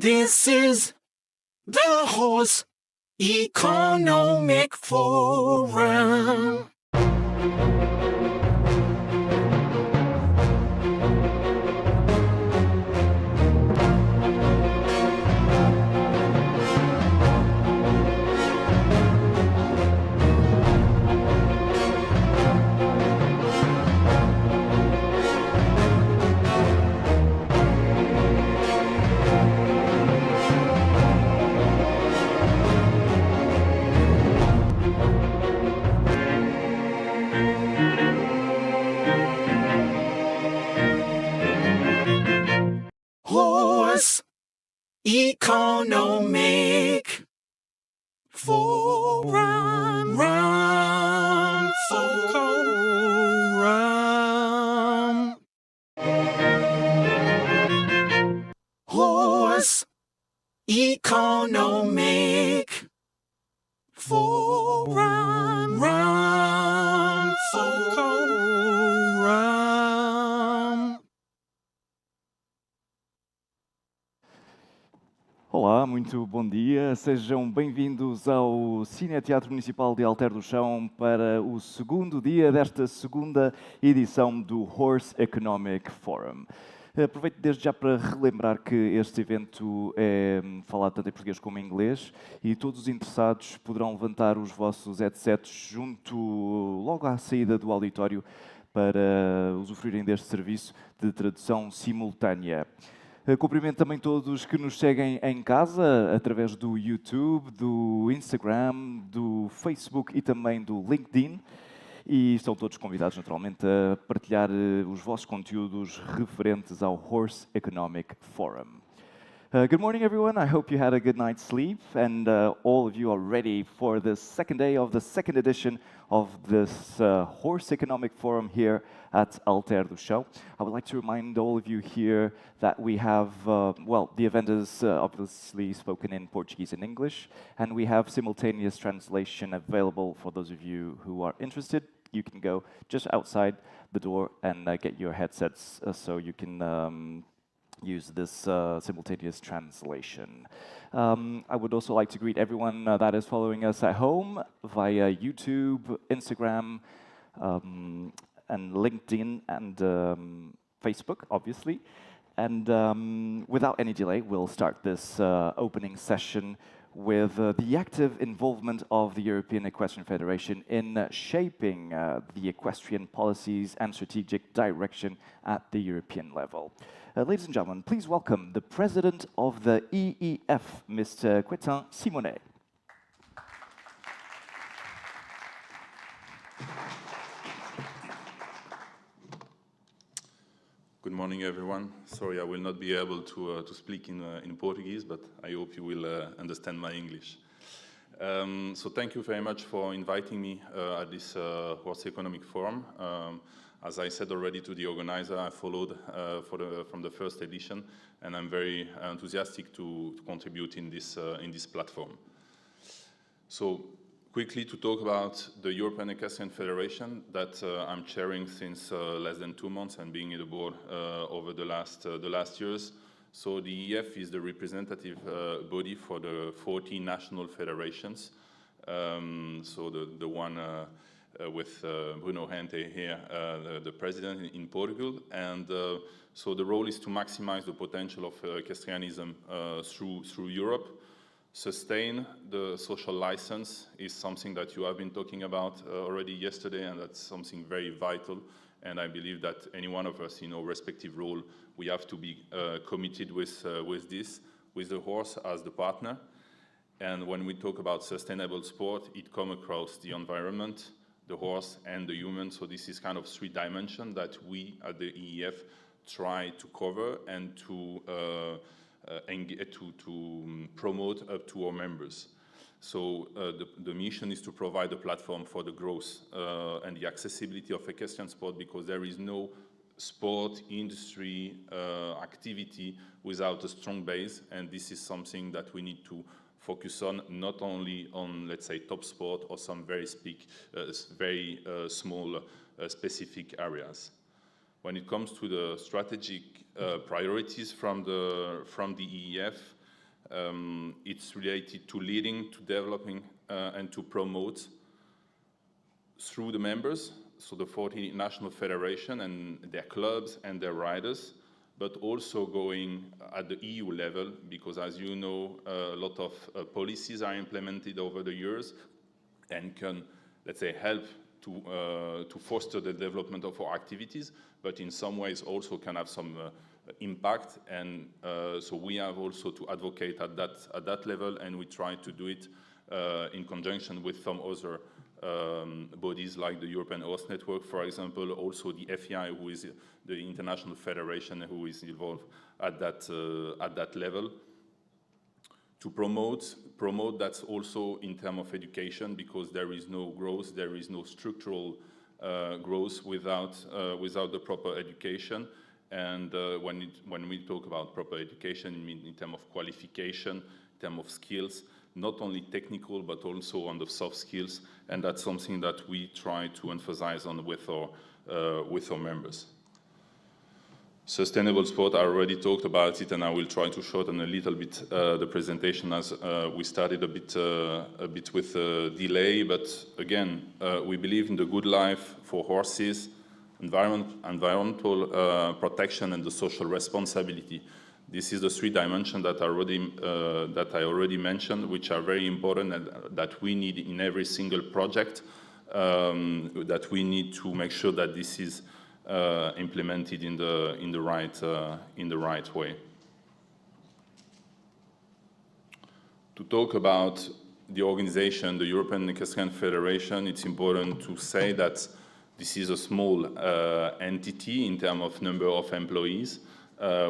This is the Horse Economic Forum. Horse Economic Forum. Horse Economic Forum. Olá, muito bom dia. Sejam bem-vindos ao Cine Teatro Municipal de Alter do Chão para o segundo dia desta segunda edição do Horse Economic Forum. Aproveito desde já para relembrar que este evento é falado tanto em português como em inglês e todos os interessados poderão levantar os vossos headsets logo à saída do auditório para usufruírem deste serviço de tradução simultânea. Cumprimento também todos que nos seguem em casa, através do YouTube, do Instagram, do Facebook e também do LinkedIn. E estão todos convidados, naturalmente, a partilhar os vossos conteúdos referentes ao Horse Economic Forum. Good morning, everyone. I hope you had a good night's sleep, and all of you are ready for the second day of the second edition of this Horse Economic Forum here at Alter do Chão. I would like to remind all of you here that we have, the event is obviously spoken in Portuguese and English, and we have simultaneous translation available for those of you who are interested. You can go just outside the door and get your headsets so you can use this simultaneous translation. I would also like to greet everyone that is following us at home via YouTube, Instagram, and LinkedIn and Facebook, obviously. And without any delay, we'll start this opening session with the active involvement of the European Equestrian Federation in shaping the equestrian policies and strategic direction at the European level. Ladies and gentlemen, please welcome the President of the HEF, Mr. Quentin Simonet. Good morning, everyone. Sorry, I will not be able to speak in Portuguese, but I hope you will understand my English. So thank you very much for inviting me at this Horse Economic Forum. As I said already to the organizer, I followed from the first edition, and I'm very enthusiastic to contribute in this platform. So quickly to talk about the European Equestrian Federation that I'm chairing since less than 2 months and being in the board over the last years. So the HEF is the representative body for the 40 national federations. So the one with Bruno Rente here, the president in Portugal. And so the role is to maximize the potential of equestrianism through Europe. Sustain the social license is something that you have been talking about already yesterday, and that's something very vital. And I believe that any one of us in our respective role, we have to be committed with this, with the horse as the partner. And when we talk about sustainable sport, it comes across the environment, the horse, and the human. So this is kind of 3 dimensions that we at the HEF try to cover and to promote up to our members. So the mission is to provide a platform for the growth and the accessibility of equestrian sport, because there is no sport industry activity without a strong base, and this is something that we need to focus on, not only on, let's say, top sport or some very small specific areas. When it comes to the strategic priorities from the HEF, It's related to leading, to developing, and to promote through the members, so the 40 national federation and their clubs and their riders, but also going at the EU level, because as you know, a lot of policies are implemented over the years and can, let's say, help to foster the development of our activities, but in some ways also can have some impact. And so we have also to advocate at that level, and we try to do it in conjunction with some other bodies like the European Horse Network, for example, also the FEI, who is the international federation, who is involved at that level. To promote that's also in terms of education, because there is no growth, there is no structural growth without the proper education. And when we talk about proper education, it means in terms of qualification, in terms of skills, not only technical, but also on the soft skills. And that's something that we try to emphasize on with our members. Sustainable sport, I already talked about it, and I will try to shorten a little bit the presentation, as we started a bit with a delay. But again, we believe in the good life for horses, environmental protection, and the social responsibility. This is the three dimensions that I already mentioned, which are very important and that we need in every single project, that we need to make sure that this is implemented in the right way. To talk about the organization, the European Equestrian Federation, it's important to say that this is a small entity in terms of number of employees,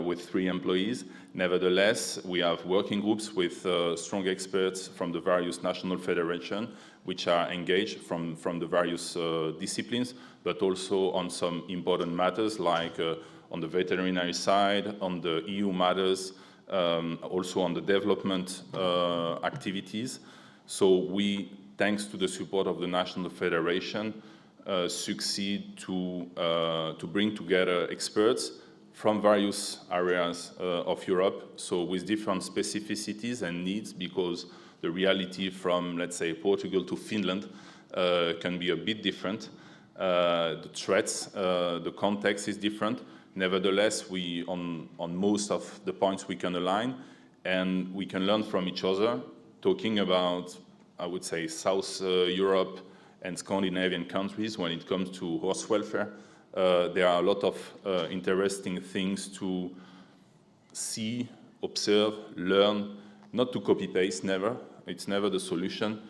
with 3 employees. Nevertheless, we have working groups with strong experts from the various national federations, which are engaged from the various disciplines, but also on some important matters, like on the veterinary side, on the EU matters, also on the development activities. So we, thanks to the support of the national federation, succeed to bring together experts from various areas of Europe, so with different specificities and needs, because the reality from, let's say, Portugal to Finland can be a bit different. The threats, the context is different. Nevertheless, we, on most of the points, we can align, and we can learn from each other. Talking about, I would say, South Europe and Scandinavian countries, when it comes to horse welfare, there are a lot of interesting things to see, observe, learn, not to copy-paste, never. It's never the solution,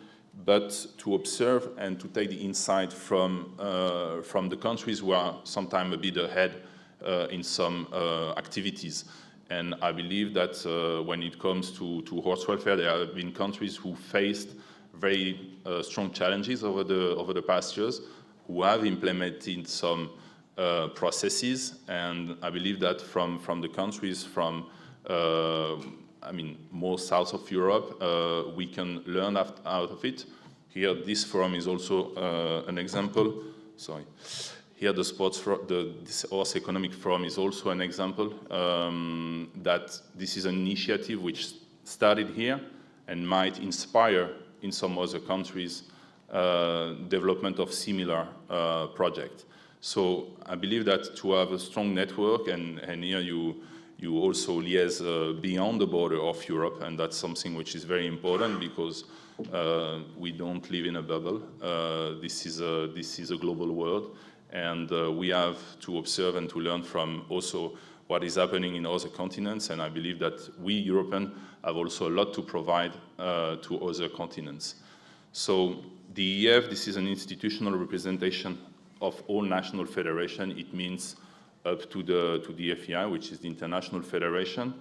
but to observe and to take the insight from the countries who are sometimes a bit ahead in some activities. And I believe that when it comes to horse welfare, there have been countries who faced very strong challenges over the past years, who have implemented some processes, and I believe that from the countries from more south of Europe, we can learn out of it. Here, this forum is also an example. Sorry. Here, this Horse Economic Forum is also an example that this is an initiative which started here and might inspire in some other countries development of similar projects. So I believe that to have a strong network, and here you also liaise beyond the border of Europe, and that's something which is very important, because we don't live in a bubble. This is a global world, and we have to observe and to learn from also what is happening in other continents, and I believe that we Europeans have also a lot to provide to other continents. So the HEF, this is an institutional representation of all national federation. It means up to the FEI, which is the International Federation,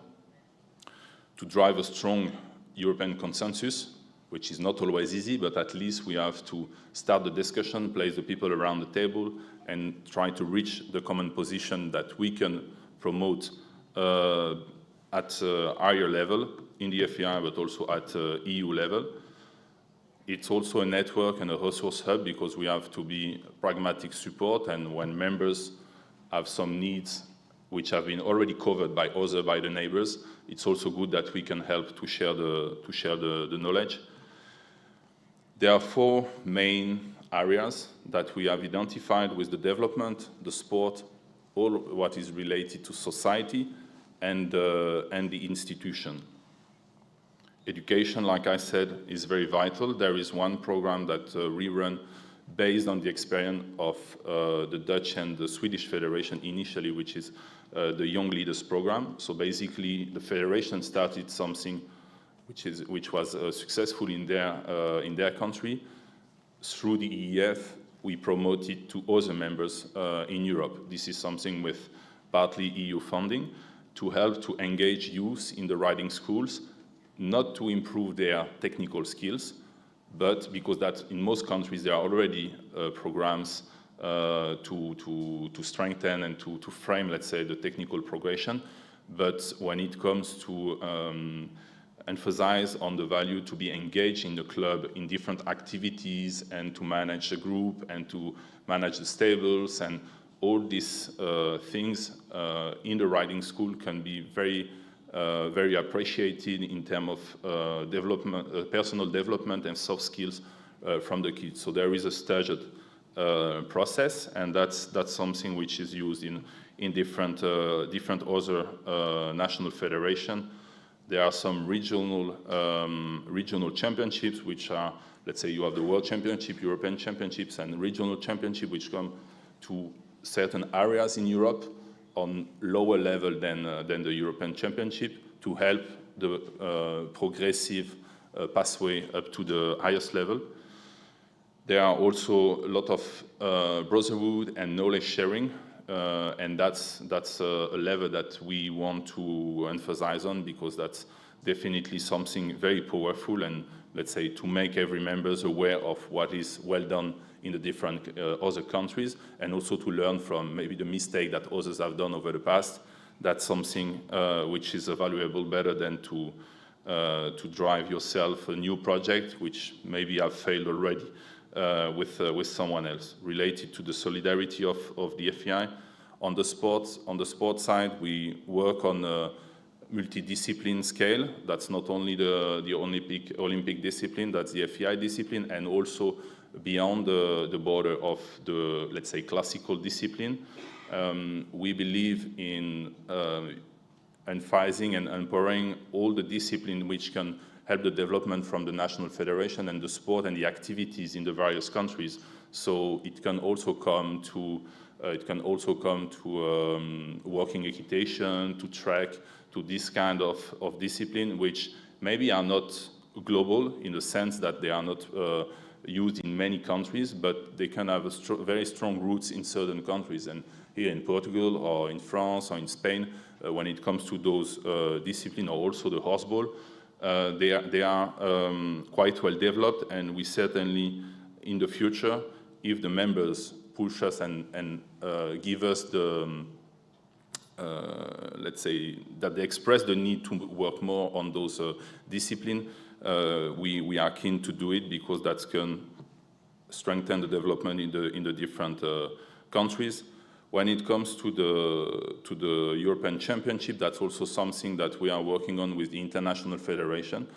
to drive a strong European consensus, which is not always easy, but at least we have to start the discussion, place the people around the table, and try to reach the common position that we can promote at a higher level in the FEI, but also at EU level. It's also a network and a resource hub, because we have to be pragmatic support, and when members have some needs which have been already covered by the neighbors, it's also good that we can help to share the knowledge. There are 4 main areas that we have identified with the development, the sport, all what is related to society, and the institution. Education, like I said, is very vital. There is one program that we run based on the experience of the Dutch and the Swedish Federation initially, which is the Young Leaders Program. So basically, the Federation started something which was successful in their country. Through the HEF, we promoted to other members in Europe. This is something with partly EU funding to help to engage youth in the riding schools, not to improve their technical skills, but because that in most countries there are already programs to strengthen and to frame, let's say, the technical progression. But when it comes to emphasize on the value to be engaged in the club in different activities and to manage a group and to manage the stables and all these things in the riding school can be very appreciated in terms of development, personal development and soft skills from the kids. So there is a staged process, and that's something which is used in different other national federation. There are some regional championships, which are, let's say, you have the World Championship, European Championships, and regional championship, which come to certain areas in Europe on lower level than the European Championship to help the progressive pathway up to the highest level. There are also a lot of brotherhood and knowledge sharing, and that's a level that we want to emphasize on, because that's definitely something very powerful, and let's say to make every member aware of what is well done in the different other countries, and also to learn from maybe the mistake that others have done over the past. That's something which is valuable, better than to drive yourself a new project which maybe have failed already with someone else. Related to the solidarity of the FEI, on the sports side, we work on a multidiscipline scale. That's not only the Olympic discipline, that's the FEI discipline, and also beyond the border of the, let's say, classical discipline. We believe in emphasizing and empowering all the discipline which can help the development from the national federation and the sport and the activities in the various countries. So it can also come to walking equitation, to track, to this kind of discipline, which maybe are not global in the sense that they are not used in many countries, but they can have very strong roots in certain countries. And here in Portugal or in France or in Spain, when it comes to those disciplines, or also the horseball, they are quite well developed, and we certainly, in the future, if the members push us and give us the, let's say, that they express the need to work more on those disciplines, we are keen to do it, because that can strengthen the development in the different countries. When it comes to the European Championship, that's also something that we are working on with the International Federation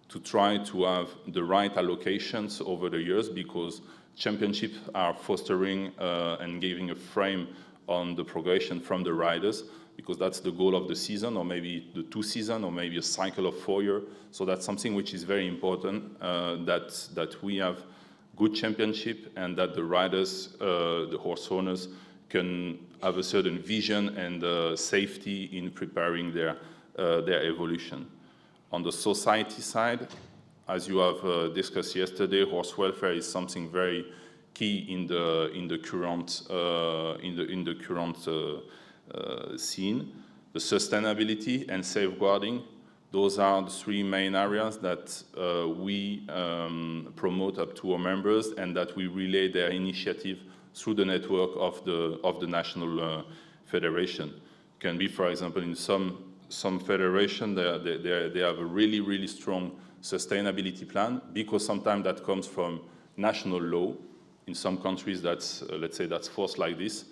to try to have the right allocations over the years, because championships are fostering and giving a frame on the progression from the riders, because that's the goal of the season, or maybe the 2 seasons, or maybe a cycle of 4 years. So that's something which is very important, that we have good championship, and that the riders, the horse owners, can have a certain vision and safety in preparing their evolution. On the society side, as you have discussed yesterday, horse welfare is something very key in the current scene. The sustainability and safeguarding, those are the 3 main areas that we promote up to our members, and that we relay their initiative through the network of the national federation. Can be, for example, in some federation, they have a really strong sustainability plan, because sometimes that comes from national law. In some countries, that's let's say that's forced like this.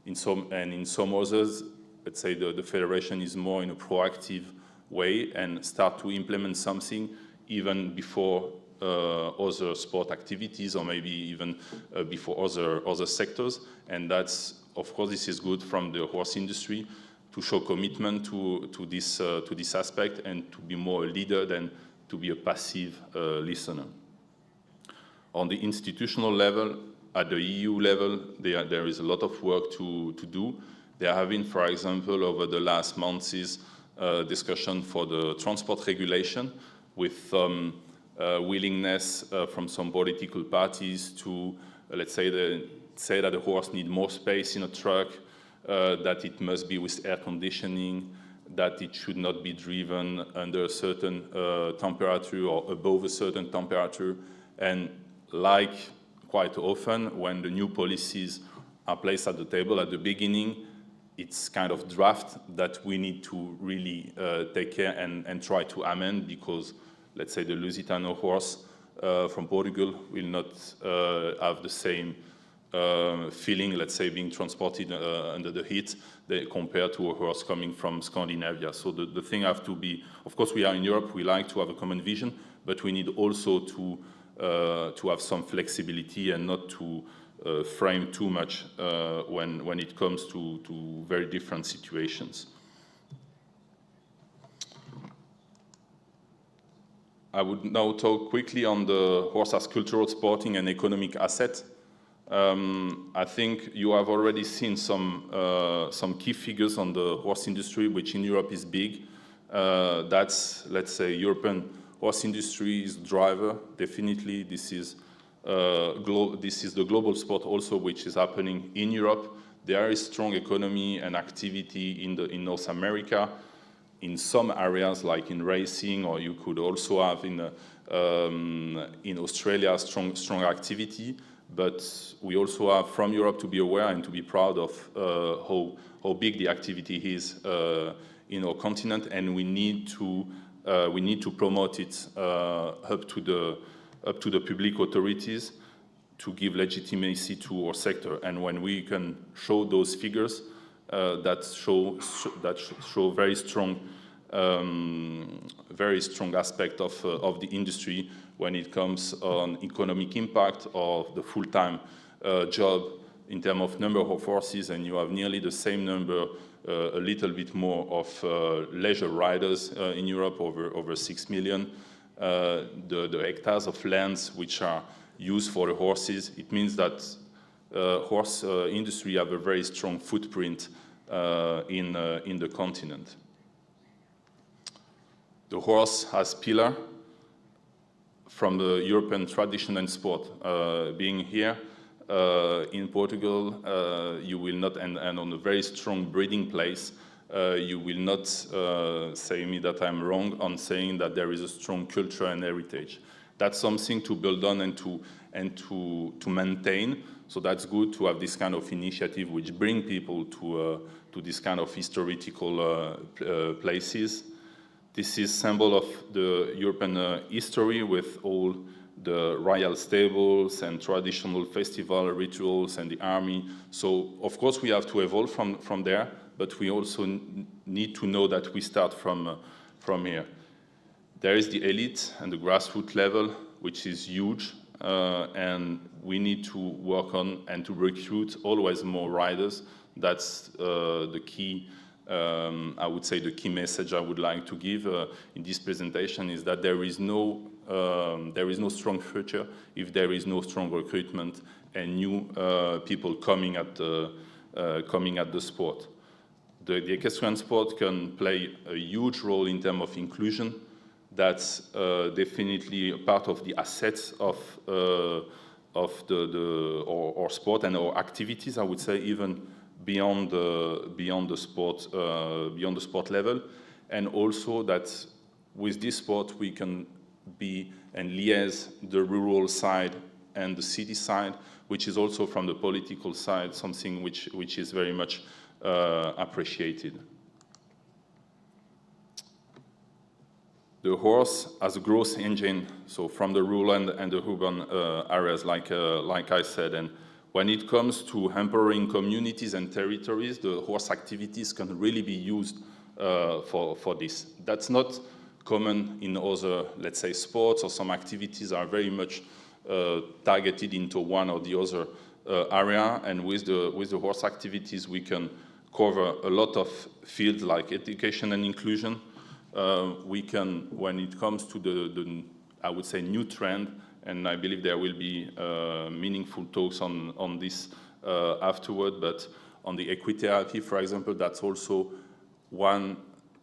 In some others, let's say, the federation is more in a proactive way and start to implement something even before other sport activities, or maybe even before other sectors. And that's, of course, this is good from the horse industry to show commitment to this aspect and to be more a leader than to be a passive listener. On the institutional level, at the EU level, there is a lot of work to do. There have been, for example, over the last months, discussion for the transport regulation with some willingness from some political parties to, let's say, that the horse need more space in a truck, that it must be with air conditioning, that it should not be driven under a certain temperature or above a certain temperature. And like quite often, when the new policies are placed at the table at the beginning, it's kind of draft that we need to really take care and try to amend, because, let's say, the Lusitano horse from Portugal will not have the same feeling, let's say, being transported under the heat compared to a horse coming from Scandinavia. So the thing have to be, of course, we are in Europe, we like to have a common vision, but we need also to have some flexibility and not to frame too much when it comes to very different situations. I would now talk quickly on the horse as cultural, sporting, and economic asset. I think you have already seen some key figures on the horse industry, which in Europe is big. That's, let's say, European horse industry is driver. Definitely, this is the global sport also, which is happening in Europe. There is strong economy and activity in North America, in some areas like in racing, or you could also have in Australia strong activity. But we also have from Europe to be aware and to be proud of how big the activity is in our continent, and we need to promote it up to the public authorities to give legitimacy to our sector. And when we can show those figures that show very strong aspect of the industry when it comes on economic impact of the full-time job in terms of number of horses, and you have nearly the same number, a little bit more of leisure riders in Europe, over 6 million. The hectares of lands which are used for the horses, it means that horse industry have a very strong footprint in the continent. The horse as pillar from the European tradition and sport. Being here in Portugal, you will not, and on a very strong breeding place, you will not say me that I'm wrong on saying that there is a strong culture and heritage. That's something to build on and to maintain. So that's good to have this kind of initiative which bring people to this kind of historical places. This is symbol of the European history with all the royal stables and traditional festival rituals and the army. So of course we have to evolve from there, but we also need to know that we start from here. There is the elite and the grassroots level, which is huge, and we need to work on and to recruit always more riders. That's the key. I would say the key message I would like to give in this presentation is that there is no strong future if there is no strong recruitment and new people coming at the sport. The equestrian sport can play a huge role in terms of inclusion. That's definitely a part of the assets of our sport and our activities. I would say even beyond the sport level, and also that with this sport we can be and liaise the rural side and the city side, which is also from the political side something which is very much appreciated. The horse as a growth engine, so from the rural and the urban areas, like I said, and when it comes to empowering communities and territories, the horse activities can really be used for this. That's not common in other, let's say, sports, or some activities are very much targeted into one or the other area, and with the horse activities we can cover a lot of fields like education and inclusion. We can, when it comes to the I would say, new trend, and I believe there will be meaningful talks on this afterward, but on the equitherapy, for example, that's also one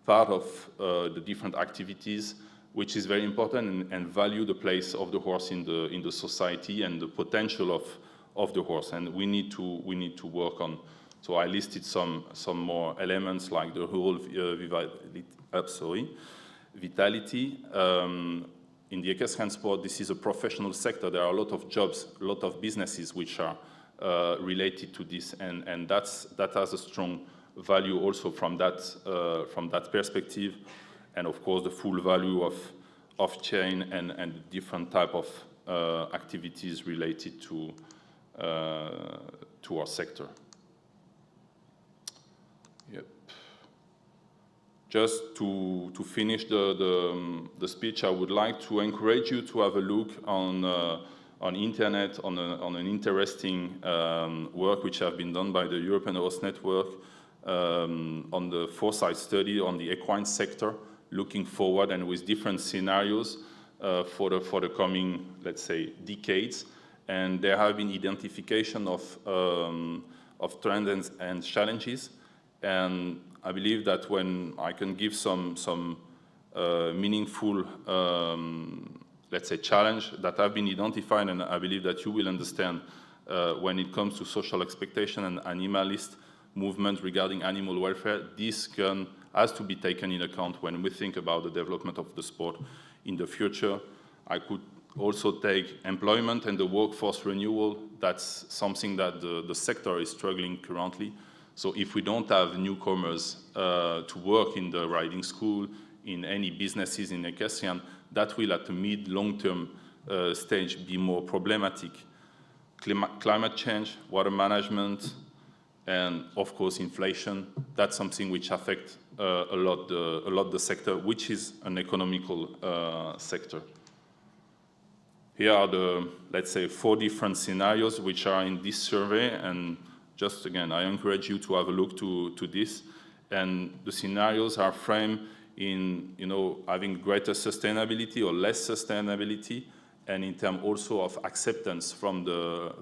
part of the different activities which is very important, and value the place of the horse in the society and the potential of the horse, and we need to work on. So I listed some more elements like the whole vitality. In the equestrian sport, this is a professional sector. There are a lot of jobs, a lot of businesses which are related to this, and that has a strong value also from that perspective, and of course the full value of chain and different type of activities related to our sector. Yep. Just to finish the speech, I would like to encourage you to have a look on internet on an interesting work which have been done by the European Horse Network on the foresight study on the equine sector, looking forward and with different scenarios for the coming, let's say, decades. And there have been identification of trends and challenges. And I believe that when I can give some meaningful, let's say, challenge that have been identified, and I believe that you will understand when it comes to social expectation and animalist movement regarding animal welfare, this has to be taken in account when we think about the development of the sport in the future. I could also take employment and the workforce renewal. That's something that the sector is struggling currently. So if we don't have newcomers to work in the riding school, in any businesses in equestrian, that will at the mid-long-term stage be more problematic. Climate change, water management, and of course inflation, that's something which affects a lot the sector, which is an economical sector. Here are the, let's say, 4 different scenarios which are in this survey, and just again, I encourage you to have a look to this. And the scenarios are framed in, having greater sustainability or less sustainability, and in terms also of acceptance from the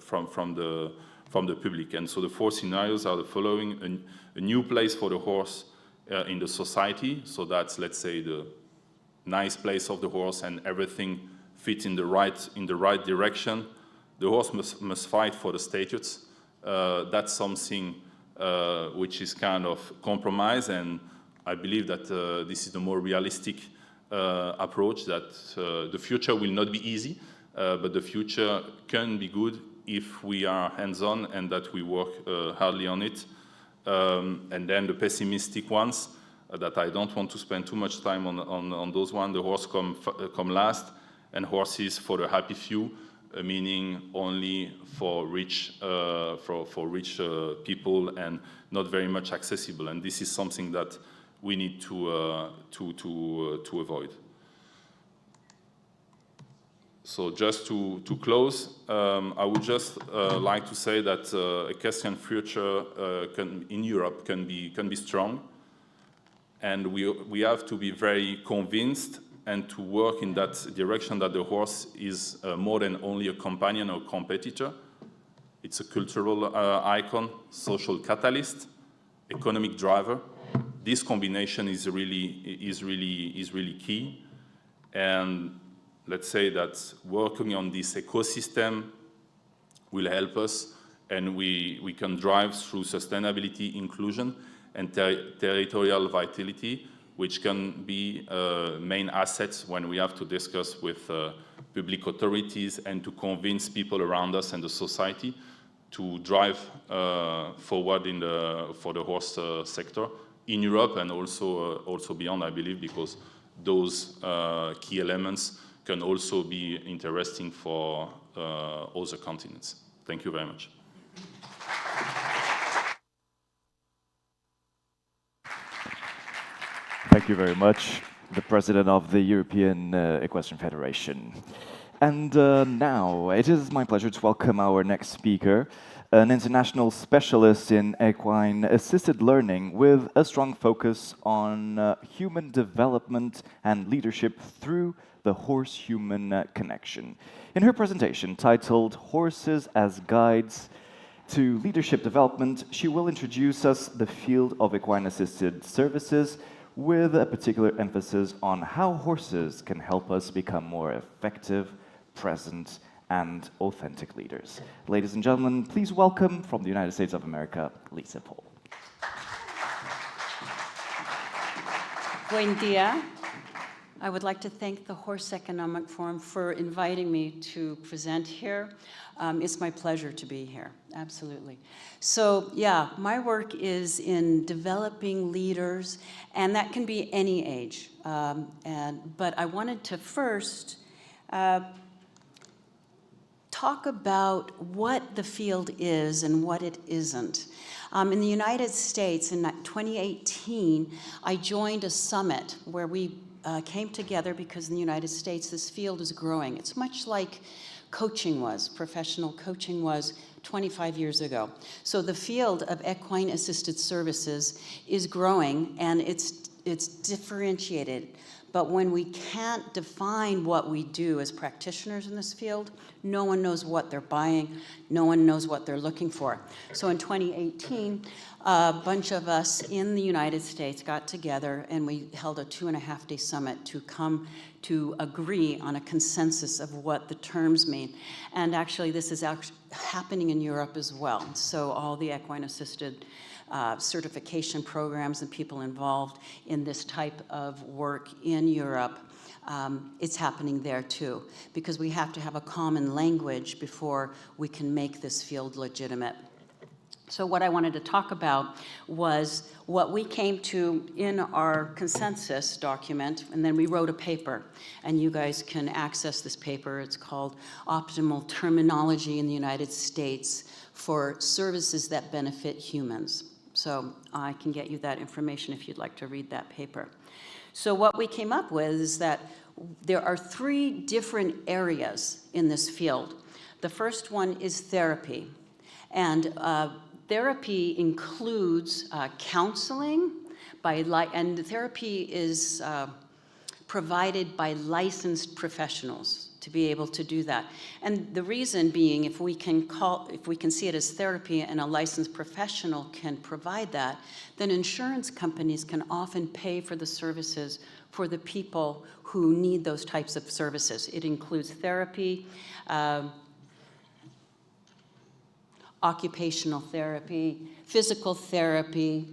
public. And so the 4 scenarios are the following: a new place for the horse in the society. So that's, let's say, the nice place of the horse and everything fits in the right direction. The horse must fight for the status. That's something which is kind of compromise, and I believe that this is the more realistic approach, that the future will not be easy, but the future can be good if we are hands-on and that we work hardly on it. And then the pessimistic ones, that I don't want to spend too much time on those ones. The horse come last, and horses for the happy few, meaning only for rich people and not very much accessible. And this is something that we need to avoid. So just to close, I would just like to say that equestrian future in Europe can be strong, and we have to be very convinced and to work in that direction, that the horse is more than only a companion or competitor. It's a cultural icon, social catalyst, economic driver. This combination is really key. And let's say that working on this ecosystem will help us, and we can drive through sustainability, inclusion, and territorial vitality, which can be main assets when we have to discuss with public authorities and to convince people around us and the society to drive forward for the horse sector in Europe and also beyond, I believe, because those key elements can also be interesting for other continents. Thank you very much. Thank you very much, the President of the European Equestrian Federation. And now, it is my pleasure to welcome our next speaker, an international specialist in equine-assisted learning with a strong focus on human development and leadership through the horse-human connection. In her presentation, titled Horses as Guides to Leadership Development, she will introduce us the field of equine-assisted services with a particular emphasis on how horses can help us become more effective, present, and authentic leaders. Ladies and gentlemen, please welcome from the United States of America, Lisa Paul. Buen dia. I would like to thank the Horse Economic Forum for inviting me to present here. It's my pleasure to be here, absolutely. So yeah, my work is in developing leaders, and that can be any age. But I wanted to first talk about what the field is and what it isn't. In the United States, in 2018, I joined a summit where we came together because in the United States, this field is growing. It's much like coaching was, professional coaching was 25 years ago. So the field of equine-assisted services is growing, and it's differentiated. But when we can't define what we do as practitioners in this field, no one knows what they're buying, no one knows what they're looking for. So in 2018, a bunch of us in the United States got together and we held a 2.5-day summit to come to agree on a consensus of what the terms mean. And actually, this is happening in Europe as well. So all the equine-assisted certification programs and people involved in this type of work in Europe, it's happening there too, because we have to have a common language before we can make this field legitimate. So what I wanted to talk about was what we came to in our consensus document, and then we wrote a paper, and you guys can access this paper. It's called Optimal Terminology in the United States for Services that Benefit Humans. So I can get you that information if you'd like to read that paper. So what we came up with is that there are 3 different areas in this field. The first one is therapy. And therapy includes counseling, and therapy is provided by licensed professionals to be able to do that. And the reason being, if we can see it as therapy and a licensed professional can provide that, then insurance companies can often pay for the services for the people who need those types of services. It includes therapy, occupational therapy, physical therapy,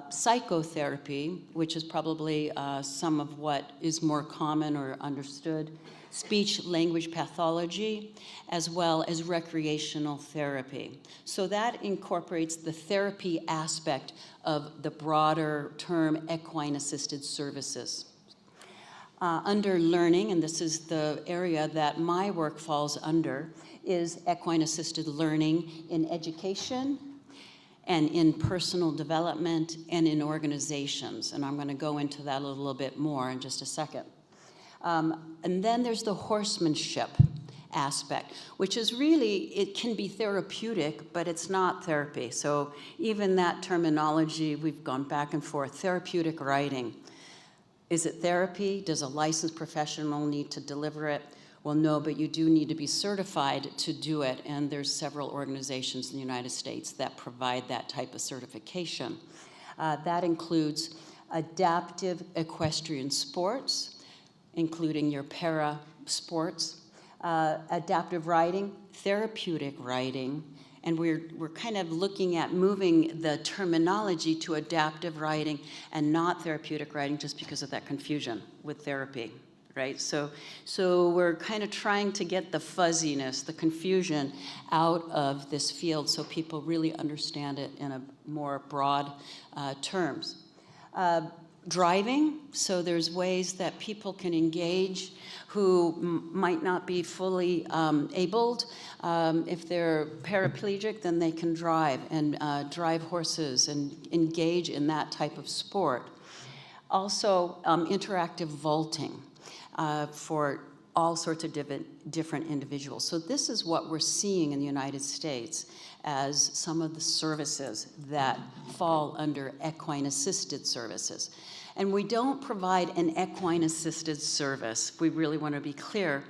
psychotherapy, which is probably some of what is more common or understood, speech-language pathology, as well as recreational therapy. So that incorporates the therapy aspect of the broader term equine-assisted services. Under learning, and this is the area that my work falls under, is equine-assisted learning in education and in personal development and in organizations. And I'm going to go into that a little bit more in just a second. And then there's the horsemanship aspect, which is really, it can be therapeutic, but it's not therapy. So even that terminology, we've gone back and forth. Therapeutic riding. Is it therapy? Does a licensed professional need to deliver it? Well, no, but you do need to be certified to do it, and there's several organizations in the United States that provide that type of certification. That includes adaptive equestrian sports, including your para sports, adaptive riding, therapeutic riding, and we're kind of looking at moving the terminology to adaptive riding and not therapeutic riding just because of that confusion with therapy, right? So we're kind of trying to get the fuzziness, the confusion out of this field so people really understand it in a more broad terms. Driving, so there's ways that people can engage who might not be fully abled. If they're paraplegic, then they can drive and drive horses and engage in that type of sport. Also, interactive vaulting for all sorts of different individuals. So this is what we're seeing in the United States as some of the services that fall under equine-assisted services. And we don't provide an equine-assisted service, if we really want to be clear.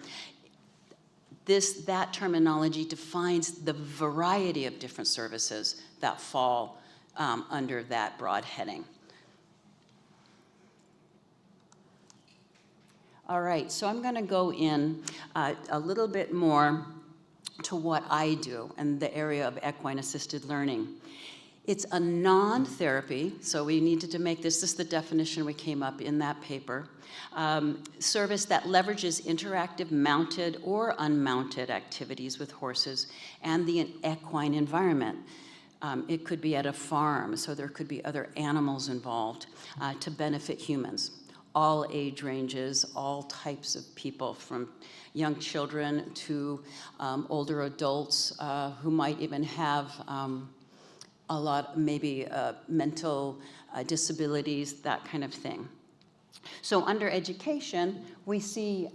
That terminology defines the variety of different services that fall under that broad heading. All right, so I'm going to go in a little bit more to what I do in the area of equine-assisted learning. It's a non-therapy, so we needed to make this is the definition we came up in that paper, service that leverages interactive mounted or unmounted activities with horses and the equine environment. It could be at a farm, so there could be other animals involved to benefit humans. All age ranges, all types of people, from young children to older adults who might even have a lot, maybe mental disabilities, that kind of thing. So under education, we see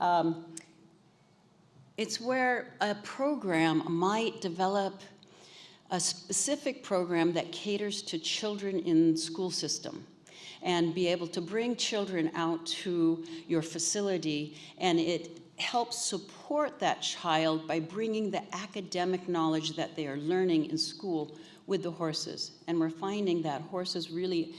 it's where a program might develop a specific program that caters to children in the school system, and be able to bring children out to your facility, and it helps support that child by bringing the academic knowledge that they are learning in school with the horses. And we're finding that horses really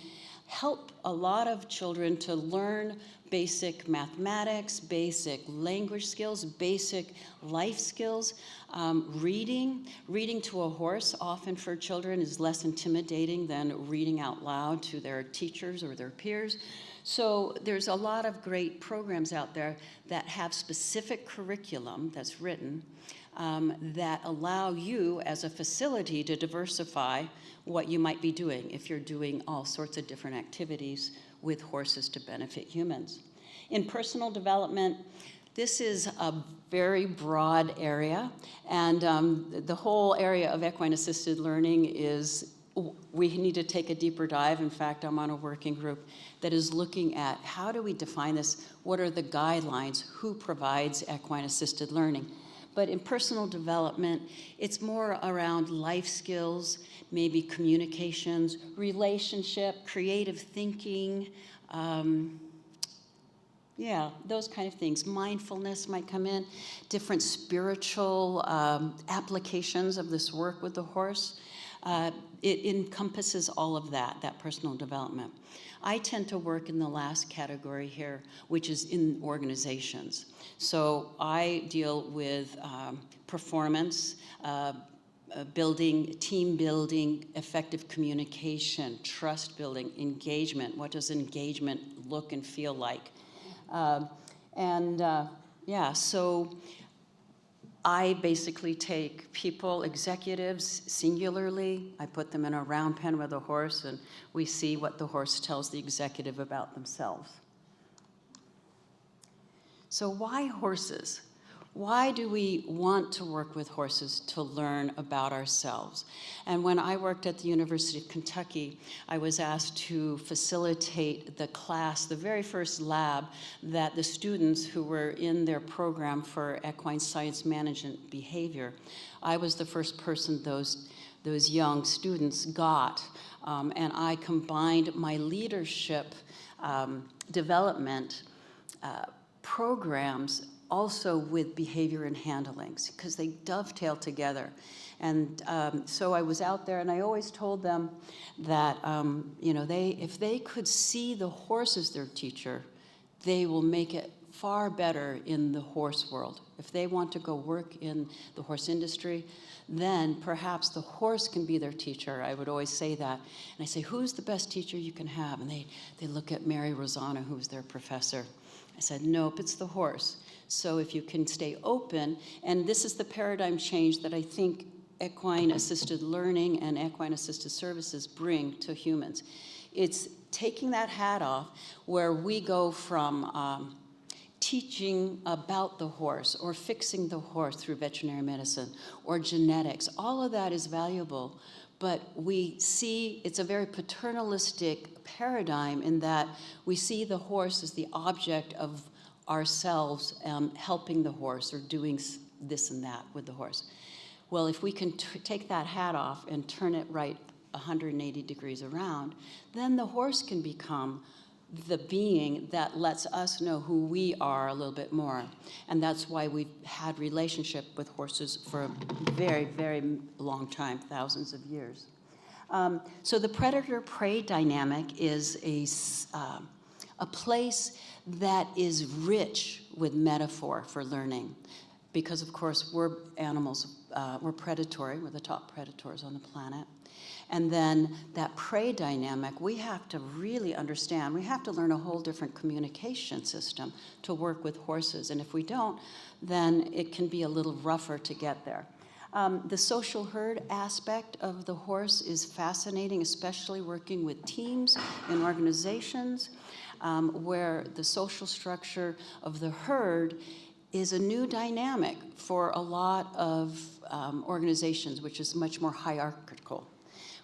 help a lot of children to learn basic mathematics, basic language skills, basic life skills. Reading to a horse often for children is less intimidating than reading out loud to their teachers or their peers. So there's a lot of great programs out there that have specific curriculum that's written that allow you as a facility to diversify what you might be doing if you're doing all sorts of different activities with horses to benefit humans. In personal development, this is a very broad area, and the whole area of equine-assisted learning is, we need to take a deeper dive. In fact, I'm on a working group that is looking at how do we define this, what are the guidelines, who provides equine-assisted learning. But in personal development, it's more around life skills, maybe communications, relationship, creative thinking, yeah, those kind of things. Mindfulness might come in, different spiritual applications of this work with the horse. It encompasses all of that personal development. I tend to work in the last category here, which is in organizations. So I deal with performance, building, team building, effective communication, trust building, engagement. What does engagement look and feel like? Yeah, so I basically take people, executives, singularly, I put them in a round pen with a horse, and we see what the horse tells the executive about themselves. So why horses? Why do we want to work with horses to learn about ourselves? And when I worked at the University of Kentucky, I was asked to facilitate the class, the very first lab that the students who were in their program for equine science management behavior, I was the first person those young students got. And I combined my leadership development programs also with behavior and handlings, because they dovetail together. And so I was out there, and I always told them that you know, if they could see the horse as their teacher, they will make it far better in the horse world. If they want to go work in the horse industry, then perhaps the horse can be their teacher. I would always say that. And I say, who's the best teacher you can have? And they look at Mary Rosanna, who was their professor. I said, nope, it's the horse. So if you can stay open, and this is the paradigm change that I think equine-assisted learning and equine-assisted services bring to humans. It's taking that hat off where we go from teaching about the horse or fixing the horse through veterinary medicine or genetics. All of that is valuable, but we see it's a very paternalistic paradigm in that we see the horse as the object of ourselves helping the horse or doing this and that with the horse. Well, if we can take that hat off and turn it right 180 degrees around, then the horse can become the being that lets us know who we are a little bit more. And that's why we've had relationship with horses for a very, very long time, thousands of years. So the predator-prey dynamic is a place that is rich with metaphor for learning. Because, of course, we're animals, we're predatory, we're the top predators on the planet. And then that prey dynamic, we have to really understand. We have to learn a whole different communication system to work with horses. And if we don't, then it can be a little rougher to get there. The social herd aspect of the horse is fascinating, especially working with teams and organizations, where the social structure of the herd is a new dynamic for a lot of organizations, which is much more hierarchical.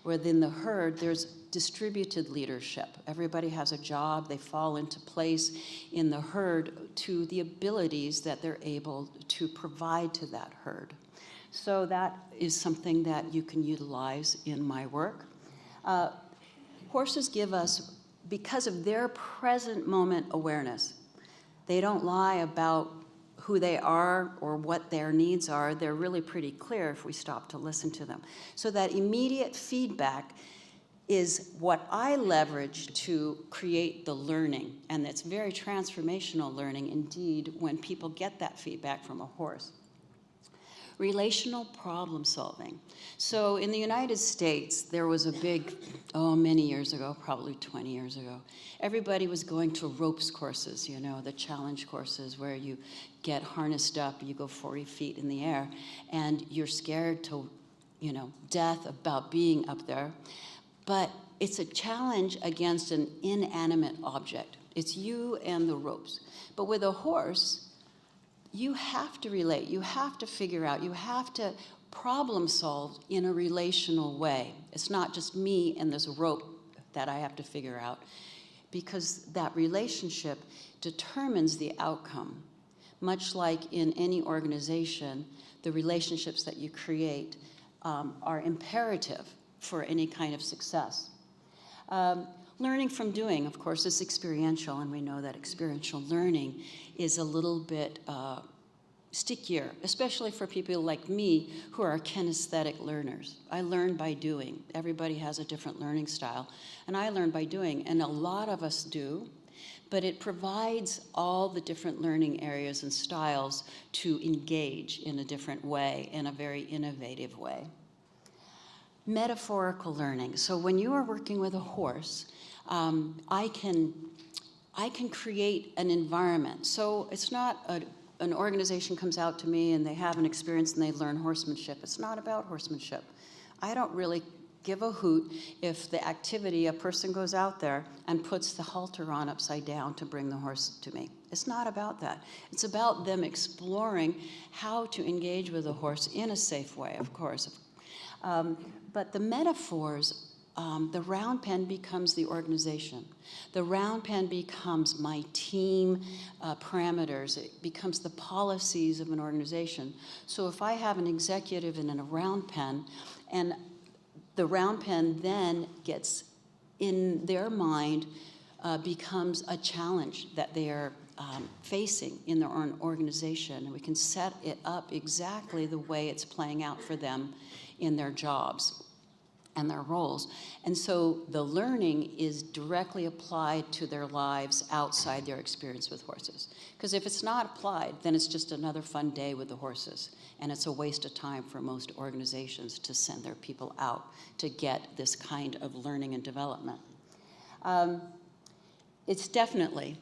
Within the herd, there's distributed leadership. Everybody has a job. They fall into place in the herd to the abilities that they're able to provide to that herd. So that is something that you can utilize in my work. Horses give us, because of their present moment awareness, they don't lie about who they are or what their needs are. They're really pretty clear if we stop to listen to them. So that immediate feedback is what I leverage to create the learning. And it's very transformational learning indeed when people get that feedback from a horse. Relational problem solving. So in the United States, there was a big, many years ago, probably 20 years ago, everybody was going to ropes courses, you know, the challenge courses where you get harnessed up, you go 40 feet in the air, and you're scared to, you know, death about being up there. But it's a challenge against an inanimate object. It's you and the ropes. But with a horse, you have to relate, you have to figure out, you have to problem solve in a relational way. It's not just me and this rope that I have to figure out, because that relationship determines the outcome. Much like in any organization, the relationships that you create are imperative for any kind of success. Learning from doing, of course, is experiential, and we know that experiential learning is a little bit stickier, especially for people like me who are kinesthetic learners. I learn by doing. Everybody has a different learning style, and I learn by doing, and a lot of us do, but it provides all the different learning areas and styles to engage in a different way, in a very innovative way. Metaphorical learning. So when you are working with a horse, I can create an environment. So it's not an organization comes out to me and they have an experience and they learn horsemanship. It's not about horsemanship. I don't really give a hoot if the activity, a person goes out there and puts the halter on upside down to bring the horse to me. It's not about that. It's about them exploring how to engage with a horse in a safe way, of course. But the metaphors, the round pen becomes the organization. The round pen becomes my team parameters. It becomes the policies of an organization. So if I have an executive in a round pen, and the round pen then gets, in their mind, becomes a challenge that they are facing in their own organization. And we can set it up exactly the way it's playing out for them in their jobs and their roles. And so the learning is directly applied to their lives outside their experience with horses. Because if it's not applied, then it's just another fun day with the horses. And it's a waste of time for most organizations to send their people out to get this kind of learning and development. It's definitely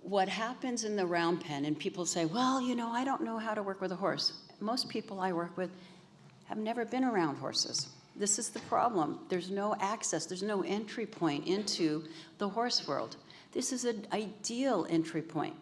what happens in the round pen, and people say, well, you know, I don't know how to work with a horse. Most people I work with have never been around horses. This is the problem. There's no access, there's no entry point into the horse world. This is an ideal entry point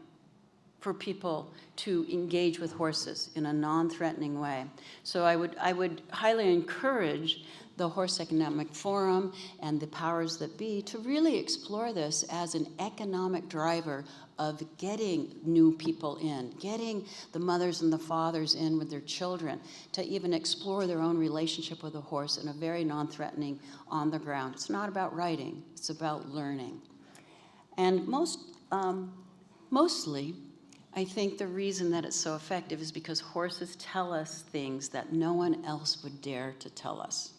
for people to engage with horses in a non-threatening way. So I would highly encourage the Horse Economic Forum and the powers that be to really explore this as an economic driver of getting new people in, getting the mothers and the fathers in with their children to even explore their own relationship with a horse in a very non-threatening, on the ground. It's not about riding, it's about learning. And mostly, I think the reason that it's so effective is because horses tell us things that no one else would dare to tell us.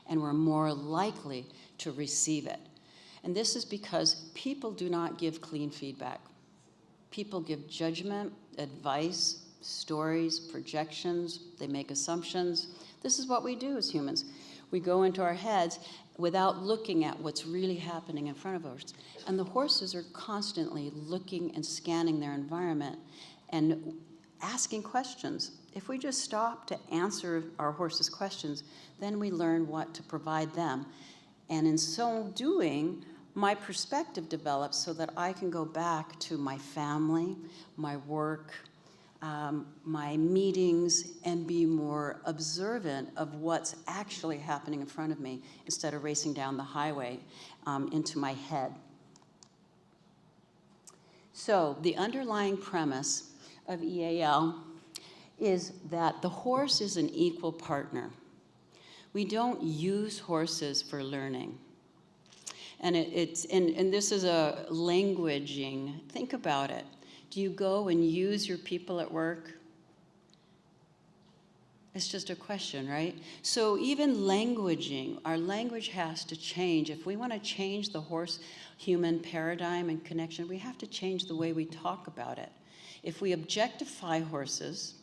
And we're more likely to receive it. And this is because people do not give clean feedback. People give judgment, advice, stories, projections, they make assumptions. This is what we do as humans. We go into our heads without looking at what's really happening in front of us. And the horses are constantly looking and scanning their environment and asking questions. If we just stop to answer our horses' questions, then we learn what to provide them. And in so doing, my perspective develops so that I can go back to my family, my work, my meetings, and be more observant of what's actually happening in front of me instead of racing down the highway into my head. So the underlying premise of EAL is that the horse is an equal partner. We don't use horses for learning. And and this is a languaging. Think about it. Do you go and use your people at work? It's just a question, right? So even languaging, our language has to change. If we want to change the horse-human paradigm and connection, we have to change the way we talk about it. If we objectify horses,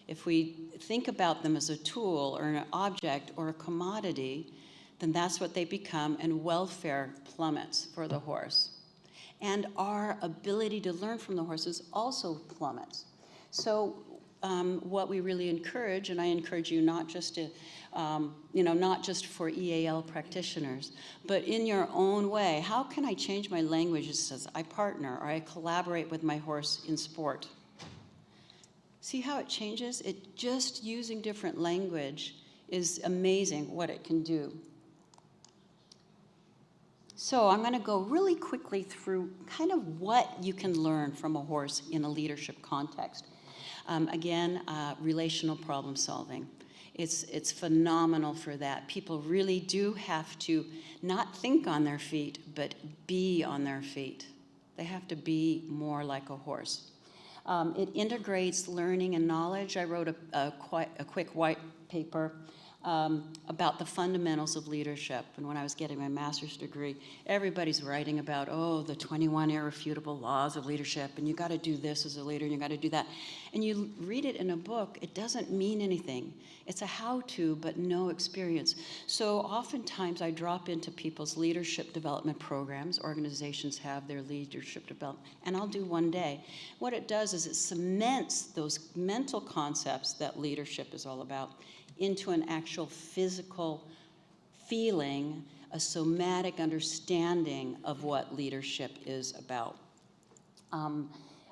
if we think about them as a tool or an object or a commodity, then that's what they become, and welfare plummets for the horse. And our ability to learn from the horses also plummets. So what we really encourage, and I encourage you not just to, not just for EAL practitioners, but in your own way, how can I change my language? It says I partner or I collaborate with my horse in sport. See how it changes? It just using different language is amazing what it can do. So I'm going to go really quickly through kind of what you can learn from a horse in a leadership context. Again, relational problem solving. It's phenomenal for that. People really do have to not think on their feet, but be on their feet. They have to be more like a horse. It integrates learning and knowledge. I wrote a quick white paper about the fundamentals of leadership. And when I was getting my master's degree, everybody's writing about, the 21 irrefutable laws of leadership, and you got to do this as a leader, and you got to do that. And you read it in a book, it doesn't mean anything. It's a how-to, but no experience. So oftentimes I drop into people's leadership development programs. Organizations have their leadership development, and I'll do one day. What it does is it cements those mental concepts that leadership is all about into an actual physical feeling, a somatic understanding of what leadership is about.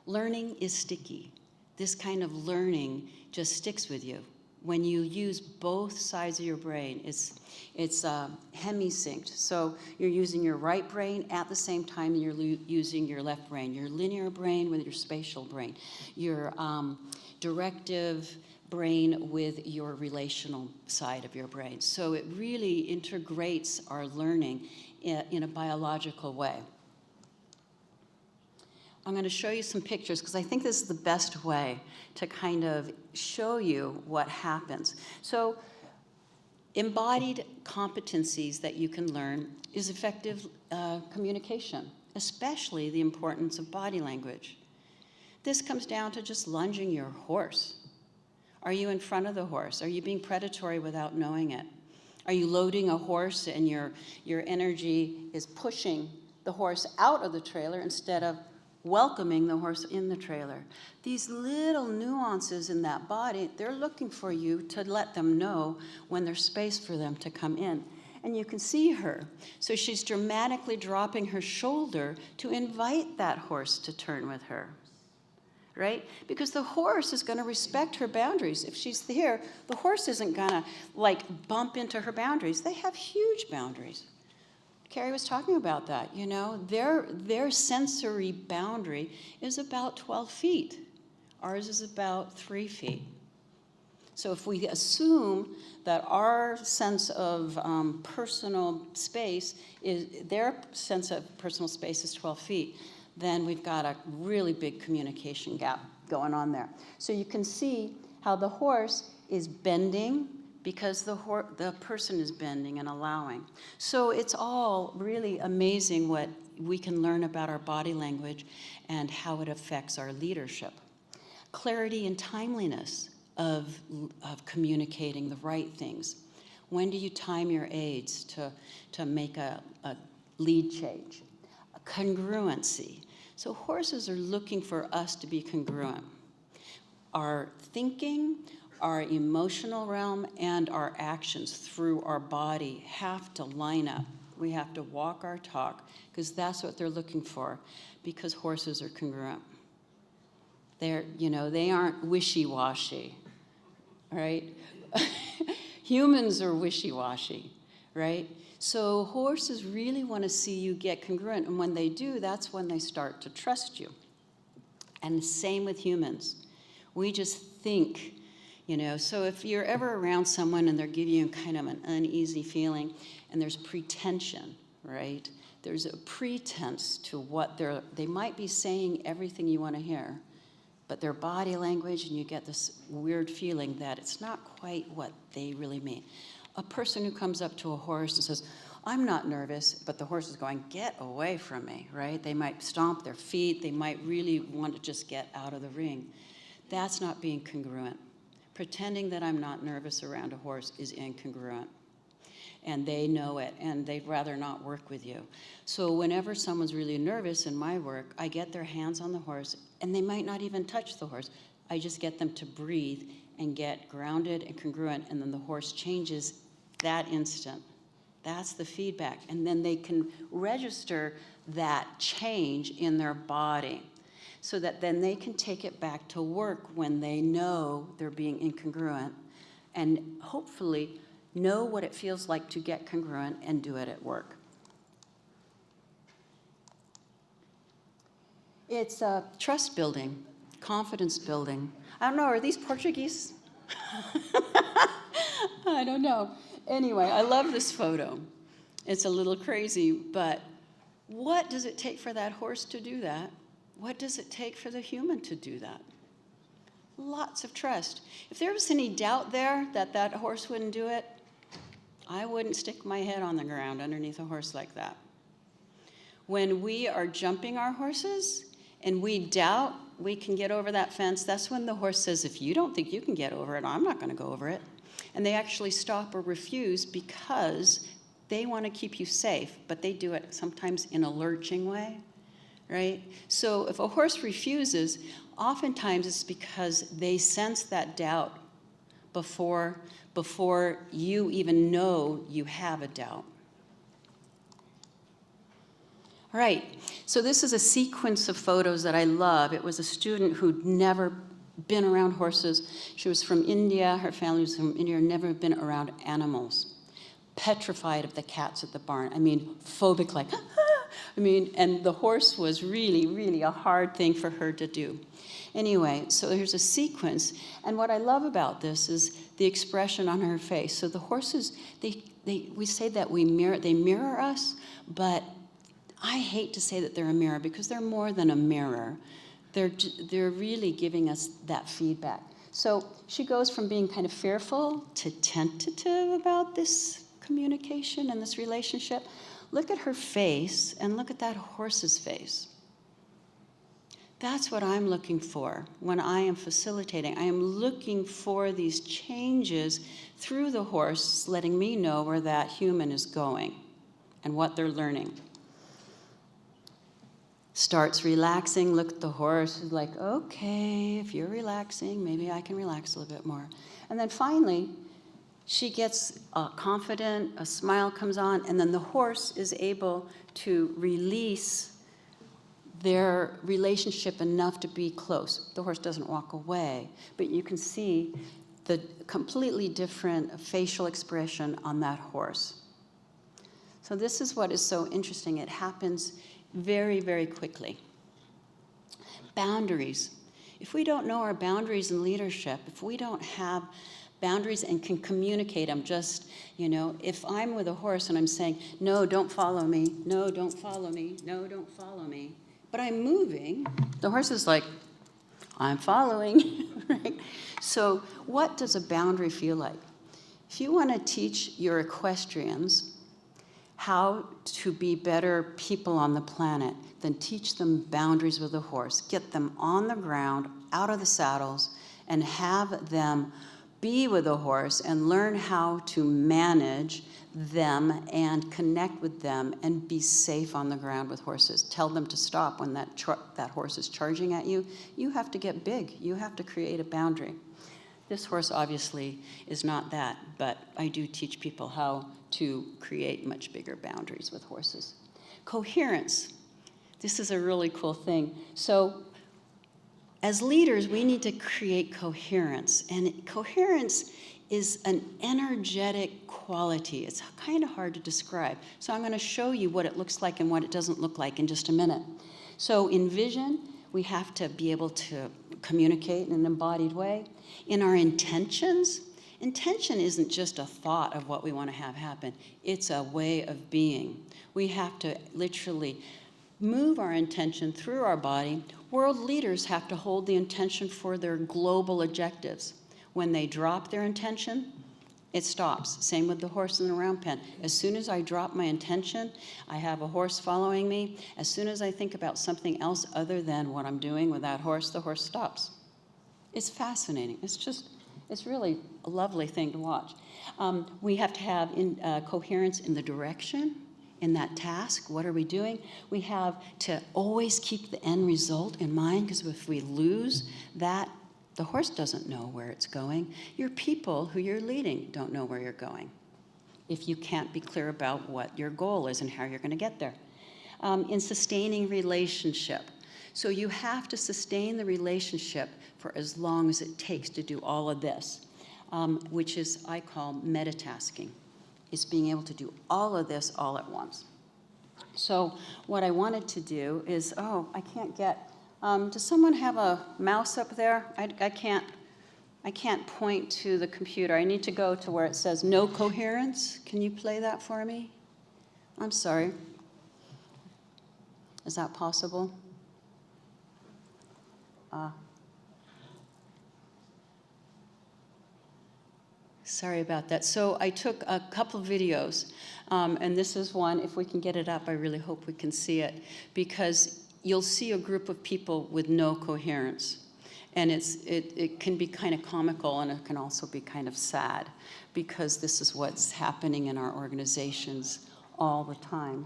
Learning is sticky. This kind of learning just sticks with you. When you use both sides of your brain, it's hemisynced. So you're using your right brain at the same time and you're using your left brain, your linear brain with your spatial brain, your directive brain with your relational side of your brain. So it really integrates our learning in a biological way. I'm going to show you some pictures because I think this is the best way to kind of show you what happens. So embodied competencies that you can learn is effective communication, especially the importance of body language. This comes down to just lunging your horse. Are you in front of the horse? Are you being predatory without knowing it? Are you loading a horse and your energy is pushing the horse out of the trailer instead of welcoming the horse in the trailer? These little nuances in that body, they're looking for you to let them know when there's space for them to come in. And you can see her. So she's dramatically dropping her shoulder to invite that horse to turn with her. right? Because the horse is going to respect her boundaries. If she's here, the horse isn't going to like bump into her boundaries. They have huge boundaries. Carrie was talking about that, you know. Their sensory boundary is about 12 feet. Ours is about 3 feet. So if we assume that our sense of personal space is, their sense of personal space is 12 feet, then we've got a really big communication gap going on there. So you can see how the horse is bending because the person is bending and allowing. So it's all really amazing what we can learn about our body language and how it affects our leadership. Clarity and timeliness of communicating the right things. When do you time your aids to make a lead change? A congruency. So horses are looking for us to be congruent. Our thinking, our emotional realm, and our actions through our body have to line up. We have to walk our talk, because that's what they're looking for, because horses are congruent. They're, you know, they aren't wishy-washy, right? Humans are wishy-washy, right? So horses really want to see you get congruent, and when they do, that's when they start to trust you. And the same with humans. We just think, you know, so if you're ever around someone and they're giving you kind of an uneasy feeling, and there's pretension, right? There's a pretense to what they might be saying everything you want to hear, but their body language, and you get this weird feeling that it's not quite what they really mean. A person who comes up to a horse and says, I'm not nervous, but the horse is going, get away from me, right? They might stomp their feet. They might really want to just get out of the ring. That's not being congruent. Pretending that I'm not nervous around a horse is incongruent. And they know it, and they'd rather not work with you. So whenever someone's really nervous in my work, I get their hands on the horse, and they might not even touch the horse. I just get them to breathe and get grounded and congruent, and then the horse changes that instant. That's the feedback. And then they can register that change in their body so that then they can take it back to work when they know they're being incongruent, and hopefully know what it feels like to get congruent and do it at work. It's trust building, confidence building. I don't know, are these Portuguese? I don't know. Anyway, I love this photo. It's a little crazy, but what does it take for that horse to do that? What does it take for the human to do that? Lots of trust. If there was any doubt there that that horse wouldn't do it, I wouldn't stick my head on the ground underneath a horse like that. When we are jumping our horses and we doubt we can get over that fence, that's when the horse says, if you don't think you can get over it, I'm not going to go over it. And they actually stop or refuse because they want to keep you safe, but they do it sometimes in a lurching way, right? So if a horse refuses, oftentimes it's because they sense that doubt before you even know you have a doubt. All right, so this is a sequence of photos that I love. It was a student who'd never been around horses. She was from India, her family was from India, never been around animals. Petrified of the cats at the barn. I mean, phobic, like, I mean, and the horse was really, really a hard thing for her to do. Anyway, so here's a sequence, and what I love about this is the expression on her face. So the horses, we say that they mirror us, but I hate to say that they're a mirror because they're more than a mirror. They're really giving us that feedback. So she goes from being kind of fearful to tentative about this communication and this relationship. Look at her face and look at that horse's face. That's what I'm looking for when I am facilitating. I am looking for these changes through the horse, letting me know where that human is going and what they're learning. Starts relaxing, look at the horse, is like, okay, if you're relaxing, maybe I can relax a little bit more. And then finally, she gets confident, a smile comes on, and then the horse is able to release their relationship enough to be close. The horse doesn't walk away, but you can see the completely different facial expression on that horse. So this is what is so interesting. It happens very, very quickly. Boundaries. If we don't know our boundaries in leadership, if we don't have boundaries and can communicate them, just, if I'm with a horse and I'm saying, no, don't follow me, no, don't follow me, no, don't follow me, but I'm moving, the horse is like, I'm following, right? So what does a boundary feel like? If you want to teach your equestrians how to be better people on the planet, then teach them boundaries with the horse. Get them on the ground, out of the saddles, and have them be with the horse and learn how to manage them and connect with them and be safe on the ground with horses. Tell them to stop when that horse is charging at you. You have to get big. You have to create a boundary. This horse obviously is not that, but I do teach people how to create much bigger boundaries with horses. Coherence. This is a really cool thing. So as leaders, we need to create coherence. And coherence is an energetic quality. It's kind of hard to describe. So I'm going to show you what it looks like and what it doesn't look like in just a minute. So in vision, we have to be able to communicate in an embodied way. In our intentions, intention isn't just a thought of what we want to have happen. It's a way of being. We have to literally move our intention through our body. World leaders have to hold the intention for their global objectives. When they drop their intention, it stops. Same with the horse in the round pen. As soon as I drop my intention, I have a horse following me. As soon as I think about something else other than what I'm doing with that horse, the horse stops. It's fascinating. It's really a lovely thing to watch. We have to have coherence in the direction, in that task. What are we doing? We have to always keep the end result in mind, because if we lose that, the horse doesn't know where it's going. Your people who you're leading don't know where you're going if you can't be clear about what your goal is and how you're going to get there. In sustaining relationship. So you have to sustain the relationship for as long as it takes to do all of this, which is, I call metatasking. It's being able to do all of this all at once. So what I wanted to do is, I can't get, does someone have a mouse up there? I can't point to the computer. I need to go to where it says no coherence. Can you play that for me? I'm sorry. Is that possible? Sorry about that. So I took a couple videos, and this is one. If we can get it up, I really hope we can see it, because you'll see a group of people with no coherence. And it can be kind of comical, and it can also be kind of sad, because this is what's happening in our organizations all the time.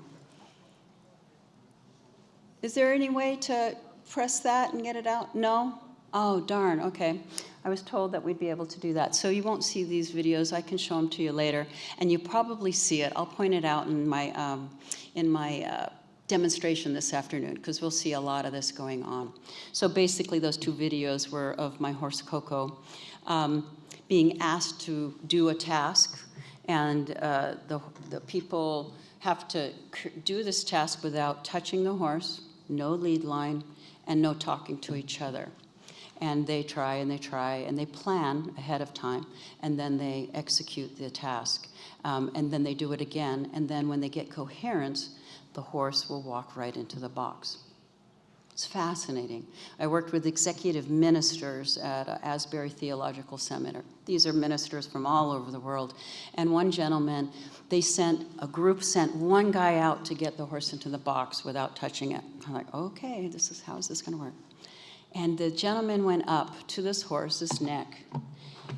Is there any way to press that and get it out? No? Oh, darn, okay. I was told that we'd be able to do that. So you won't see these videos. I can show them to you later, and you probably see it. I'll point it out in my demonstration this afternoon, because we'll see a lot of this going on. So basically, those two videos were of my horse Coco being asked to do a task, and the people have to do this task without touching the horse, no lead line, and no talking to each other. And they try and they try and they plan ahead of time, and then they execute the task, and then they do it again, and then when they get coherence, the horse will walk right into the box. It's fascinating. I worked with executive ministers at Asbury Theological Seminary. These are ministers from all over the world. And one gentleman, a group sent one guy out to get the horse into the box without touching it. I'm like, okay, how is this going to work? And the gentleman went up to this horse's neck,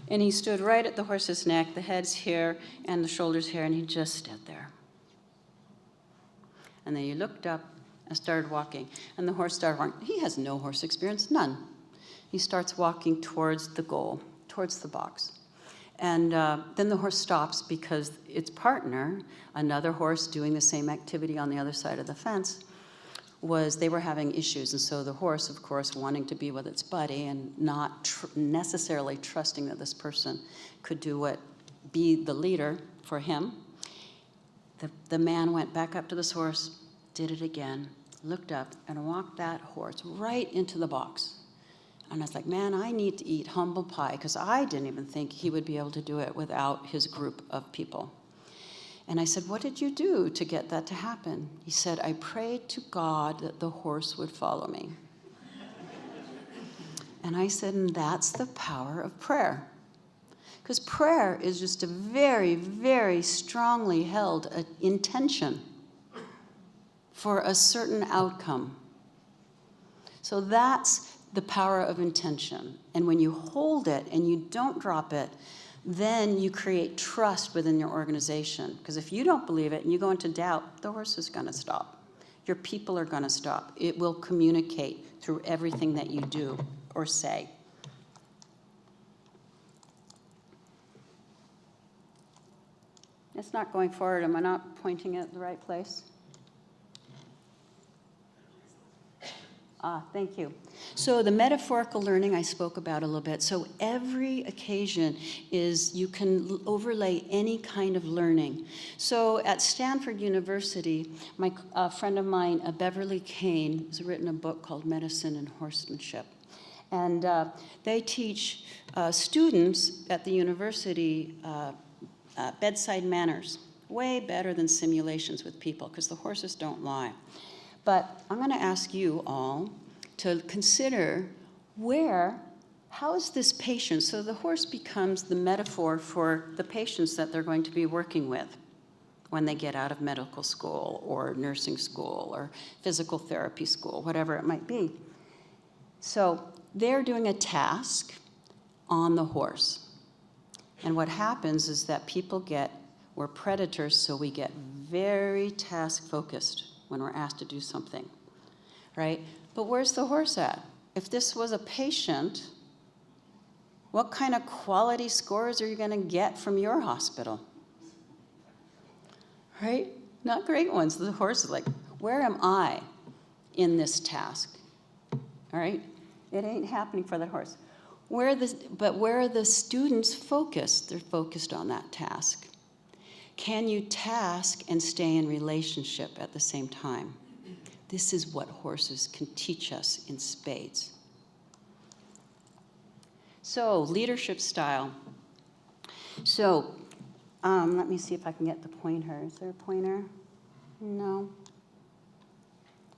and he stood right at the horse's neck, the head's here and the shoulder's here, and he just stood there. And then he looked up and started walking, and the horse started walking. He has no horse experience, none. He starts walking towards the goal, towards the box. And then the horse stops, because its partner, another horse doing the same activity on the other side of the fence, was they were having issues, and so the horse, of course, wanting to be with its buddy and not necessarily trusting that this person could be the leader for him, the man went back up to this horse, did it again, looked up, and walked that horse right into the box. And I was like, man, I need to eat humble pie, because I didn't even think he would be able to do it without his group of people. And I said, what did you do to get that to happen? He said, I prayed to God that the horse would follow me. And I said, and that's the power of prayer. Because prayer is just a very, very strongly held intention for a certain outcome. So that's the power of intention. And when you hold it and you don't drop it, then you create trust within your organization. Because if you don't believe it and you go into doubt, the horse is going to stop. Your people are going to stop. It will communicate through everything that you do or say. It's not going forward. Am I not pointing at the right place? Thank you. So the metaphorical learning I spoke about a little bit. So every occasion is you can overlay any kind of learning. So at Stanford University, a friend of mine, Beverly Kane, has written a book called Medicine and Horsemanship. And they teach students at the university bedside manners, way better than simulations with people, because the horses don't lie. But I'm going to ask you all to consider how is this patient? So the horse becomes the metaphor for the patients that they're going to be working with when they get out of medical school or nursing school or physical therapy school, whatever it might be. So they're doing a task on the horse. And what happens is that we're predators, so we get very task-focused when we're asked to do something, right? But where's the horse at? If this was a patient, what kind of quality scores are you going to get from your hospital? Right? Not great ones. The horse is like, where am I in this task? All right? It ain't happening for the horse. But where are the students focused? They're focused on that task. Can you task and stay in relationship at the same time? This is what horses can teach us in spades. So, leadership style. So, let me see if I can get the pointer. Is there a pointer? No?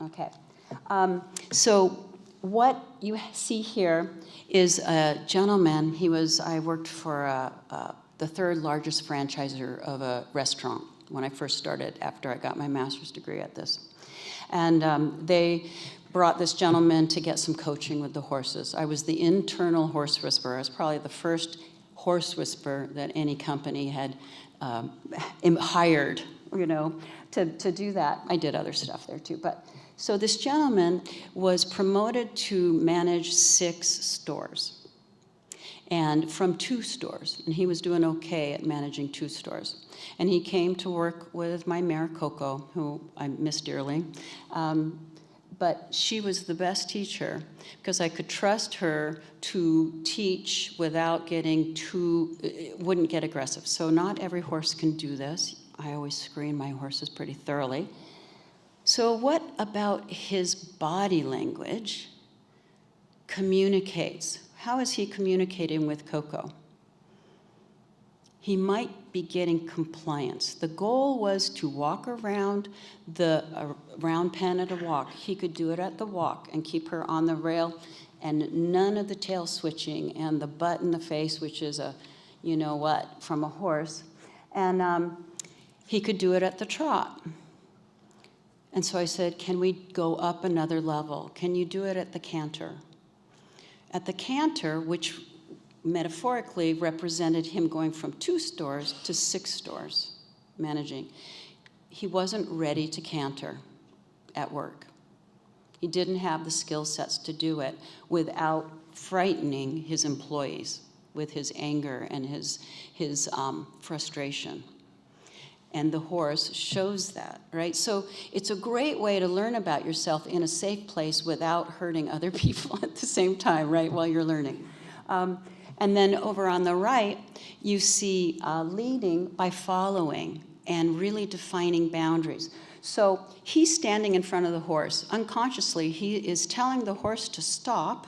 Okay. So, what you see here is a gentleman. I worked for the third largest franchisor of a restaurant when I first started after I got my master's degree at this. And they brought this gentleman to get some coaching with the horses. I was the internal horse whisperer. I was probably the first horse whisperer that any company had hired, to do that. I did other stuff there too. So this gentleman was promoted to manage 6 stores. And from 2 stores, and he was doing okay at managing 2 stores. And he came to work with my mare, Coco, who I miss dearly. But she was the best teacher because I could trust her to teach without wouldn't get aggressive. So not every horse can do this. I always screen my horses pretty thoroughly. So what about his body language communicates? How is he communicating with Coco? He might be getting compliance. The goal was to walk around the round pen at a walk. He could do it at the walk and keep her on the rail, and none of the tail switching and the butt in the face, which is from a horse. And he could do it at the trot. And so I said, can we go up another level? Can you do it at the canter? At the canter, which metaphorically represented him going from 2 stores to 6 stores managing, he wasn't ready to canter at work. He didn't have the skill sets to do it without frightening his employees with his anger and his frustration. And the horse shows that, right? So it's a great way to learn about yourself in a safe place without hurting other people at the same time, right, while you're learning. And then over on the right, you see leading by following and really defining boundaries. So he's standing in front of the horse. Unconsciously, he is telling the horse to stop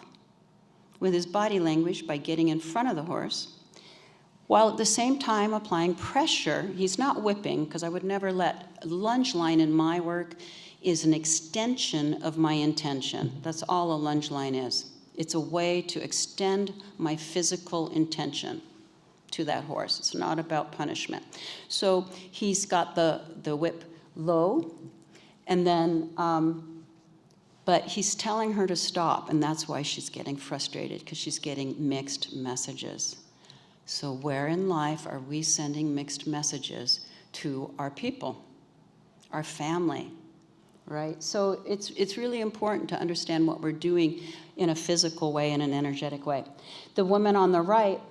with his body language by getting in front of the horse, while at the same time applying pressure. He's not whipping, because I would never let a lunge line in my work is an extension of my intention. That's all a lunge line is. It's a way to extend my physical intention to that horse. It's not about punishment. So he's got the whip low, and then, but he's telling her to stop, and that's why she's getting frustrated, because she's getting mixed messages. So where in life are we sending mixed messages to our people, our family, right? So it's really important to understand what we're doing in a physical way, in an energetic way. The woman on the right,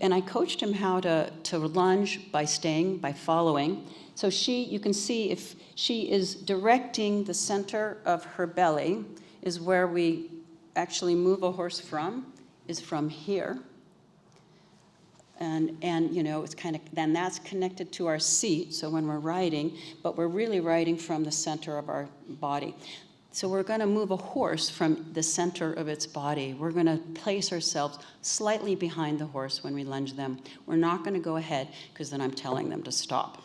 and I coached him how to lunge by following. So you can see if she is directing the center of her belly, is where we actually move a horse from, is from here. And you know, it's kind of, then that's connected to our seat, so when we're riding, but we're really riding from the center of our body. So we're going to move a horse from the center of its body. We're going to place ourselves slightly behind the horse when we lunge them. We're not going to go ahead, because then I'm telling them to stop.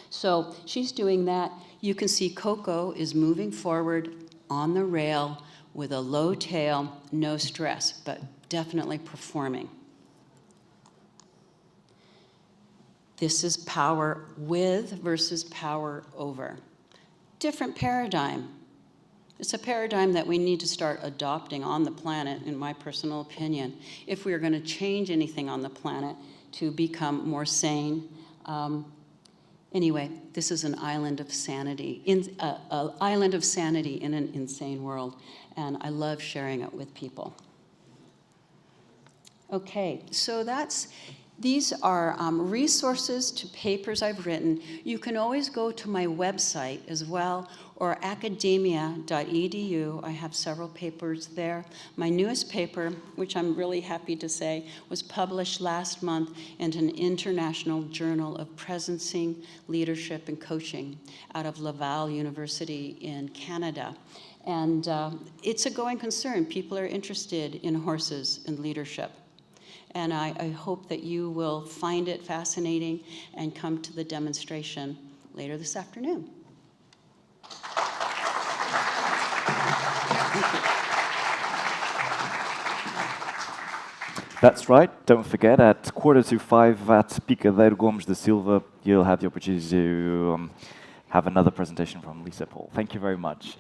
So she's doing that. You can see Coco is moving forward on the rail with a low tail, no stress, but definitely performing. This is power with versus power over. Different paradigm. It's a paradigm that we need to start adopting on the planet, in my personal opinion, if we are going to change anything on the planet to become more sane. Anyway, this is an island of sanity, an island of sanity in an insane world, and I love sharing it with people. Okay, so these are resources to papers I've written. You can always go to my website as well, or academia.edu. I have several papers there. My newest paper, which I'm really happy to say, was published last month in an international journal of presencing, leadership, and coaching out of Laval University in Canada. And it's a going concern. People are interested in horses and leadership. And I hope that you will find it fascinating and come to the demonstration later this afternoon. That's right. Don't forget, at 4:45 at Picadeiro Gomes da Silva, you'll have the opportunity to have another presentation from Lisa Paul. Thank you very much.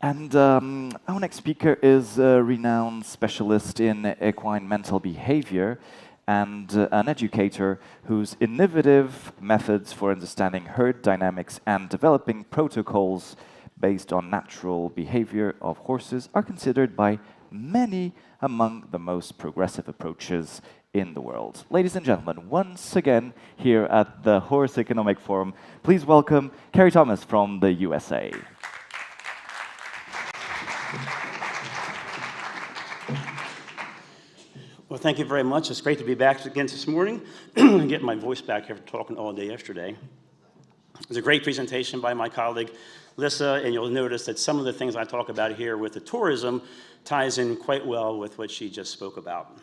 And our next speaker is a renowned specialist in equine mental behavior and an educator whose innovative methods for understanding herd dynamics and developing protocols based on natural behavior of horses are considered by many among the most progressive approaches in the world. Ladies and gentlemen, once again here at the Horse Economic Forum, please welcome Carrie Thomas from the USA. Well, thank you very much. It's great to be back again this morning and get my voice back after talking all day yesterday. It was a great presentation by my colleague, Lissa, and you'll notice that some of the things I talk about here with the tourism ties in quite well with what she just spoke about.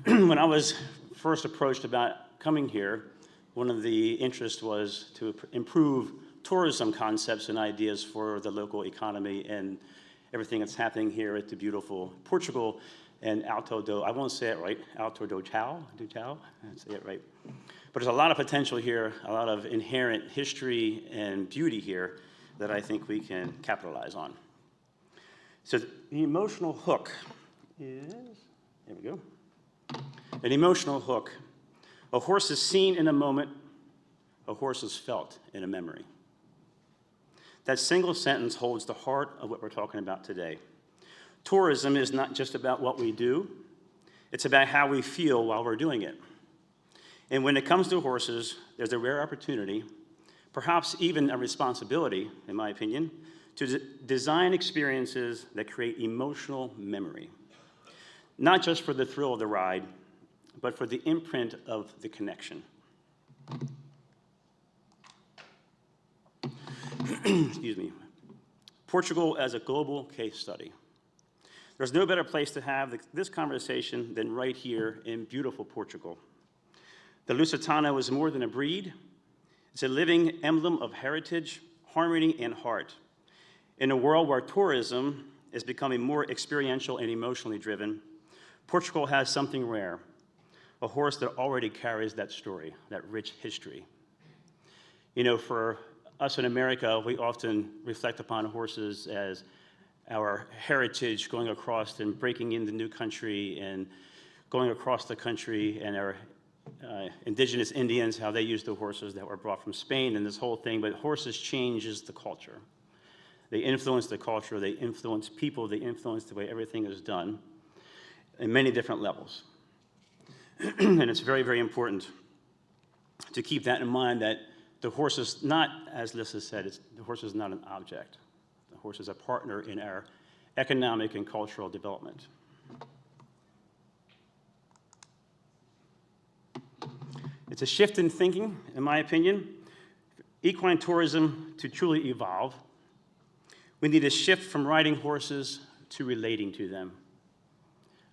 When I was first approached about coming here, one of the interests was to improve tourism concepts and ideas for the local economy and everything that's happening here at the beautiful Portugal and I won't say it right, Alto do Chao, I say it right. But there's a lot of potential here, a lot of inherent history and beauty here that I think we can capitalize on. So the emotional hook is, there we go. An emotional hook. A horse is seen in a moment, a horse is felt in a memory. That single sentence holds the heart of what we're talking about today. Tourism is not just about what we do, it's about how we feel while we're doing it. And when it comes to horses, there's a rare opportunity, perhaps even a responsibility, in my opinion, to design experiences that create emotional memory. Not just for the thrill of the ride, but for the imprint of the connection. Excuse me. Portugal as a global case study. There's no better place to have this conversation than right here in beautiful Portugal. The Lusitano is more than a breed. It's a living emblem of heritage, harmony, and heart. In a world where tourism is becoming more experiential and emotionally driven, Portugal has something rare, a horse that already carries that story, that rich history. You know, for us in America, we often reflect upon horses as our heritage going across and breaking into new country and going across the country, and our indigenous Indians, how they used the horses that were brought from Spain and this whole thing. But horses changes the culture. They influence the culture, they influence people, they influence the way everything is done in many different levels. And it's very, very important to keep that in mind, that the horse is not, as Lissa said, the horse is not an object. The horse is a partner in our economic and cultural development. It's a shift in thinking, in my opinion. Equine tourism to truly evolve, we need a shift from riding horses to relating to them.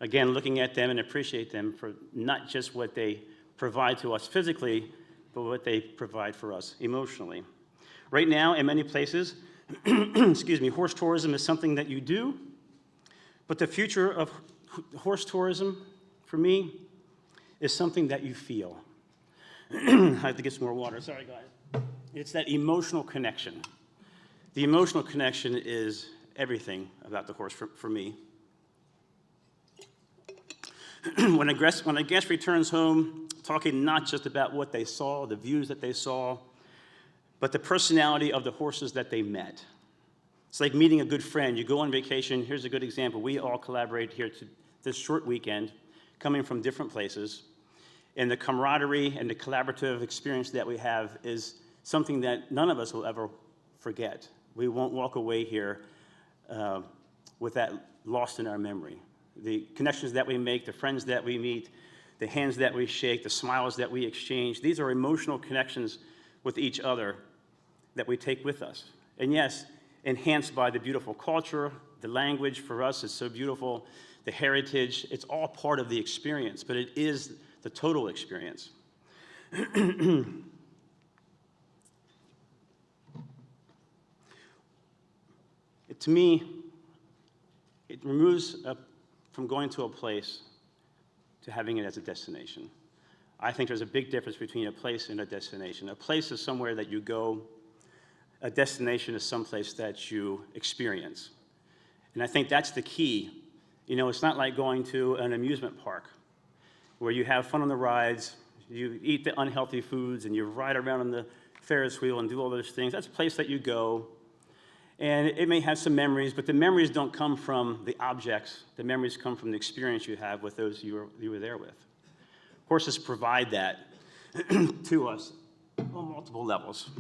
Again, looking at them and appreciate them for not just what they provide to us physically, but what they provide for us emotionally. Right now, in many places, excuse me, horse tourism is something that you do, but the future of horse tourism, for me, is something that you feel. I have to get some more water, sorry guys. It's that emotional connection. The emotional connection is everything about the horse for me. When a guest returns home, talking not just about what they saw, the views that they saw, but the personality of the horses that they met. It's like meeting a good friend. You go on vacation. Here's a good example. We all collaborate here to this short weekend, coming from different places. And the camaraderie and the collaborative experience that we have is something that none of us will ever forget. We won't walk away here with that lost in our memory. The connections that we make, the friends that we meet, the hands that we shake, the smiles that we exchange, these are emotional connections with each other that we take with us. And yes, enhanced by the beautiful culture, the language for us is so beautiful, the heritage, it's all part of the experience, but it is the total experience. To me, it removes from going to a place to having it as a destination. I think there's a big difference between a place and a destination. A place is somewhere that you go. A destination is someplace that you experience. And I think that's the key. You know, it's not like going to an amusement park where you have fun on the rides, you eat the unhealthy foods, and you ride around on the Ferris wheel and do all those things. That's a place that you go. And it may have some memories, but the memories don't come from the objects. The memories come from the experience you have with those you were there with. Horses provide that to us on multiple levels.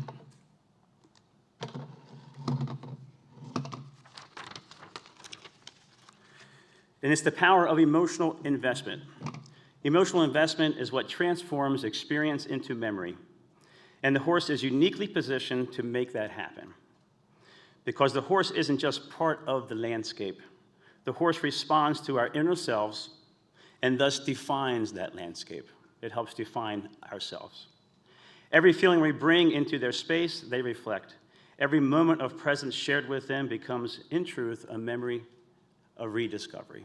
And it's the power of emotional investment. Emotional investment is what transforms experience into memory. And the horse is uniquely positioned to make that happen. Because the horse isn't just part of the landscape. The horse responds to our inner selves and thus defines that landscape. It helps define ourselves. Every feeling we bring into their space, they reflect. Every moment of presence shared with them becomes, in truth, a memory of rediscovery.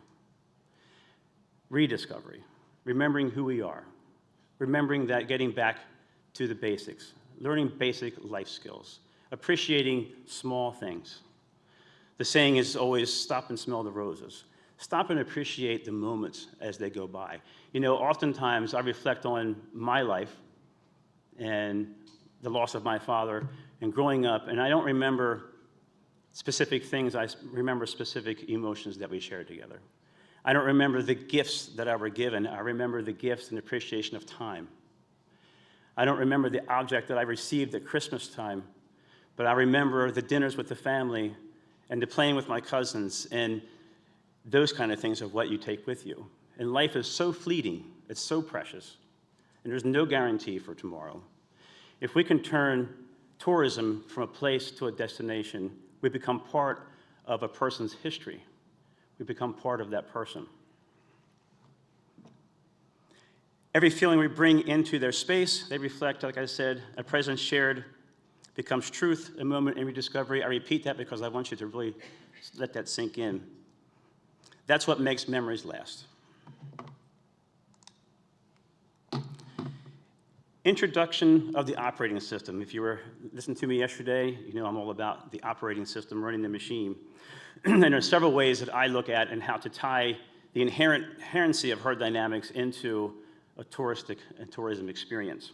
Rediscovery. Remembering who we are. Remembering that getting back to the basics. Learning basic life skills. Appreciating small things. The saying is always stop and smell the roses. Stop and appreciate the moments as they go by. You know, oftentimes I reflect on my life and the loss of my father and growing up, and I don't remember specific things, I remember specific emotions that we shared together. I don't remember the gifts that I were given. I remember the gifts and appreciation of time. I don't remember the object that I received at Christmas time, but I remember the dinners with the family and the playing with my cousins and those kind of things of what you take with you. And life is so fleeting, it's so precious, and there's no guarantee for tomorrow. If we can turn tourism from a place to a destination, we become part of a person's history. We become part of that person. Every feeling we bring into their space, they reflect, like I said, a presence shared becomes truth, a moment in rediscovery. I repeat that because I want you to really let that sink in. That's what makes memories last. Introduction of the operating system. If you were listening to me yesterday, you know I'm all about the operating system, running the machine. And there are several ways that I look at and how to tie the inherency of herd dynamics into a tourism experience.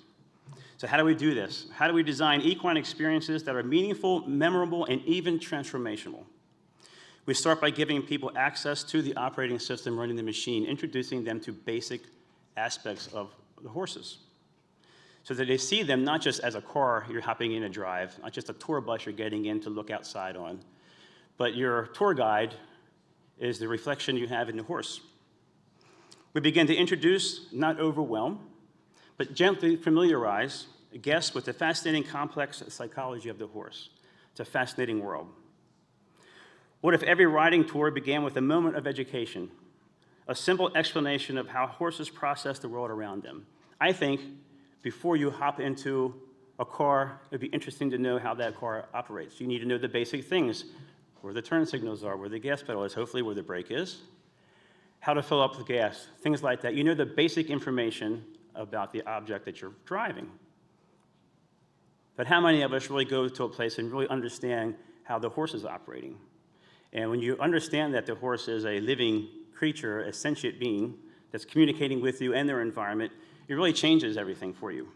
So how do we do this? How do we design equine experiences that are meaningful, memorable, and even transformational? We start by giving people access to the operating system running the machine, introducing them to basic aspects of the horses, so that they see them not just as a car you're hopping in a drive, not just a tour bus you're getting in to look outside on, but your tour guide is the reflection you have in the horse. We begin to introduce, not overwhelm, but gently familiarize guests with the fascinating, complex psychology of the horse. It's a fascinating world. What if every riding tour began with a moment of education, a simple explanation of how horses process the world around them? I think before you hop into a car, it'd be interesting to know how that car operates. You need to know the basic things, where the turn signals are, where the gas pedal is, hopefully where the brake is, how to fill up the gas, things like that. You know the basic information about the object that you're driving. But how many of us really go to a place and really understand how the horse is operating? And when you understand that the horse is a living creature, a sentient being that's communicating with you and their environment, it really changes everything for you.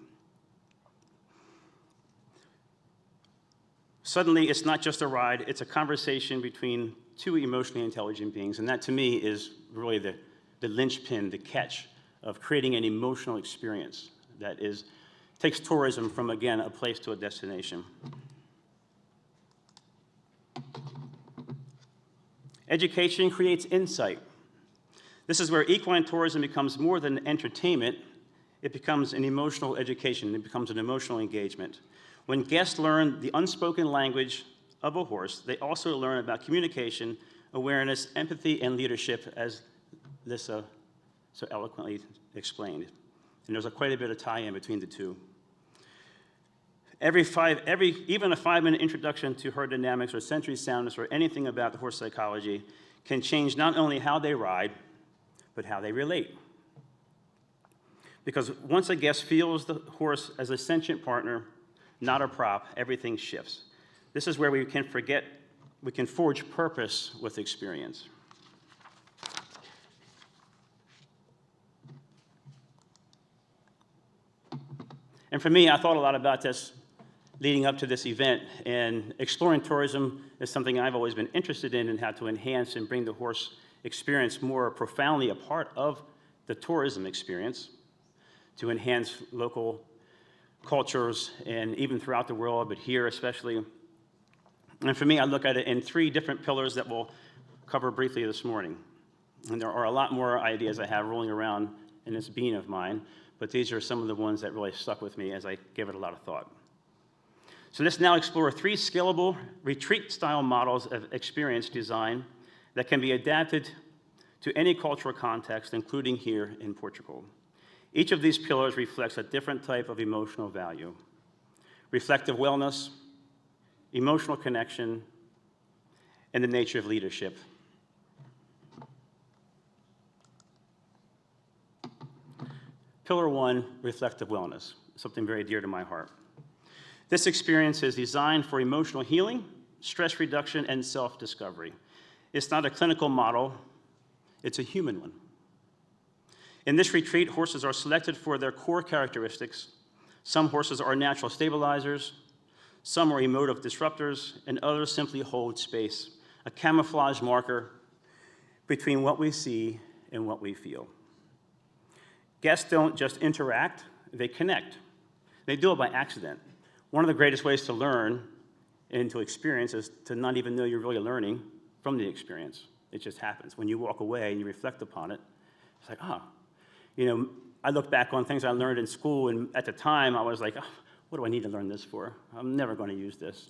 Suddenly, it's not just a ride, it's a conversation between two emotionally intelligent beings, and that to me is really the linchpin, the catch of creating an emotional experience that takes tourism from, again, a place to a destination. Education creates insight. This is where equine tourism becomes more than entertainment. It becomes an emotional education. It becomes an emotional engagement. When guests learn the unspoken language of a horse, they also learn about communication, awareness, empathy, and leadership, as Lissa so eloquently explained. And there's quite a bit of tie-in between the two. Even a 5-minute introduction to herd dynamics or sensory soundness or anything about the horse psychology can change not only how they ride, but how they relate. Because once a guest feels the horse as a sentient partner, not a prop, everything shifts. This is where we can forge purpose with experience. And for me, I thought a lot about this leading up to this event, and exploring tourism is something I've always been interested in, and how to enhance and bring the horse experience more profoundly a part of the tourism experience to enhance local cultures and even throughout the world, but here especially. And for me, I look at it in 3 different pillars that we'll cover briefly this morning. And there are a lot more ideas I have rolling around in this being of mine, but these are some of the ones that really stuck with me as I gave it a lot of thought. So let's now explore 3 scalable retreat-style models of experience design that can be adapted to any cultural context, including here in Portugal. Each of these pillars reflects a different type of emotional value: reflective wellness, emotional connection, and the nature of leadership. Pillar 1, reflective wellness, something very dear to my heart. This experience is designed for emotional healing, stress reduction, and self-discovery. It's not a clinical model, it's a human one. In this retreat, horses are selected for their core characteristics. Some horses are natural stabilizers, some are emotive disruptors, and others simply hold space, a camouflage marker between what we see and what we feel. Guests don't just interact, they connect. They do it by accident. One of the greatest ways to learn and to experience is to not even know you're really learning from the experience. It just happens. When you walk away and you reflect upon it, it's like, oh, you know, I look back on things I learned in school, and at the time I was like, oh, what do I need to learn this for? I'm never going to use this.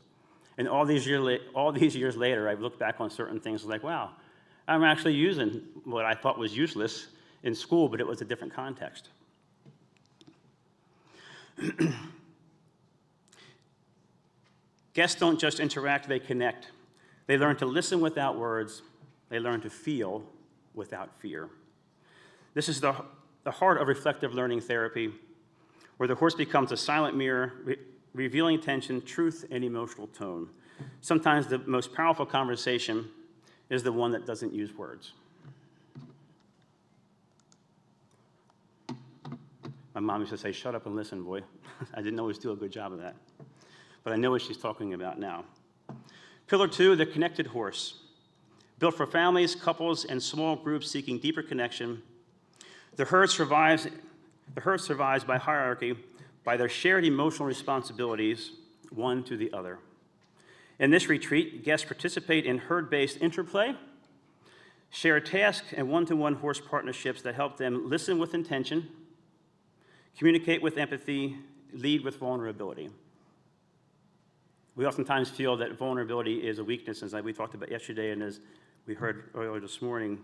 And all these years later, I've looked back on certain things like, wow, I'm actually using what I thought was useless in school, but it was a different context. Guests don't just interact, they connect. They learn to listen without words. They learn to feel without fear. This is the heart of reflective learning therapy, where the horse becomes a silent mirror, revealing tension, truth, and emotional tone. Sometimes the most powerful conversation is the one that doesn't use words. My mom used to say, shut up and listen, boy. I didn't always do a good job of that. But I know what she's talking about now. Pillar 2, the connected horse. Built for families, couples, and small groups seeking deeper connection, the herd survives by hierarchy, by their shared emotional responsibilities, one to the other. In this retreat, guests participate in herd-based interplay, share tasks and one-to-one horse partnerships that help them listen with intention, communicate with empathy, lead with vulnerability. We oftentimes feel that vulnerability is a weakness, as we talked about yesterday and as we heard earlier this morning.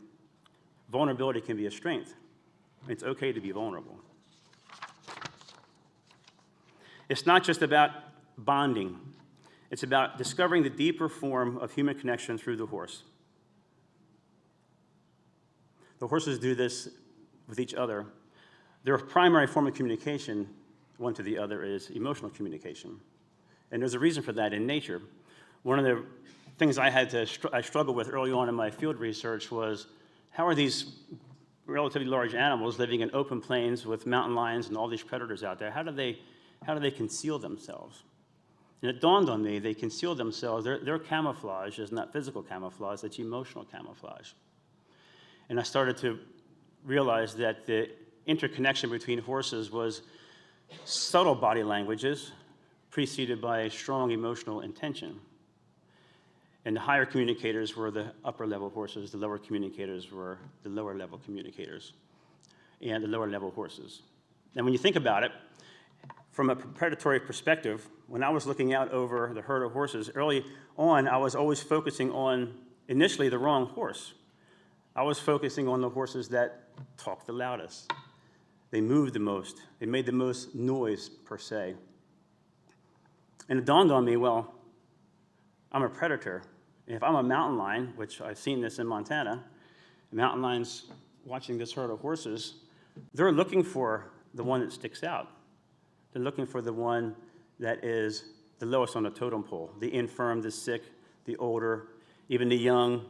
Vulnerability can be a strength. It's okay to be vulnerable. It's not just about bonding. It's about discovering the deeper form of human connection through the horse. The horses do this with each other. Their primary form of communication, one to the other, is emotional communication. And there's a reason for that in nature. One of the things I struggled with early on in my field research was, how are these relatively large animals living in open plains with mountain lions and all these predators out there, how do they conceal themselves? And it dawned on me, they conceal themselves. Their camouflage is not physical camouflage, it's emotional camouflage. And I started to realize that the interconnection between horses was subtle body languages preceded by strong emotional intention. And the higher communicators were the upper level horses, the lower communicators were the lower level communicators, and the lower level horses. And when you think about it, from a predatory perspective, when I was looking out over the herd of horses, early on, I was always focusing on, initially, the wrong horse. I was focusing on the horses that talked the loudest. They moved the most. They made the most noise, per se. And it dawned on me, well, I'm a predator. And if I'm a mountain lion, which I've seen this in Montana, mountain lions watching this herd of horses, they're looking for the one that sticks out. They're looking for the one that is the lowest on the totem pole, the infirm, the sick, the older, even the young.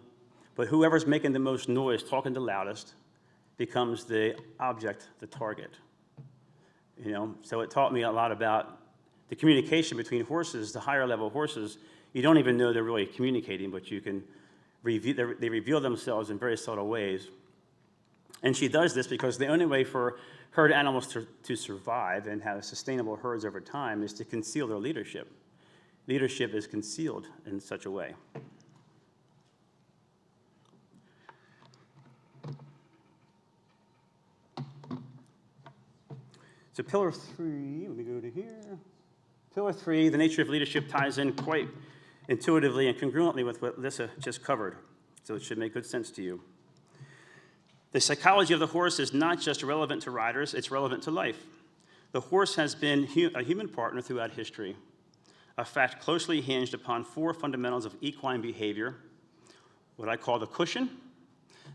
But whoever's making the most noise, talking the loudest, becomes the object, the target. You know, so it taught me a lot about the communication between horses, the higher level horses. You don't even know they're really communicating, but you can they reveal themselves in very subtle ways. And she does this because the only way for herd animals to survive and have sustainable herds over time is to conceal their leadership. Leadership is concealed in such a way. So pillar 3, let me go to here. Pillar 3, the nature of leadership ties in quite intuitively and congruently with what Lissa just covered, so it should make good sense to you. The psychology of the horse is not just relevant to riders, it's relevant to life. The horse has been a human partner throughout history, a fact closely hinged upon 4 fundamentals of equine behavior, what I call the cushion,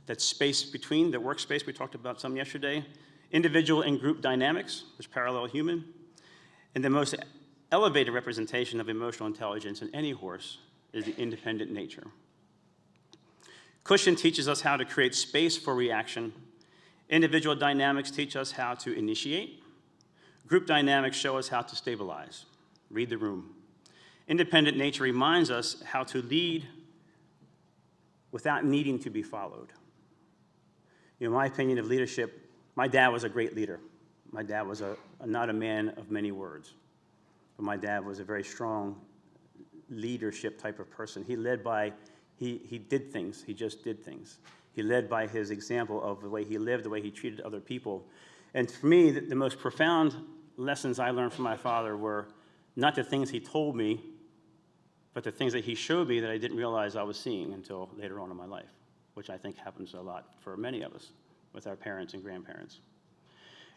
that space between, the workspace, we talked about some yesterday, individual and group dynamics, which parallel human, and the most elevated representation of emotional intelligence in any horse is the independent nature. Cushion teaches us how to create space for reaction. Individual dynamics teach us how to initiate. Group dynamics show us how to stabilize, read the room. Independent nature reminds us how to lead without needing to be followed. You know, my opinion of leadership, my dad was a great leader. my dad was not a man of many words, but my dad was a very strong leadership type of person. He led by, he did things, he just did things. He led by his example of the way he lived, the way he treated other people. And for me, the most profound lessons I learned from my father were not the things he told me, but the things that he showed me that I didn't realize I was seeing until later on in my life, which I think happens a lot for many of us with our parents and grandparents.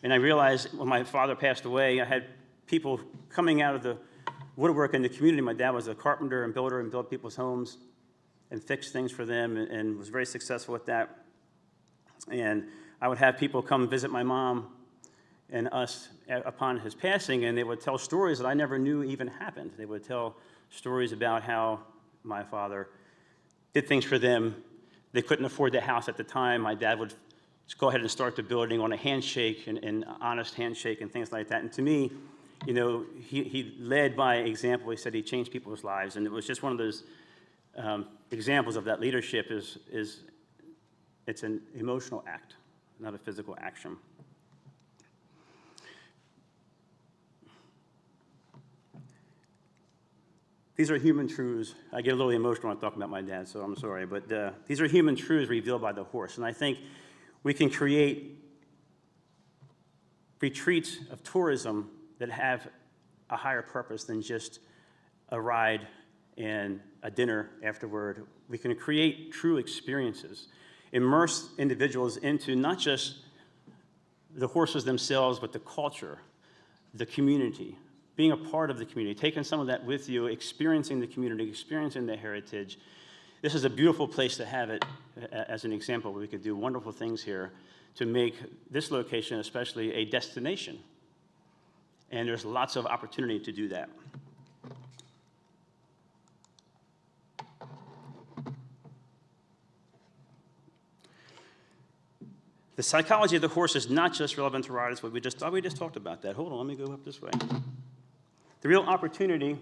And I realized when my father passed away, I had people coming out of the woodwork in the community. My dad was a carpenter and builder and built people's homes and fixed things for them and was very successful at that. And I would have people come visit my mom and us upon his passing, and they would tell stories that I never knew even happened. They would tell stories about how my father did things for them. They couldn't afford the house at the time. My dad would just go ahead and start the building on a handshake and honest handshake and things like that. And to me, you know, he led by example. He said he changed people's lives, and it was just one of those examples of that leadership it's an emotional act, not a physical action. These are human truths. I get a little emotional when I talk about my dad, so I'm sorry, but these are human truths revealed by the horse, and I think we can create retreats of tourism that have a higher purpose than just a ride and a dinner afterward. We can create true experiences, immerse individuals into not just the horses themselves, but the culture, the community, being a part of the community, taking some of that with you, experiencing the community, experiencing the heritage. This is a beautiful place to have it as an example where we could do wonderful things here to make this location especially a destination. And there's lots of opportunity to do that. The psychology of the horse is not just relevant to riders, but we just talked about that. Hold on, let me go up this way. The real opportunity,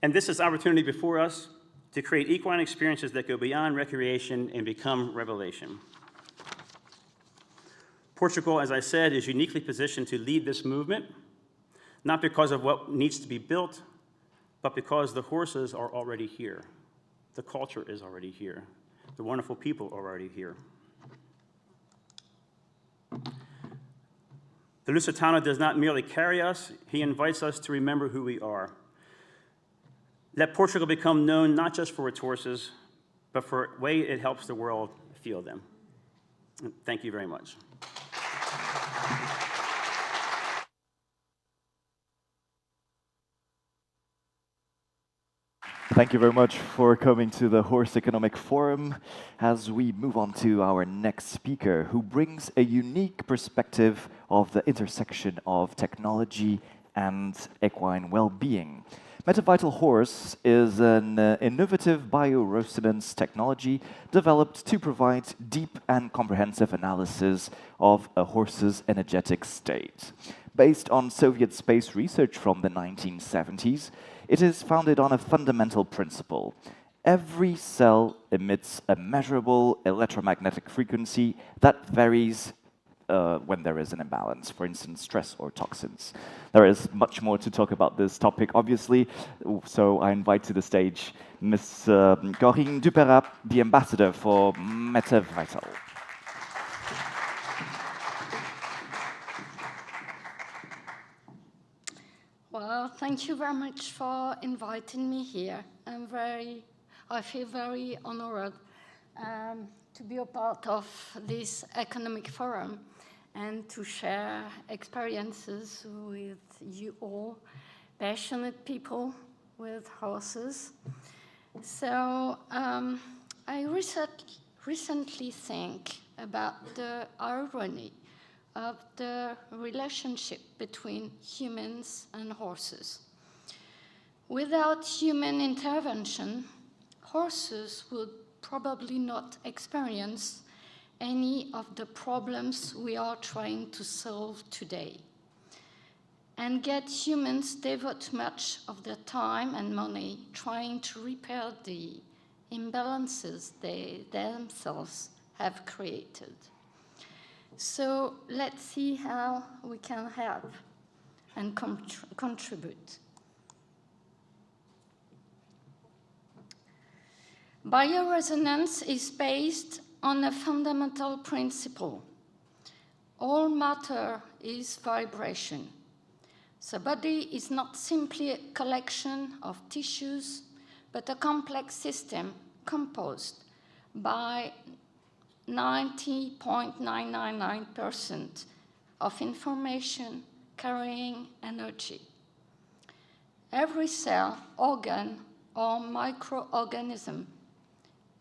and this is opportunity before us, to create equine experiences that go beyond recreation and become revelation. Portugal, as I said, is uniquely positioned to lead this movement, not because of what needs to be built, but because the horses are already here. The culture is already here. The wonderful people are already here. The Lusitano does not merely carry us, he invites us to remember who we are. Let Portugal become known not just for its horses, but for the way it helps the world feel them. Thank you very much. Thank you very much for coming to the Horse Economic Forum as we move on to our next speaker, who brings a unique perspective of the intersection of technology and equine well-being. MetaVital Horse is an innovative bioresonance technology developed to provide deep and comprehensive analysis of a horse's energetic state. Based on Soviet space research from the 1970s, it is founded on a fundamental principle. Every cell emits a measurable electromagnetic frequency that varies when there is an imbalance, for instance, stress or toxins. There is much more to talk about this topic, obviously, so I invite to the stage Ms. Corinne Duperat, the ambassador for MetaVital. Well, thank you very much for inviting me here. I feel very honored to be a part of this economic forum and to share experiences with you all, passionate people with horses. So I recently think about the irony of the relationship between humans and horses. Without human intervention, horses would probably not experience any of the problems we are trying to solve today. And yet humans devote much of their time and money trying to repair the imbalances they themselves have created. So let's see how we can help and contribute. Bioresonance is based on a fundamental principle. All matter is vibration. The body is not simply a collection of tissues, but a complex system composed by 90.999% of information carrying energy. Every cell, organ, or microorganism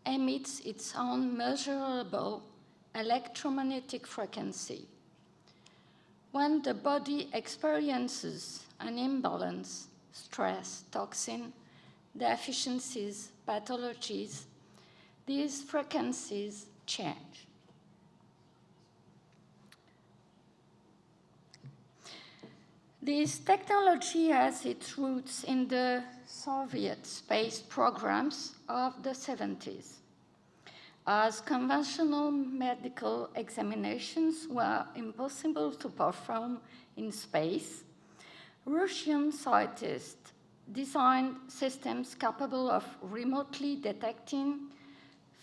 emits its own measurable electromagnetic frequency. When the body experiences an imbalance, stress, toxin, deficiencies, pathologies, these frequencies change. This technology has its roots in the Soviet space programs of the 70s. As conventional medical examinations were impossible to perform in space, Russian scientists designed systems capable of remotely detecting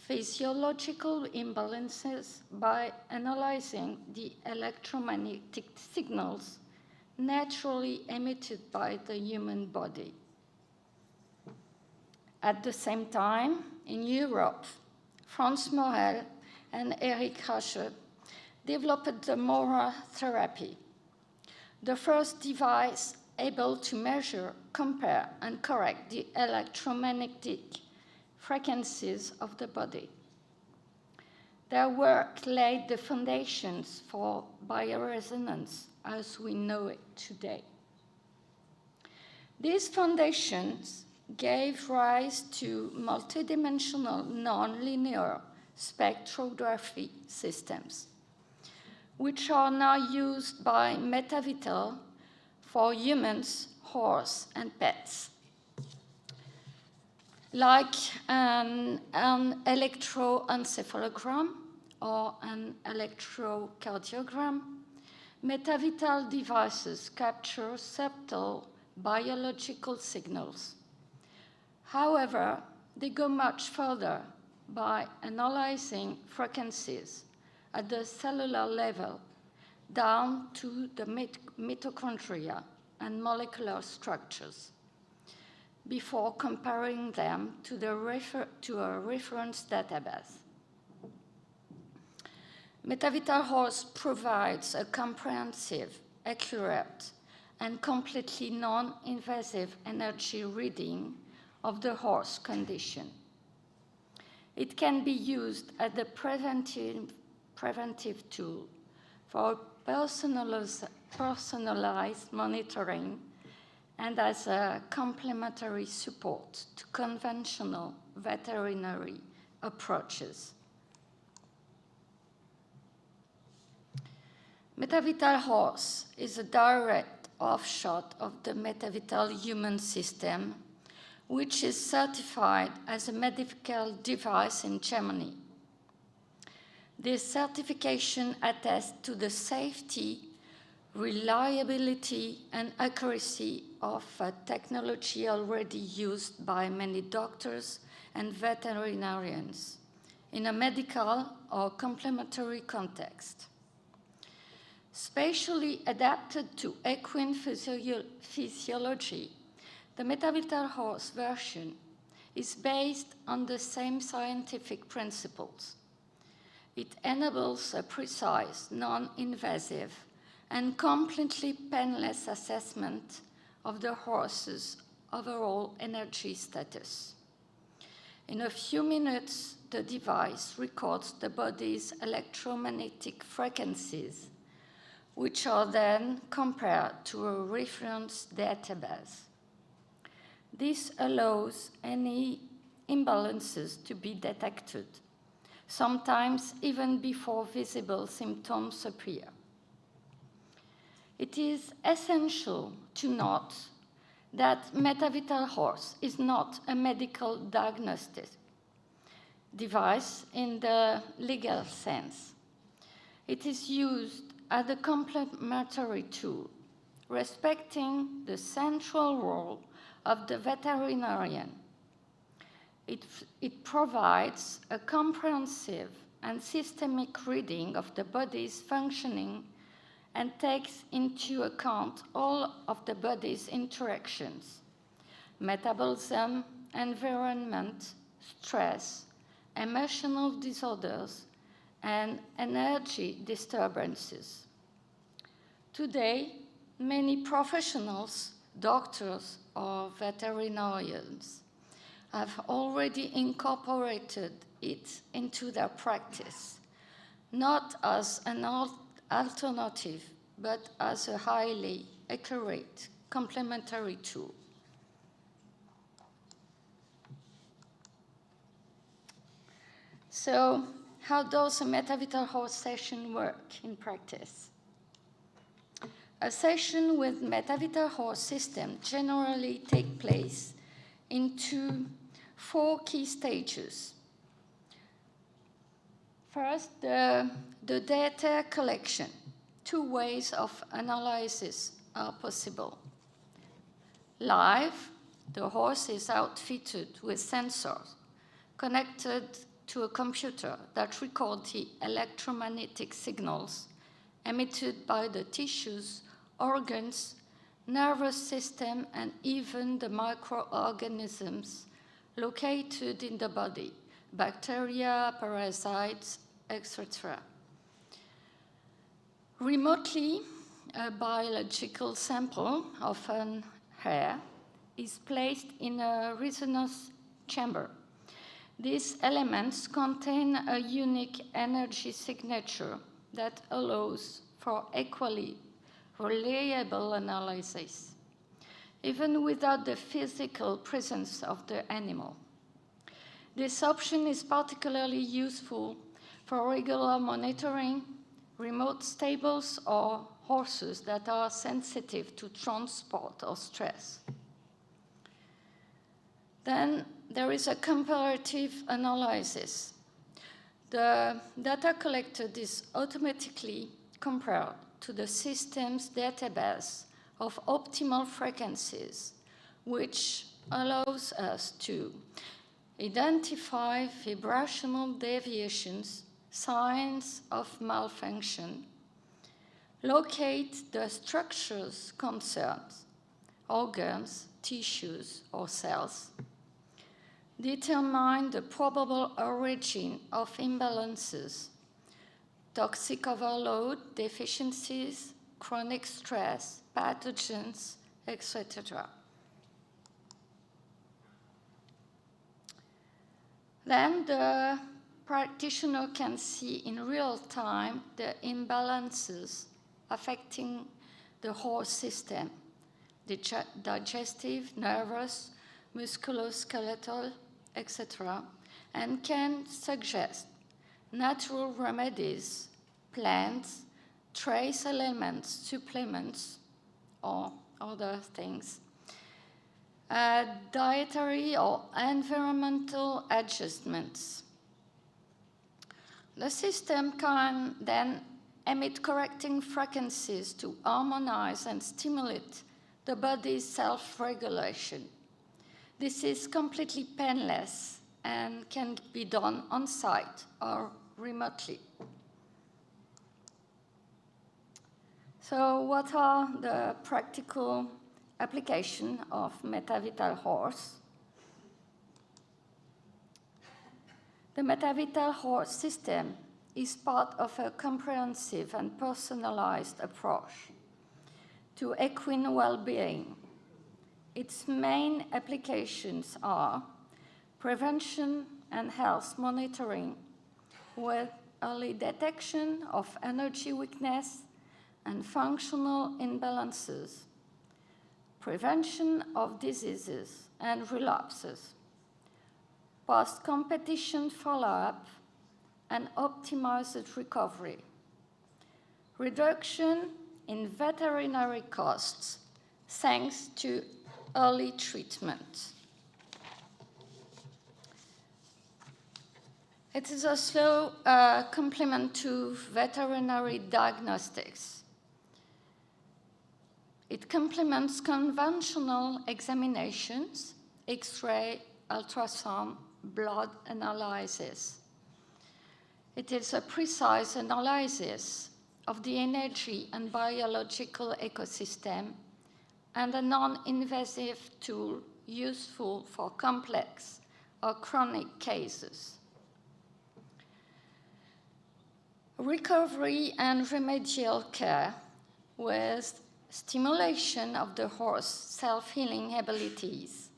physiological imbalances by analyzing the electromagnetic signals naturally emitted by the human body. At the same time, in Europe, Franz Morel and Eric Rache developed the MORA therapy, the first device able to measure, compare, and correct the electromagnetic frequencies of the body. Their work laid the foundations for bioresonance as we know it today. These foundations gave rise to multidimensional nonlinear spectrography systems, which are now used by MetaVital for humans, horses, and pets. Like an electroencephalogram or an electrocardiogram, MetaVital devices capture subtle biological signals. However, they go much further by analyzing frequencies at the cellular level down to the mitochondria and molecular structures before comparing them to a reference database. MetaVital Horse provides a comprehensive, accurate, and completely non-invasive energy reading of the horse condition. It can be used as a preventive tool for personalized monitoring and as a complementary support to conventional veterinary approaches. MetaVital Horse is a direct offshoot of the MetaVital human system, which is certified as a medical device in Germany. This certification attests to the safety, reliability, and accuracy of a technology already used by many doctors and veterinarians in a medical or complementary context. Spatially adapted to equine physiology, the MetaVital Horse version is based on the same scientific principles. It enables a precise, non-invasive, and completely painless assessment of the horse's overall energy status. In a few minutes, the device records the body's electromagnetic frequencies, which are then compared to a reference database. This allows any imbalances to be detected, sometimes even before visible symptoms appear. It is essential to note that MetaVital Horse is not a medical diagnostic device in the legal sense. It is used as a complementary tool, respecting the central role of the veterinarian. It provides a comprehensive and systemic reading of the body's functioning and takes into account all of the body's interactions: metabolism, environment, stress, emotional disorders, and energy disturbances. Today, many professionals, doctors or veterinarians, have already incorporated it into their practice, not as an alternative, but as a highly accurate complementary tool. So, how does a MetaVital horse session work in practice? A session with MetaVital horse system generally takes place into 4 key stages. First, the data collection. 2 ways of analysis are possible. Live, the horse is outfitted with sensors connected to a computer that record the electromagnetic signals emitted by the tissues, organs, nervous system, and even the microorganisms located in the body, bacteria, parasites, etc. Remotely, a biological sample, often hair, is placed in a resonance chamber. These elements contain a unique energy signature that allows for equally reliable analysis, even without the physical presence of the animal. This option is particularly useful for regular monitoring, remote stables, or horses that are sensitive to transport or stress. Then there is a comparative analysis. The data collected is automatically compared to the system's database of optimal frequencies, which allows us to identify vibrational deviations, signs of malfunction, locate the structures concerned, organs, tissues, or cells, determine the probable origin of imbalances, toxic overload, deficiencies, chronic stress, pathogens, etc. Then the practitioner can see in real time the imbalances affecting the whole system, the digestive, nervous, musculoskeletal, etc., and can suggest natural remedies, plants, trace elements, supplements, or other things, dietary or environmental adjustments. The system can then emit correcting frequencies to harmonize and stimulate the body's self-regulation. This is completely painless and can be done on-site or remotely. So what are the practical applications of MetaVital Horse? The MetaVital Horse system is part of a comprehensive and personalized approach to equine well-being. Its main applications are prevention and health monitoring with early detection of energy weakness and functional imbalances, prevention of diseases and relapses, post-competition follow-up, and optimized recovery, reduction in veterinary costs thanks to early treatment. It is also a complement to veterinary diagnostics. It complements conventional examinations, X-ray, ultrasound, blood analysis. It is a precise analysis of the energy and biological ecosystem and a non-invasive tool useful for complex or chronic cases. Recovery and remedial care with stimulation of the horse self-healing abilities,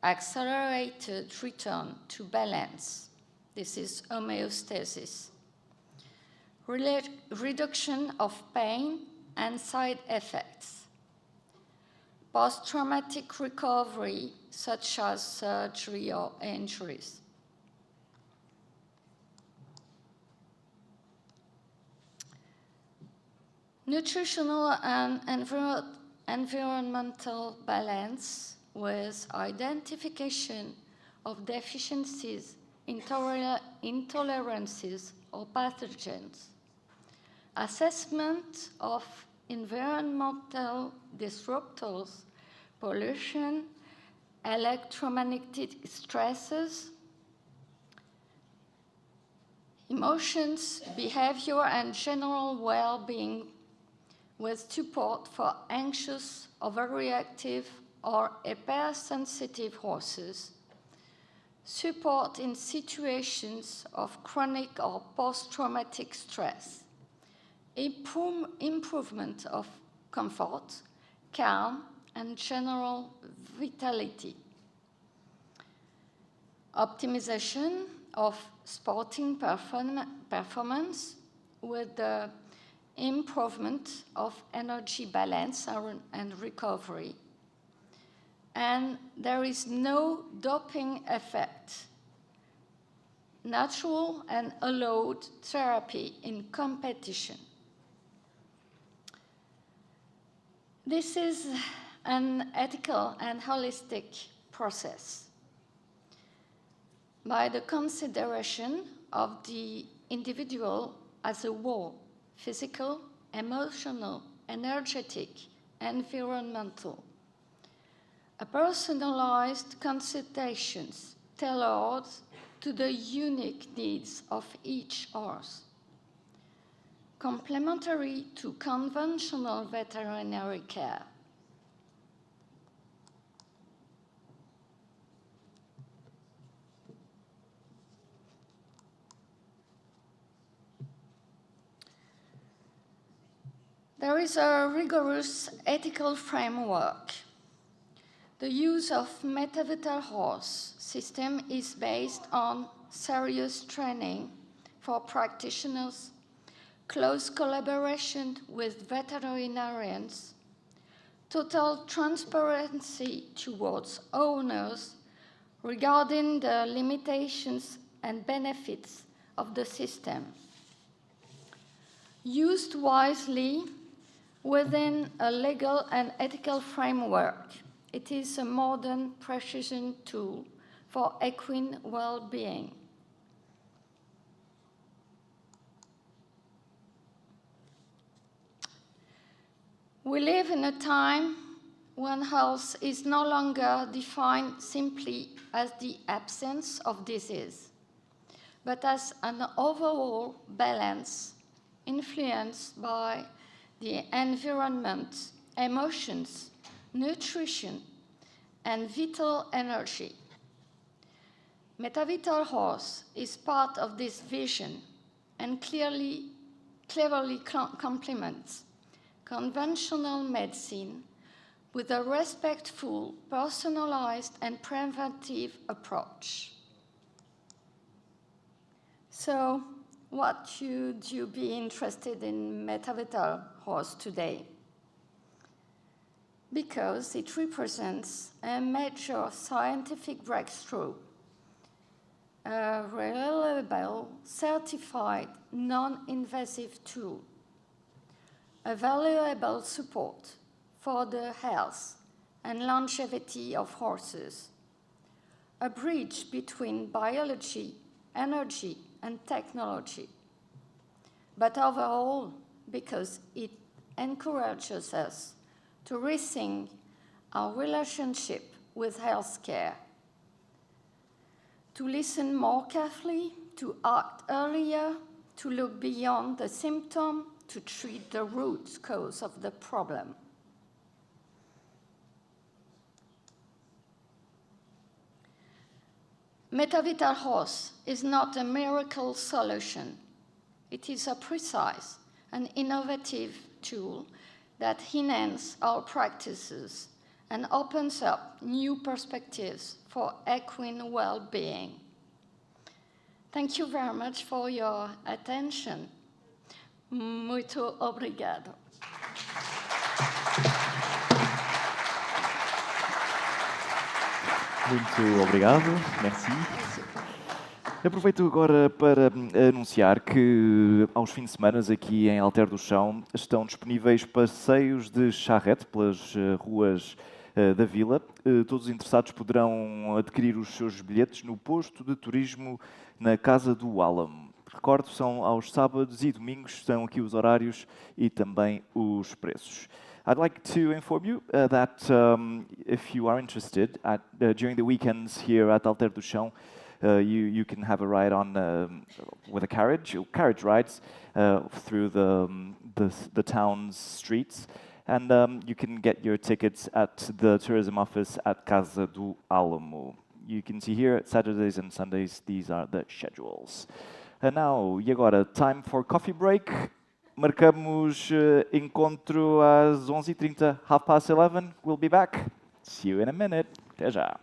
accelerated return to balance, this is homeostasis, reduction of pain and side effects, post-traumatic recovery such as surgery or injuries. Nutritional and environmental balance with identification of deficiencies, intolerances, or pathogens. Assessment of environmental disruptors, pollution, electromagnetic stresses, emotions, behavior, and general well-being with support for anxious, overreactive, or hypersensitive horses, support in situations of chronic or post-traumatic stress, improvement of comfort, calm, and general vitality, optimization of sporting performance with the improvement of energy balance and recovery. And there is no doping effect. Natural and allowed therapy in competition. This is an ethical and holistic process. By the consideration of the individual as a whole, physical, emotional, energetic, environmental. A personalized consultations tailored to the unique needs of each horse. Complementary to conventional veterinary care. There is a rigorous ethical framework. The use of metavital horse system is based on serious training for practitioners, close collaboration with veterinarians, total transparency towards owners regarding the limitations and benefits of the system. Used wisely within a legal and ethical framework, it is a modern precision tool for equine well-being. We live in a time when health is no longer defined simply as the absence of disease, but as an overall balance influenced by the environment, emotions, nutrition, and vital energy. Metavital horse is part of this vision and cleverly complements conventional medicine with a respectful, personalized, and preventive approach. So, what should you be interested in metavital horse today? Because it represents a major scientific breakthrough, a reliable, certified, non-invasive tool, a valuable support for the health and longevity of horses, a bridge between biology energy, and technology. But overall, because it encourages us to rethink our relationship with healthcare, to listen more carefully, to act earlier, to look beyond the symptom, to treat the root cause of the problem. MetaVital Horse is not a miracle solution. It is a precise and innovative tool that enhances our practices and opens up new perspectives for equine well-being. Thank you very much for your attention. Muito obrigado. Muito obrigado, merci. Aproveito agora para anunciar que aos fins de semana aqui em Alter do Chão estão disponíveis passeios de charrete pelas ruas da vila. Todos os interessados poderão adquirir os seus bilhetes no posto de turismo na Casa do Álamo. Recordo, são aos sábados e domingos, estão aqui os horários e também os preços. I'd like to inform you that if you are interested, during the weekends here at Alter do Chão, you can have a ride on with a carriage rides through the town's streets, and you can get your tickets at the tourism office at Casa do Álamo. You can see here Saturdays and Sundays. These are the schedules. And now, e agora, time for coffee break. Marcamos encontro às 11h30, 11:30. We'll be back. See you in a minute. Até já.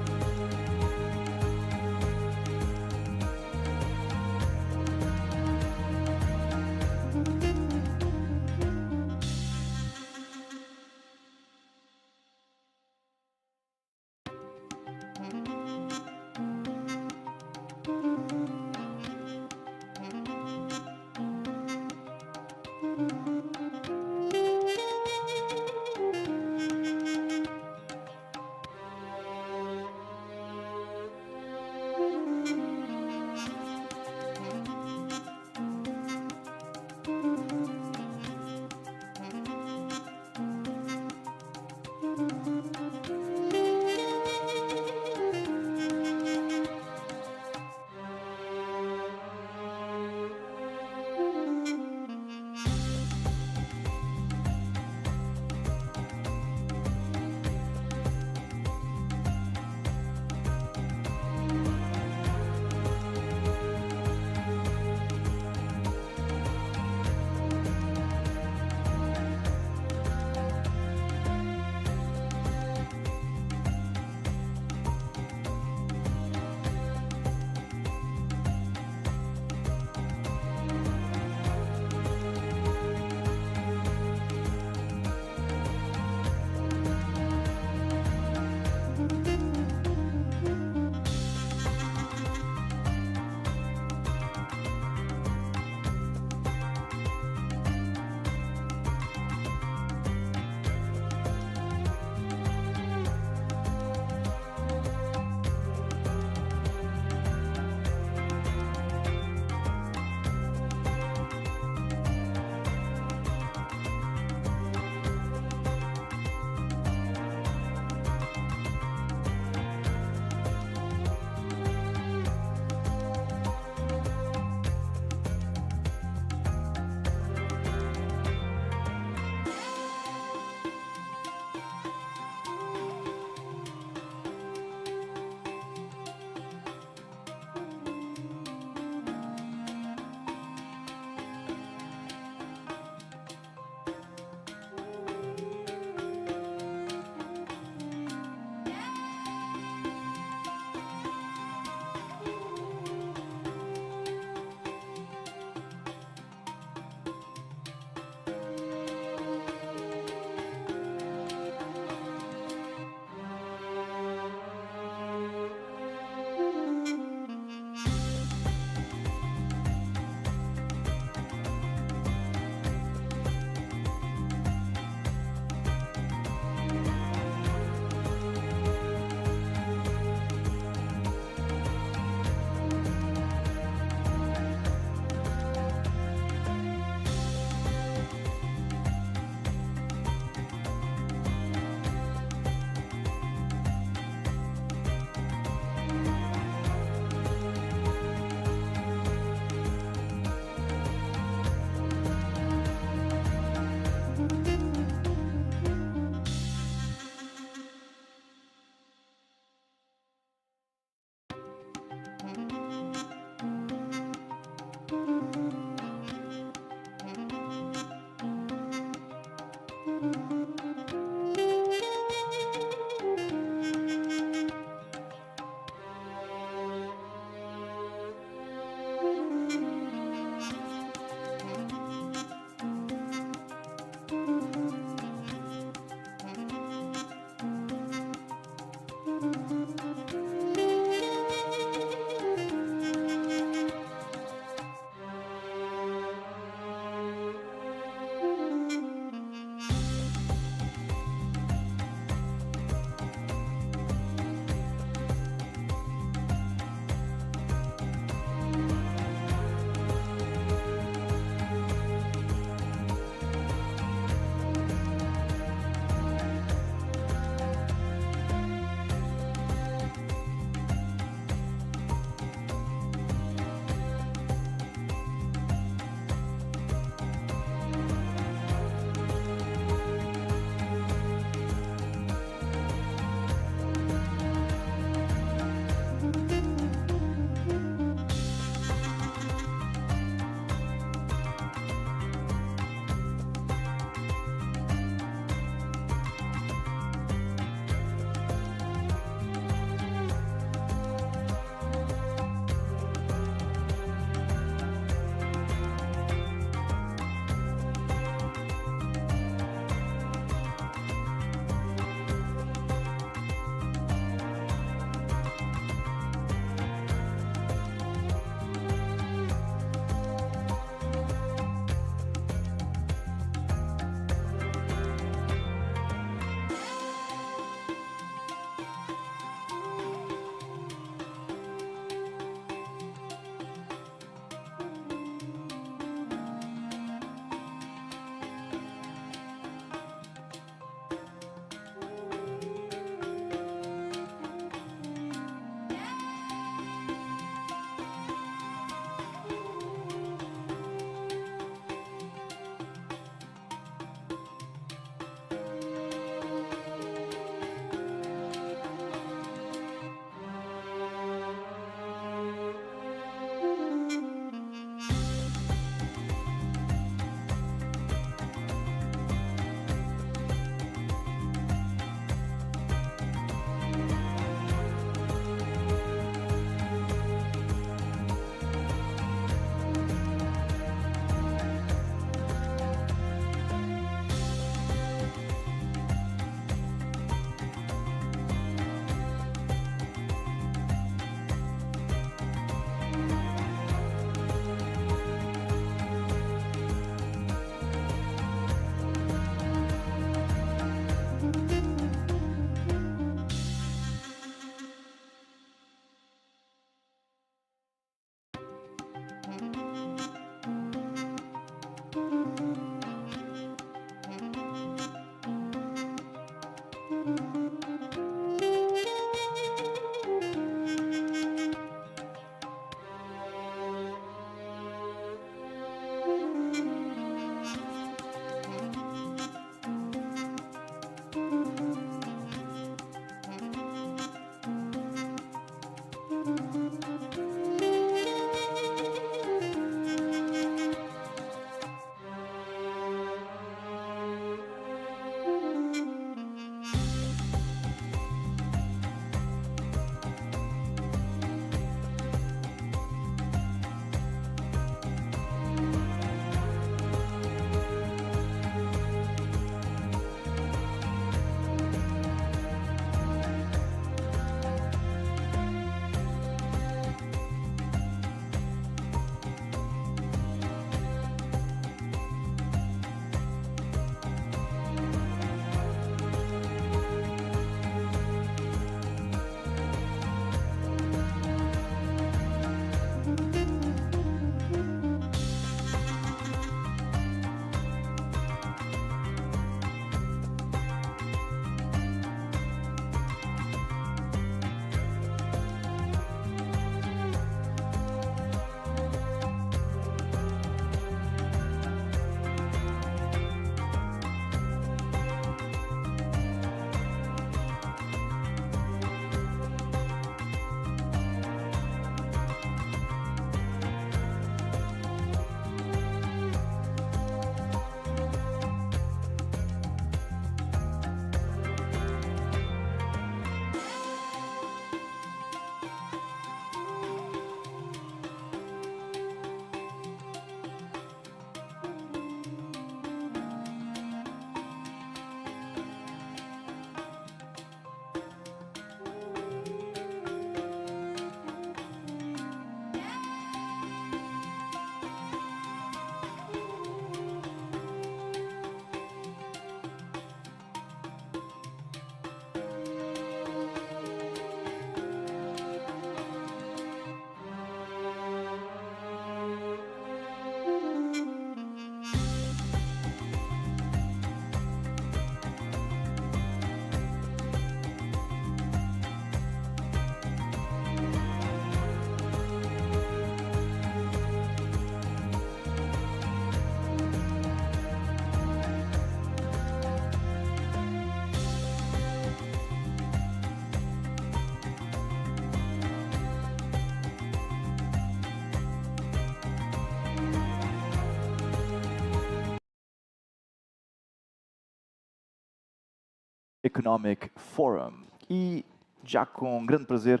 Economic Forum. E já com grande prazer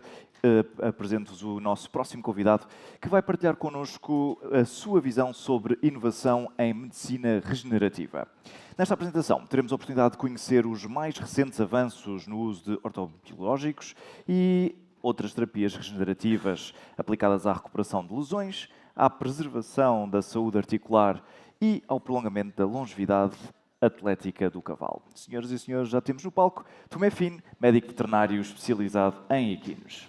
apresento-vos o nosso próximo convidado, que vai partilhar connosco a sua visão sobre inovação em medicina regenerativa. Nesta apresentação, teremos a oportunidade de conhecer os mais recentes avanços no uso de ortobiológicos e outras terapias regenerativas aplicadas à recuperação de lesões, à preservação da saúde articular e ao prolongamento da longevidade atlética do cavalo. Senhoras e senhores, já temos no palco Tomé Fino, médico veterinário especializado em equinos.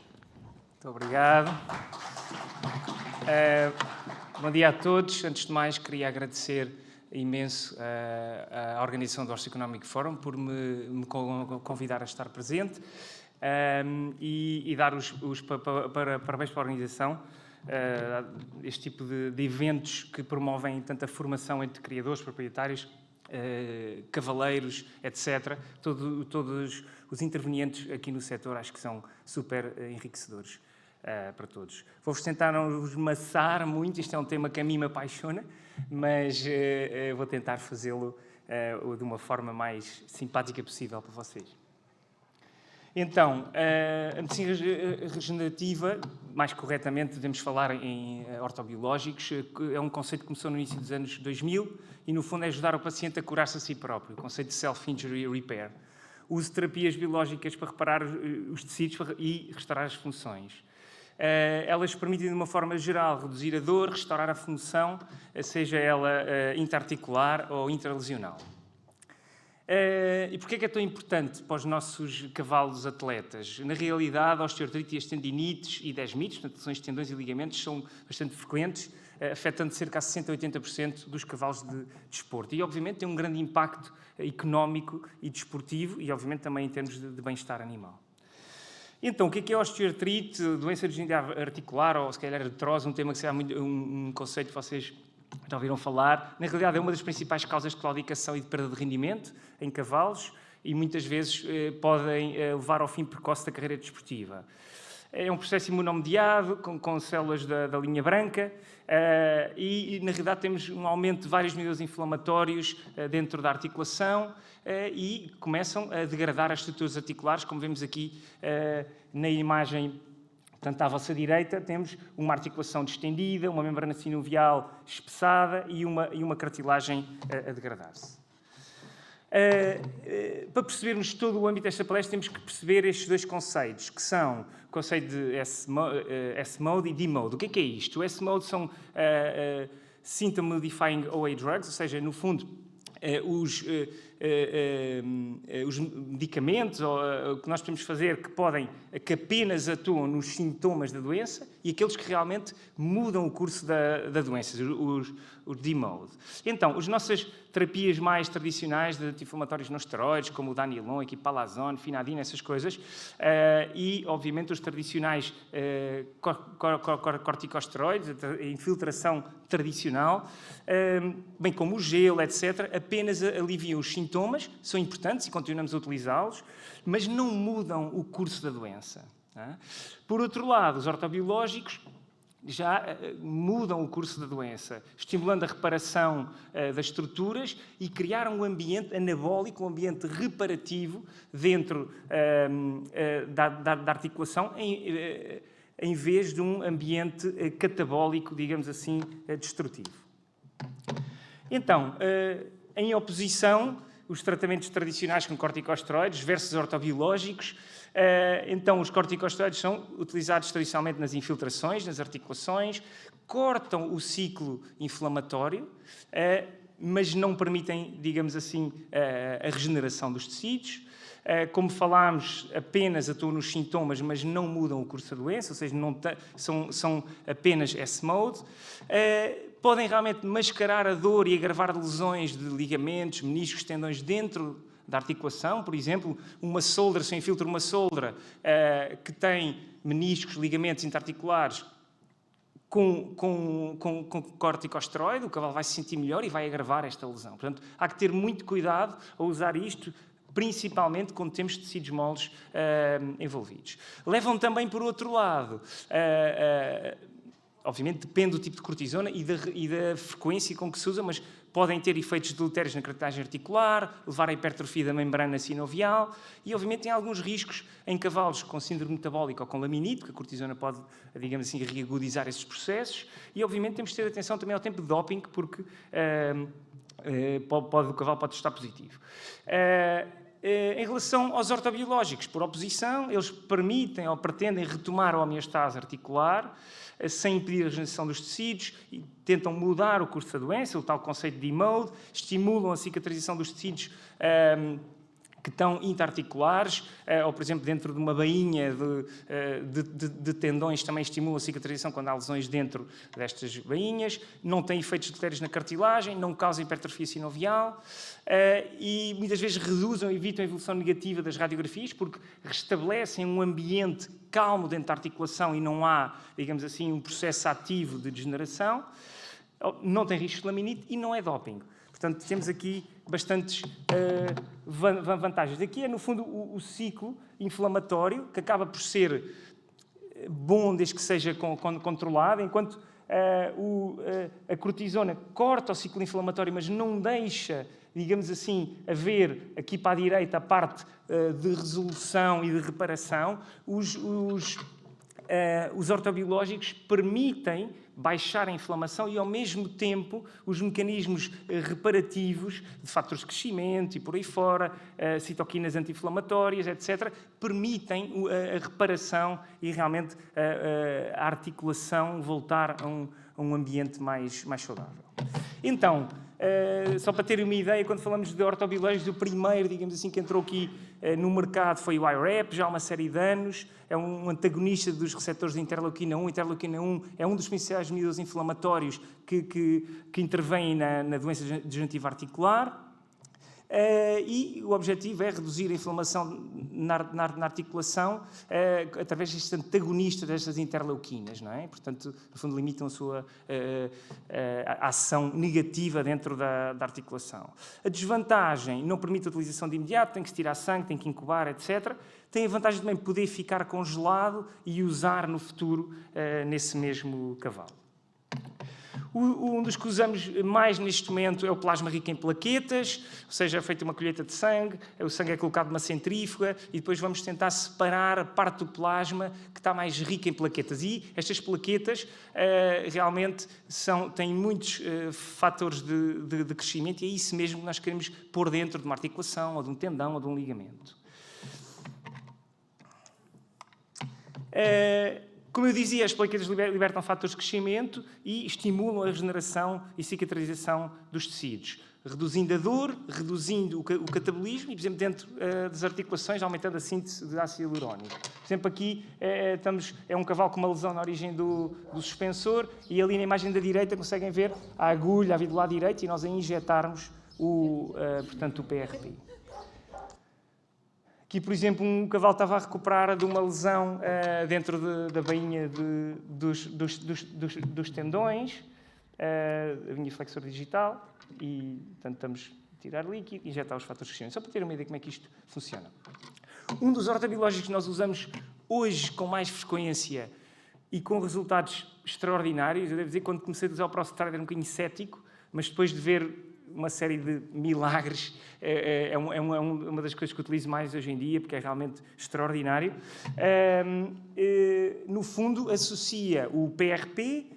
Muito obrigado. Bom dia a todos. Antes de mais, queria agradecer imenso a organização do Horse Economic Forum por me convidar a estar presente e dar os parabéns para a organização. Este tipo de eventos que promovem tanta formação entre criadores, proprietários, cavaleiros, etc. Todos os intervenientes aqui no setor acho que são super enriquecedores para todos. Vou-vos tentar não vos maçar muito, isto é um tema que a mim me apaixona, mas vou tentar fazê-lo de uma forma mais simpática possível para vocês. Então, a medicina regenerativa, mais corretamente devemos falar em ortobiológicos, é um conceito que começou no início dos anos 2000 e, no fundo, é ajudar o paciente a curar-se a si próprio, o conceito de self-injury repair. Uso de terapias biológicas para reparar os tecidos e restaurar as funções. Elas permitem, de uma forma geral, reduzir a dor, restaurar a função, seja ela interarticular ou intralesional. E porquê é que é tão importante para os nossos cavalos atletas? Na realidade, a osteoartrite e as tendinites e desmites, portanto, lesões de tendões e ligamentos, são bastante frequentes, afetando cerca de 60% a 80% dos cavalos de desporto. E, obviamente, tem um grande impacto económico e desportivo e, obviamente, também em termos de bem-estar animal. Então, o que é a osteoartrite, doença degenerativa articular ou, se calhar, artrose, um tema que será um conceito que vocês já ouviram falar. Na realidade, é uma das principais causas de claudicação e de perda de rendimento em cavalos e, muitas vezes, podem levar ao fim precoce da carreira desportiva. É um processo imunomediado, com células da linha branca e, na realidade, temos um aumento de vários níveis inflamatórios dentro da articulação e começam a degradar as estruturas articulares, como vemos aqui na imagem. Portanto, à vossa direita temos uma articulação distendida, uma membrana sinovial espessada e uma cartilagem a degradar-se. Para percebermos todo o âmbito desta palestra, temos que perceber estes dois conceitos, que são o conceito de S-Mode e D-Mode. O que é isto? O S-Mode são Symptom Modifying OA Drugs, ou seja, no fundo, os medicamentos o que nós podemos fazer que apenas atuam nos sintomas da doença e aqueles que realmente mudam o curso da doença, os D-Mode. Então, as nossas terapias mais tradicionais de anti-inflamatórios não esteroides, como o Danilon, equipalazone, finadina, essas coisas, e, obviamente, os tradicionais corticosteroides, a infiltração tradicional, bem como o gelo, etc., apenas aliviam os sintomas, são importantes e continuamos a utilizá-los, mas não mudam o curso da doença. Por outro lado, os ortobiológicos já mudam o curso da doença, estimulando a reparação das estruturas e criar um ambiente anabólico, um ambiente reparativo dentro da articulação, em vez de um ambiente catabólico, digamos assim, destrutivo. Então, em oposição, os tratamentos tradicionais com corticosteroides versus ortobiológicos. Então, os corticosteroides são utilizados tradicionalmente nas infiltrações, nas articulações, cortam o ciclo inflamatório, mas não permitem, digamos assim, a regeneração dos tecidos. Como falámos, apenas atuam nos sintomas, mas não mudam o curso da doença, ou seja, são apenas S-Mode. Podem realmente mascarar a dor e agravar lesões de ligamentos, meniscos, tendões dentro da articulação. Por exemplo, se eu infiltro uma soldra que tem meniscos, ligamentos interarticulares com corticosteroide, o cavalo vai se sentir melhor e vai agravar esta lesão. Portanto, há que ter muito cuidado a usar isto, principalmente quando temos tecidos moles envolvidos. Levam também, por outro lado, obviamente depende do tipo de cortisona e da frequência com que se usa, mas podem ter efeitos deletérios na cartilagem articular, levar à hipertrofia da membrana sinovial e, obviamente, tem alguns riscos em cavalos com síndrome metabólica ou com laminite, porque a cortisona pode, digamos assim, reagudizar esses processos. E, obviamente, temos de ter atenção também ao tempo de doping, porque o cavalo pode estar positivo. Em relação aos ortobiológicos, por oposição, eles permitem ou pretendem retomar a homeostase articular sem impedir a regeneração dos tecidos e tentam mudar o curso da doença, o tal conceito de mode, estimulam a cicatrização dos tecidos que estão interarticulares, ou, por exemplo, dentro de uma bainha de tendões também estimulam a cicatrização quando há lesões dentro destas bainhas, não tem efeitos deletérios na cartilagem, não causa hipertrofia sinovial e muitas vezes reduzem ou evitam a evolução negativa das radiografias porque restabelecem um ambiente calmo dentro da articulação e não há, digamos assim, um processo ativo de degeneração, não tem risco de laminite e não é doping. Portanto, temos aqui bastantes vantagens. Aqui é, no fundo, o ciclo inflamatório, que acaba por ser bom desde que seja controlado, enquanto a cortisona corta o ciclo inflamatório, mas não deixa, digamos assim, haver aqui para a direita a parte de resolução e de reparação. Os ortobiológicos permitem baixar a inflamação e, ao mesmo tempo, os mecanismos reparativos de fatores de crescimento e por aí fora, citoquinas anti-inflamatórias, etc., permitem a reparação e realmente a articulação voltar a um ambiente mais saudável. Então, só para terem uma ideia, quando falamos de ortobiológicos, o primeiro, digamos assim, que entrou aqui no mercado foi o IREP, já há uma série de anos, é um antagonista dos receptores de interleuquina 1. Interleuquina 1 é um dos principais mediadores inflamatórios que intervêm na doença degenerativa articular. E o objetivo é reduzir a inflamação na articulação através deste antagonista destas interleuquinas, não é? Portanto, no fundo, limitam a sua ação negativa dentro da articulação. A desvantagem não permite a utilização de imediato, tem que se tirar sangue, tem que incubar, etc. Tem a vantagem também de poder ficar congelado e usar no futuro nesse mesmo cavalo. Um dos que usamos mais neste momento é o plasma rico em plaquetas, ou seja, é feita uma colheita de sangue, o sangue é colocado numa centrífuga e depois vamos tentar separar a parte do plasma que está mais rica em plaquetas. E estas plaquetas realmente têm muitos fatores de crescimento e é isso mesmo que nós queremos pôr dentro de uma articulação, ou de um tendão, ou de um ligamento. Como eu dizia, as plaquetas libertam fatores de crescimento e estimulam a regeneração e cicatrização dos tecidos, reduzindo a dor, reduzindo o catabolismo e, por exemplo, dentro das articulações, aumentando a síntese de ácido hialurónico. Por exemplo, aqui é um cavalo com uma lesão na origem do suspensor e ali na imagem da direita conseguem ver a agulha a vir do lado direito e nós a injetarmos portanto, o PRP. Aqui, por exemplo, um cavalo estava a recuperar de uma lesão dentro da bainha dos tendões, a bainha flexor digital, e, portanto, estamos a tirar líquido e injetar os fatores de crescimento. Só para ter uma ideia de como é que isto funciona. Um dos ortobiológicos que nós usamos hoje com mais frequência e com resultados extraordinários, eu devo dizer que quando comecei a usar o Prostrate era um bocadinho cético, mas depois de ver uma série de milagres, é uma das coisas que utilizo mais hoje em dia, porque é realmente extraordinário. No fundo, associa o PRP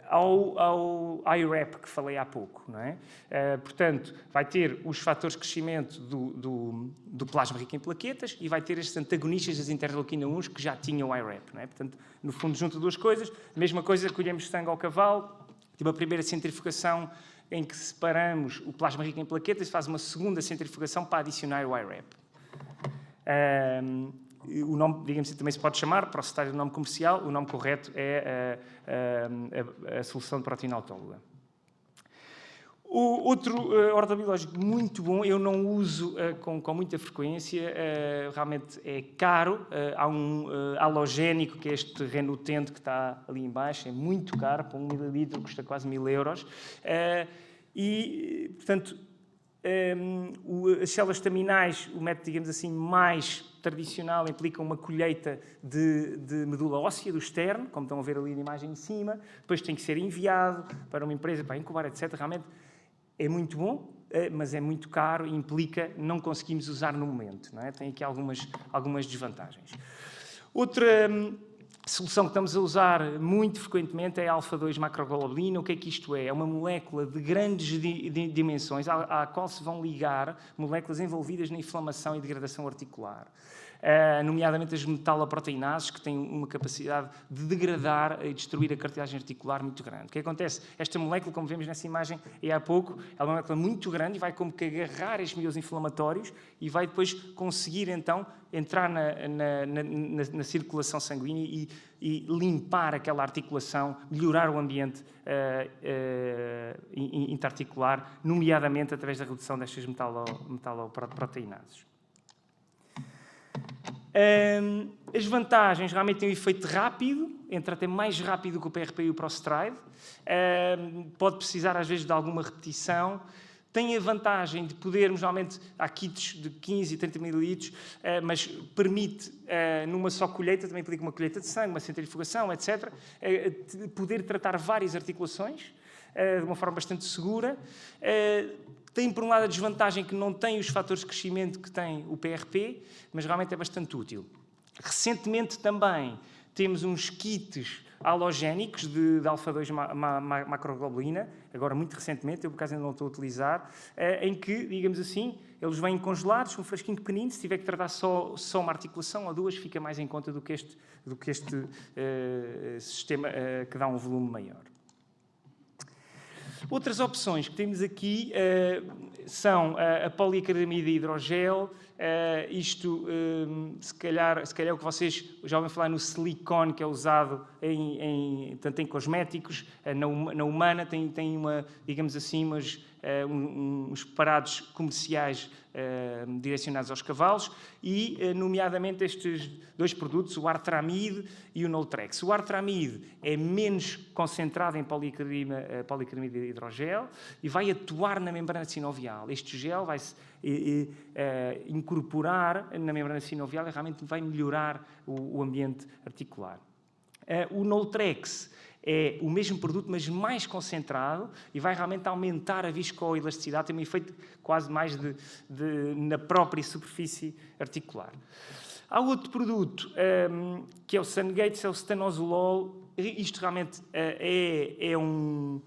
ao IREP, que falei há pouco, não é? Portanto, vai ter os fatores de crescimento do plasma rico em plaquetas e vai ter estes antagonistas das interleuquina 1 que já tinham o IREP, não é? Portanto, no fundo, junta duas coisas. Mesma coisa, colhemos sangue ao cavalo, uma primeira centrifugação em que separamos o plasma rico em plaquetas e faz uma segunda centrifugação para adicionar o IREP. O nome, digamos assim, também se pode chamar, para citar o nome comercial, o nome correto é a solução de proteína autóloga. O outro ortobiológico muito bom, eu não uso com muita frequência, realmente é caro. Há um halogénico, que é este renutente que está ali em baixo, é muito caro, para 1 mililitro custa quase 1000 euros. E, portanto, As células estaminais, o método, digamos assim, mais tradicional, implica uma colheita de medula óssea do externo, como estão a ver ali na imagem em cima, depois tem que ser enviado para uma empresa para incubar, etc. Realmente é muito bom, mas é muito caro e implica não conseguimos usar no momento, não é? Tem aqui algumas desvantagens. Outra solução que estamos a usar muito frequentemente é a alfa-2-macroglobulina. O que é que isto é? É uma molécula de grandes dimensões à qual se vão ligar moléculas envolvidas na inflamação e degradação articular. Nomeadamente as metaloproteinases, que têm uma capacidade de degradar e destruir a cartilagem articular muito grande. O que acontece? Esta molécula, como vemos nessa imagem há pouco, é uma molécula muito grande e vai como que agarrar estes meios inflamatórios e vai depois conseguir, então, entrar na circulação sanguínea e limpar aquela articulação, melhorar o ambiente interarticular, nomeadamente através da redução destas metaloproteinases. As vantagens realmente têm um efeito rápido, entra até mais rápido que o PRP e o Prostride, pode precisar às vezes de alguma repetição, tem a vantagem de podermos, normalmente, há kits de 15 e 30 ml, mas permite, numa só colheita, também implica uma colheita de sangue, uma centrifugação, etc., poder tratar várias articulações de uma forma bastante segura. Tem, por um lado, a desvantagem que não tem os fatores de crescimento que tem o PRP, mas realmente é bastante útil. Recentemente também temos uns kits halogénicos de alfa-2-macroglobulina, agora muito recentemente, eu por acaso ainda não estou a utilizar, em que, digamos assim, eles vêm congelados, um frasquinho pequenino, se tiver que tratar só uma articulação ou duas, fica mais em conta do que este sistema que dá um volume maior. Outras opções que temos aqui são a poliacridamida hidrogel. Se calhar o que vocês já ouvem falar no silicone, que é usado tanto em cosméticos, na humana, tem digamos assim, uns preparados comerciais direcionados aos cavalos e, nomeadamente, estes dois produtos, o Artramide e o Noltrex. O Artramide é menos concentrado em poliacridamida hidrogel e vai atuar na membrana sinovial. Este gel vai incorporar na membrana sinovial e realmente vai melhorar o ambiente articular. O Noltrex é o mesmo produto, mas mais concentrado e vai realmente aumentar a viscoelasticidade, tem um efeito quase mais na própria superfície articular. Há outro produto, que é o Sungates, é o stanozolol. Isto realmente é um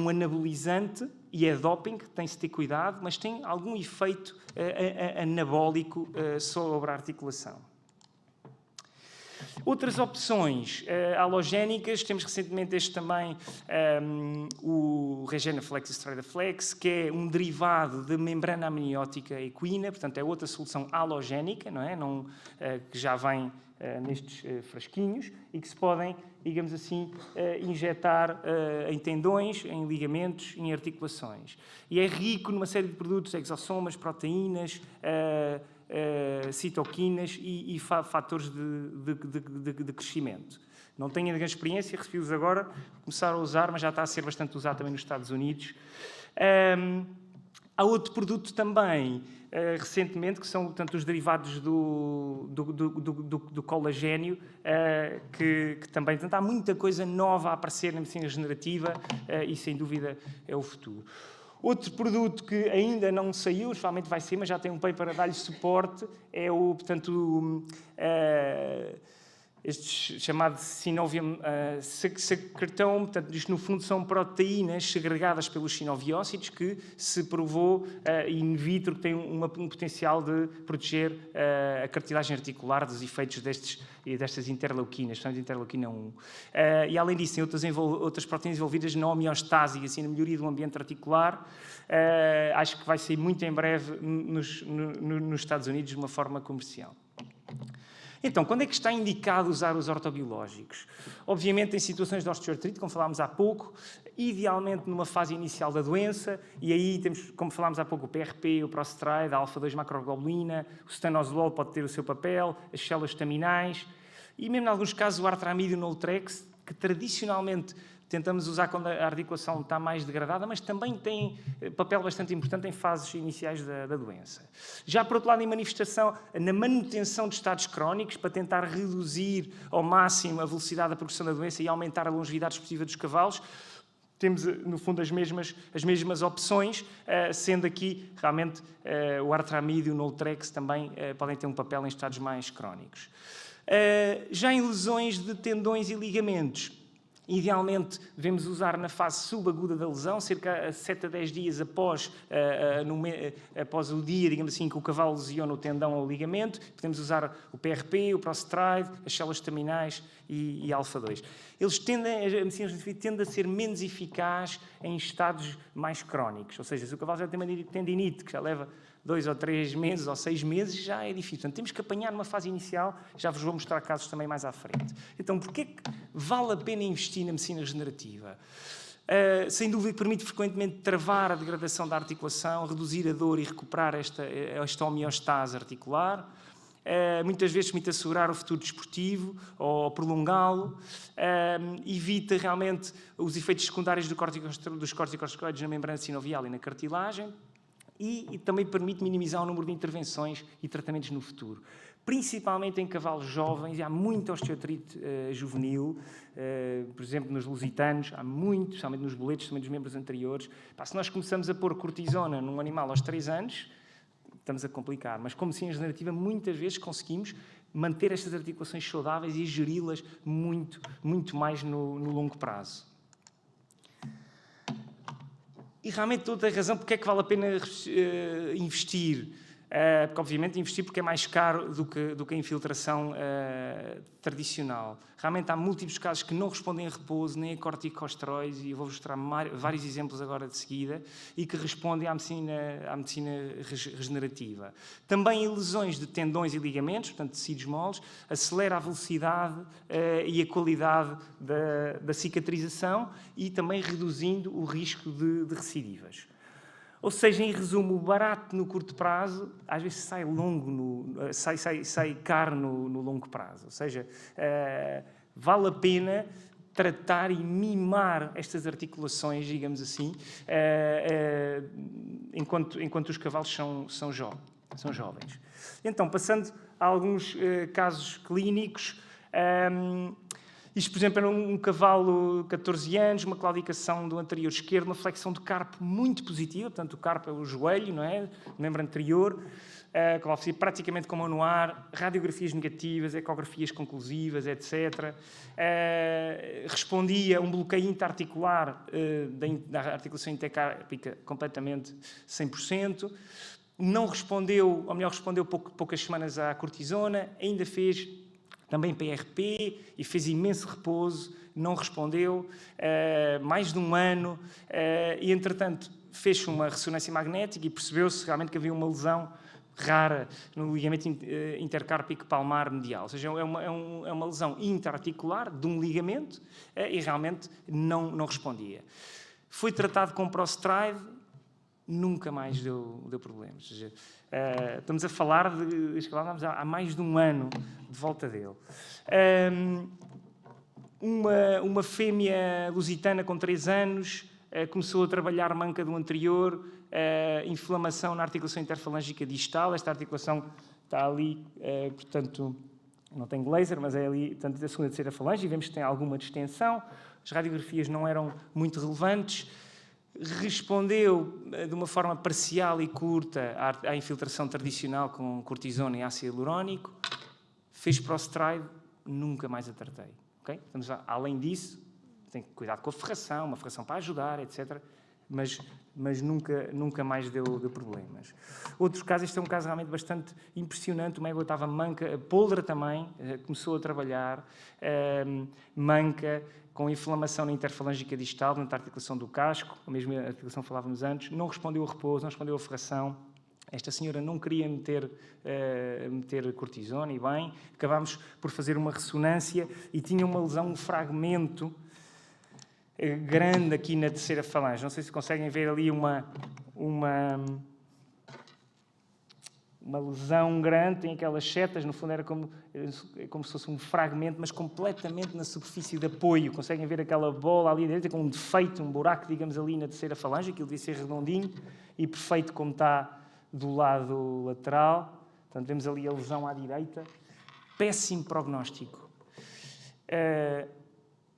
anabolizante e é doping, tem-se de ter cuidado, mas tem algum efeito anabólico sobre a articulação. Outras opções halogénicas, temos recentemente este também, o Regenaflex e Stridaflex, que é um derivado de membrana amniótica equina, portanto é outra solução halogénica, não é? Que já vem nestes frasquinhos e que se podem, digamos assim, injetar em tendões, em ligamentos, em articulações. E é rico numa série de produtos, exossomas, proteínas, citoquinas e fatores de crescimento. Não tenho grande experiência, recebi-os agora, começaram a usar, mas já está a ser bastante usado também nos Estados Unidos. Há outro produto também, recentemente, que são, portanto, os derivados do colagênio, que também, portanto, há muita coisa nova a aparecer na medicina regenerativa e, sem dúvida, é o futuro. Outro produto que ainda não saiu, provavelmente vai sair, mas já tem um paper a dar-lhe suporte, é este chamado Synovium secretome. Portanto, isto no fundo são proteínas segregadas pelos sinoviócitos que se provou in vitro que tem um potencial de proteger a cartilagem articular dos efeitos destas interleuquinas, portanto, interleuquina 1. E além disso, tem outras proteínas envolvidas na homeostase, assim, na melhoria do ambiente articular. Acho que vai sair muito em breve nos Estados Unidos de uma forma comercial. Então, quando é que está indicado usar os ortobiológicos? Obviamente, em situações de osteoartrite, como falámos há pouco, idealmente numa fase inicial da doença, e aí temos, como falámos há pouco, o PRP, o Prostride, a alfa-2-macroglobulina, o stanozolol pode ter o seu papel, as células estaminais, e mesmo em alguns casos o Artramide e o Noltrex, que tradicionalmente tentamos usar quando a articulação está mais degradada, mas também tem papel bastante importante em fases iniciais da doença. Já, por outro lado, em manifestação, na manutenção de estados crónicos, para tentar reduzir ao máximo a velocidade da progressão da doença e aumentar a longevidade esportiva dos cavalos, temos, no fundo, as mesmas opções, sendo aqui, realmente, o Artramid e o Noltrex também podem ter um papel em estados mais crónicos. Já em lesões de tendões e ligamentos, idealmente devemos usar na fase subaguda da lesão, cerca de 7 a 10 dias após o dia, digamos assim, que o cavalo lesiona o tendão ou o ligamento. Podemos usar o PRP, o Prostride, as células estaminais e alfa-2. Eles a medicina tende a ser menos eficaz em estados mais crónicos. Ou seja, se o cavalo já tem uma tendinite, que já leva 2 ou 3 meses ou 6 meses, já é difícil. Portanto, temos que apanhar numa fase inicial, já vos vou mostrar casos também mais à frente. Então, porquê que vale a pena investir na medicina regenerativa? Sem dúvida que permite frequentemente travar a degradação da articulação, reduzir a dor e recuperar esta homeostase articular. Muitas vezes permite assegurar o futuro desportivo ou prolongá-lo. Evita realmente os efeitos secundários dos corticosteroides na membrana sinovial e na cartilagem. E também permite minimizar o número de intervenções e tratamentos no futuro. Principalmente em cavalos jovens, há muita osteoartrite juvenil, por exemplo, nos lusitanos, há muito, especialmente nos boletos, também dos membros anteriores. Se nós começamos a pôr cortisona num animal aos 3 anos, estamos a complicar. Mas como ciência regenerativa, muitas vezes conseguimos manter estas articulações saudáveis e geri-las muito, muito mais no longo prazo. E realmente toda a razão porque é que vale a pena investir. Porque, obviamente, investir porque é mais caro do que a infiltração tradicional. Realmente há múltiplos casos que não respondem a repouso nem a corticosteroides, e eu vou mostrar vários exemplos agora de seguida, e que respondem à medicina regenerativa. Também em lesões de tendões e ligamentos, portanto tecidos moles, acelera a velocidade e a qualidade da cicatrização e também reduzindo o risco de recidivas. Ou seja, em resumo, o barato no curto prazo às vezes sai caro no longo prazo. Ou seja, vale a pena tratar e mimar estas articulações, digamos assim, enquanto os cavalos são jovens. Então, passando a alguns casos clínicos. Isto, por exemplo, era um cavalo de 14 anos, uma claudicação do anterior esquerdo, uma flexão de carpo muito positiva, portanto, o carpo é o joelho, não é? O membro anterior, o cavalo fazia praticamente como no ar, radiografias negativas, ecografias conclusivas, etc. Respondia a um bloqueio interarticular da articulação intercárpica completamente 100%. Não respondeu, ou melhor, respondeu poucas semanas à cortisona, ainda fez também PRP e fez imenso repouso, não respondeu, mais de um ano, e entretanto fez uma ressonância magnética e percebeu-se realmente que havia uma lesão rara no ligamento intercárpico palmar medial, ou seja, é uma lesão interarticular de um ligamento e realmente não respondia. Foi tratado com Prostride, nunca mais deu problemas. Ou seja, estamos a falar há mais de um ano de volta dele. Uma fêmea lusitana com 3 anos começou a trabalhar manca do anterior, inflamação na articulação interfalângica distal. Esta articulação está ali, portanto, não tem laser, mas é ali, portanto, a segunda e terceira falange, e vemos que tem alguma distensão. As radiografias não eram muito relevantes. Respondeu de uma forma parcial e curta à infiltração tradicional com cortisona e ácido hialurónico, fez Prostride, nunca mais a tratei. Okay? Estamos além disso, tem que cuidar com a ferração, uma ferração para ajudar, etc. Mas nunca mais deu problemas. Outros casos, este é um caso realmente bastante impressionante, uma égua estava manca, a poldra também começou a trabalhar, manca, com inflamação na interfalângica distal, na articulação do casco, a mesma articulação que falávamos antes, não respondeu ao repouso, não respondeu à ferração. Esta senhora não queria meter cortisona e bem, acabámos por fazer uma ressonância e tinha uma lesão, um fragmento grande aqui na terceira falange. Não sei se conseguem ver ali uma uma lesão grande, tem aquelas setas, no fundo era como se fosse um fragmento, mas completamente na superfície de apoio. Conseguem ver aquela bola ali dentro, com um defeito, um buraco, digamos, ali na terceira falange, aquilo devia ser redondinho e perfeito como está do lado lateral. Portanto, vemos ali a lesão à direita. Péssimo prognóstico.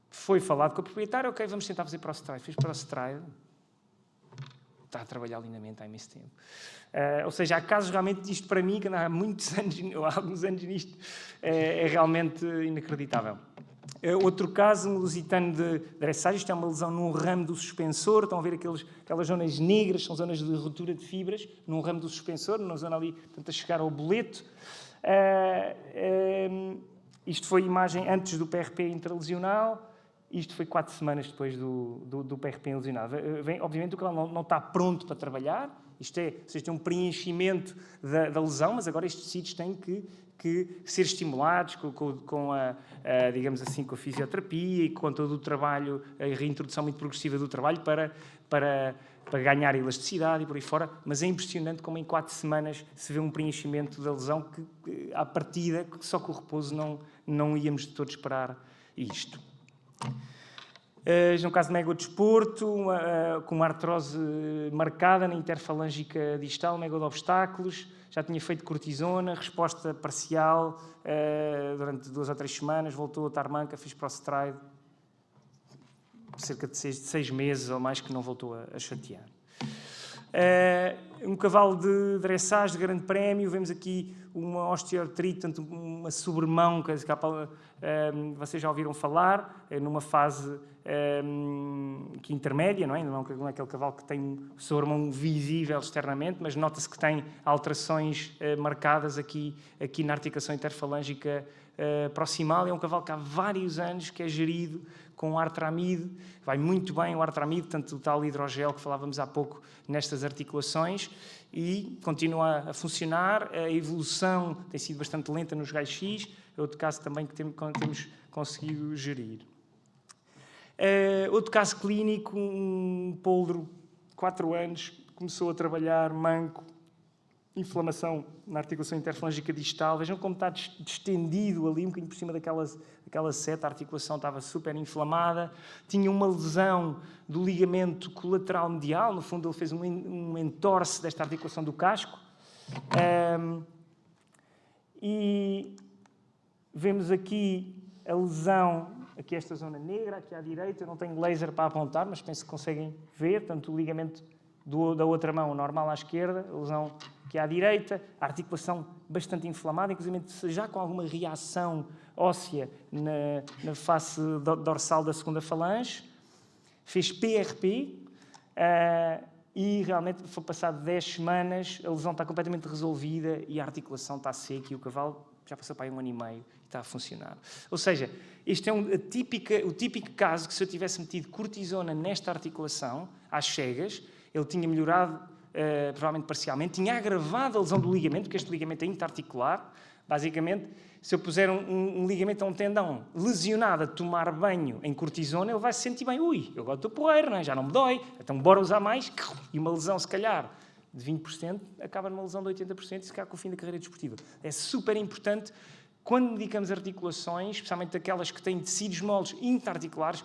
Foi falado com o proprietário, ok, vamos tentar fazer prostride. Fiz prostride. Está a trabalhar lindamente há imenso tempo. Ou seja, há casos realmente, isto para mim, que há muitos anos, ou há alguns anos nisto, é realmente inacreditável. Outro caso, um lusitano de dressage, isto é uma lesão num ramo do suspensor, estão a ver aquelas zonas negras, são zonas de ruptura de fibras, num ramo do suspensor, numa zona ali, portanto, a chegar ao boleto. Isto foi imagem antes do PRP intralesional. Isto foi 4 semanas depois do PRP lesionado. Obviamente o cavalo não está pronto para trabalhar, isto é, vocês têm um preenchimento da lesão, mas agora estes tecidos têm que ser estimulados digamos assim, com a fisioterapia e com todo o trabalho, a reintrodução muito progressiva do trabalho para ganhar elasticidade e por aí fora, mas é impressionante como em 4 semanas se vê um preenchimento da lesão que à partida, só com o repouso não íamos de todo esperar isto. No caso de megodesporto, com uma artrose marcada na interfalângica distal, mego de obstáculos, já tinha feito cortisona, resposta parcial durante 2 ou 3 semanas, voltou a estar manca, fiz prostride, cerca de 6 meses ou mais que não voltou a chatear. Um cavalo de dressage de grande prémio, vemos aqui uma osteoartrite, portanto uma sobremão, que vocês já ouviram falar, numa fase que intermédia, não é? Não é aquele cavalo que tem o sobremão visível externamente, mas nota-se que tem alterações marcadas aqui na articulação interfalângica proximal. É um cavalo que há vários anos que é gerido com artramide, vai muito bem o artramide, tanto o tal hidrogel que falávamos há pouco nestas articulações, e continua a funcionar. A evolução tem sido bastante lenta nos raios-x, é outro caso também que temos conseguido gerir. Outro caso clínico, um poldro, 4 anos, começou a trabalhar manco, inflamação na articulação interfalângica distal. Vejam como está distendido ali, um bocadinho por cima daquela seta, a articulação estava super inflamada. Tinha uma lesão do ligamento colateral medial, no fundo ele fez um entorce desta articulação do casco. E vemos aqui a lesão, aqui esta zona negra, aqui à direita, eu não tenho laser para apontar, mas penso que conseguem ver, tanto o ligamento da outra mão, normal à esquerda, a lesão aqui à direita, a articulação bastante inflamada, inclusive já com alguma reação óssea na face dorsal da segunda falange. Fez PRP e realmente foi passado 10 semanas, a lesão está completamente resolvida e a articulação está seca e o cavalo já passou para aí 1 ano e meio e está a funcionar. Ou seja, este é o típico caso que se eu tivesse metido cortisona nesta articulação, às cegas, ele tinha melhorado, provavelmente parcialmente, tinha agravado a lesão do ligamento, porque este ligamento é interarticular. Basicamente, se eu puser um ligamento a um tendão lesionado a tomar banho em cortisona, ele vai se sentir bem. Ui, eu agora estou porreiro, não é? Já não me dói, então bora usar mais. E uma lesão, se calhar, de 20%, acaba numa lesão de 80%, e se calhar com o fim da carreira desportiva. É super importante, quando medicamos articulações, especialmente aquelas que têm tecidos moles interarticulares,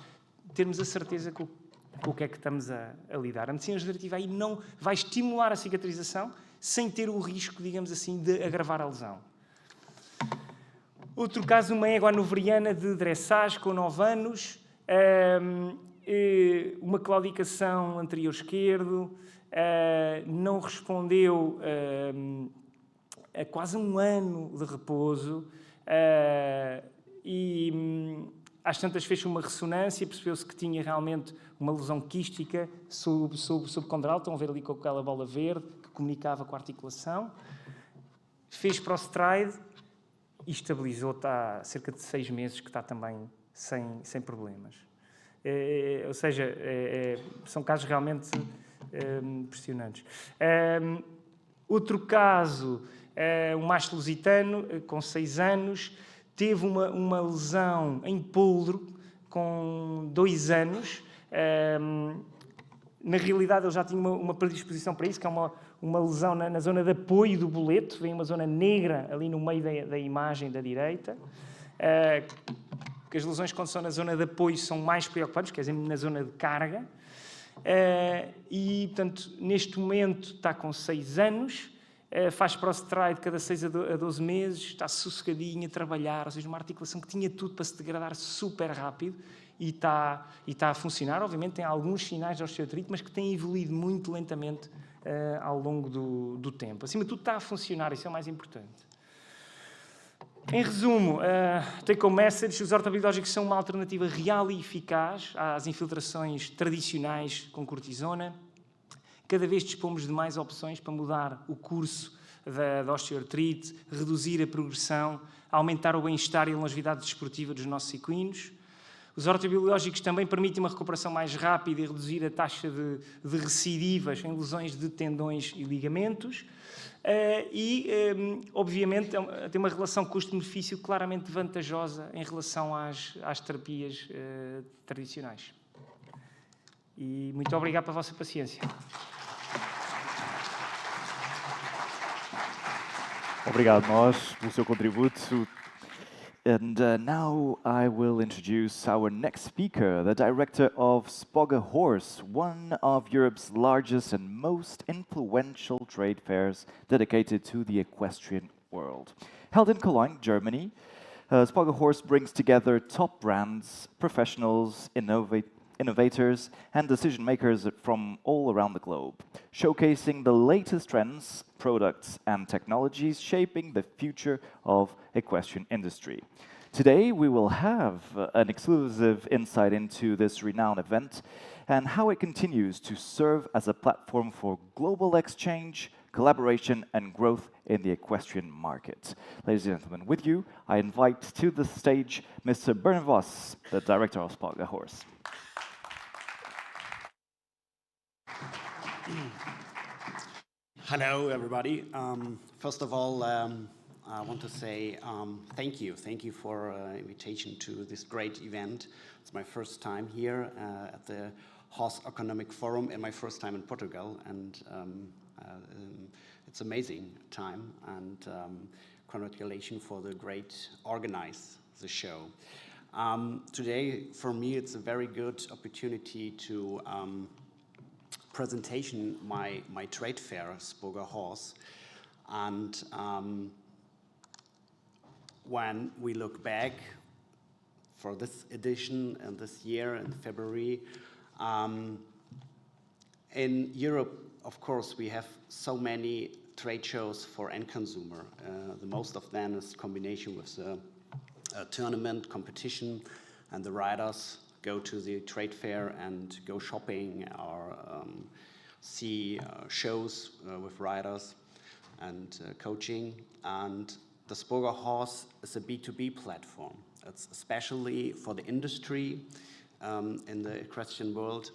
termos a certeza com o que é que estamos a lidar. A medicina regenerativa aí não vai estimular a cicatrização sem ter o risco, digamos assim, de agravar a lesão. Outro caso, uma égua anoveriana de dressage com 9 anos, uma claudicação anterior esquerdo, não respondeu a quase 1 ano de repouso e às tantas fez uma ressonância, percebeu-se que tinha realmente uma lesão quística subcondral, estão a ver ali com aquela bola verde que comunicava com a articulação. Fez prostride e estabilizou, está há cerca de 6 meses que está também sem problemas. Ou seja, são casos realmente impressionantes. Outro caso, um macho lusitano com 6 anos, teve uma lesão em poldro com 2 anos. Na realidade, ele já tinha uma predisposição para isso, que é uma lesão na zona de apoio do boleto, vem uma zona negra ali no meio da imagem da direita. Que as lesões quando são na zona de apoio são mais preocupantes, quer dizer, na zona de carga. E, portanto, neste momento está com 6 anos, faz cross-trade cada 6 a 12 meses, está sossegadinho a trabalhar, ou seja, uma articulação que tinha tudo para se degradar super rápido e está a funcionar. Obviamente tem alguns sinais de osteoartrite, mas que tem evoluído muito lentamente ao longo do tempo. Acima de tudo está a funcionar, isso é o mais importante. Em resumo, take-home message, os ortobiológicos são uma alternativa real e eficaz às infiltrações tradicionais com cortisona. Cada vez dispomos de mais opções para mudar o curso da osteoartrite, reduzir a progressão, aumentar o bem-estar e a longevidade desportiva dos nossos equinos. Os ortobiológicos também permitem uma recuperação mais rápida e reduzir a taxa de recidivas em lesões de tendões e ligamentos. Obviamente, tem uma relação custo-benefício claramente vantajosa em relação às terapias tradicionais. E muito obrigado pela vossa paciência. Obrigado nós pelo seu contributo. And now I will introduce our next speaker, the director of Spogge Horse, one of Europe's largest and most influential trade fairs dedicated to the equestrian world. Held in Cologne, Germany, Spogge Horse brings together top brands, professionals, innovators, and decision-makers from all around the globe, showcasing the latest trends, products, and technologies shaping the future of equestrian industry. Today, we will have an exclusive insight into this renowned event and how it continues to serve as a platform for global exchange, collaboration, and growth in the equestrian market. Ladies and gentlemen, with you, I invite to the stage Mr. Bernd Voss, the director of Spogge Horse. Hello, everybody. First of all, I want to say thank you. Thank you for invitation to this great event. It's my first time here at the Horse Economic Forum and my first time in Portugal. And it's amazing time. And congratulations for the great organize the show. Today, for me, it's a very good opportunity to presentation my trade fair, Spogge Horse. And when we look back for this edition and this year in February, in Europe, of course, we have so many trade shows for end consumer. The most of them is combination with the tournament competition, and the riders go to the trade fair and go shopping or see shows with riders and coaching. And the Spogge Horse is a B2B platform. It's especially for the industry in the equestrian world.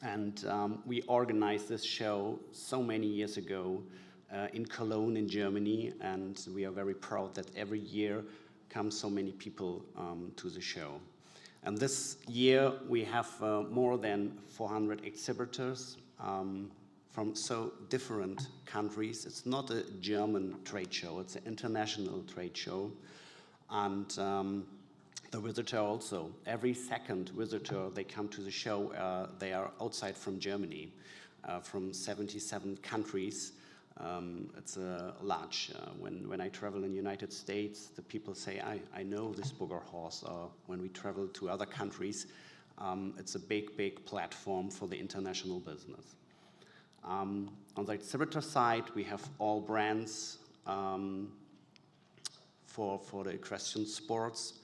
And we organized this show so many years ago in Cologne in Germany, and we are very proud that every year come so many people to the show. And this year we have more than 400 exhibitors from so different countries. It's not a German trade show, it's an international trade show. And the visitor also, every second visitor they come to the show, they are outside from Germany, from 77 countries. It's a large, when I travel in the United States, the people say, I know this Spogge Horse, or when we travel to other countries, it's a big platform for the international business. On the exhibitor side, we have all brands for the equestrian sports.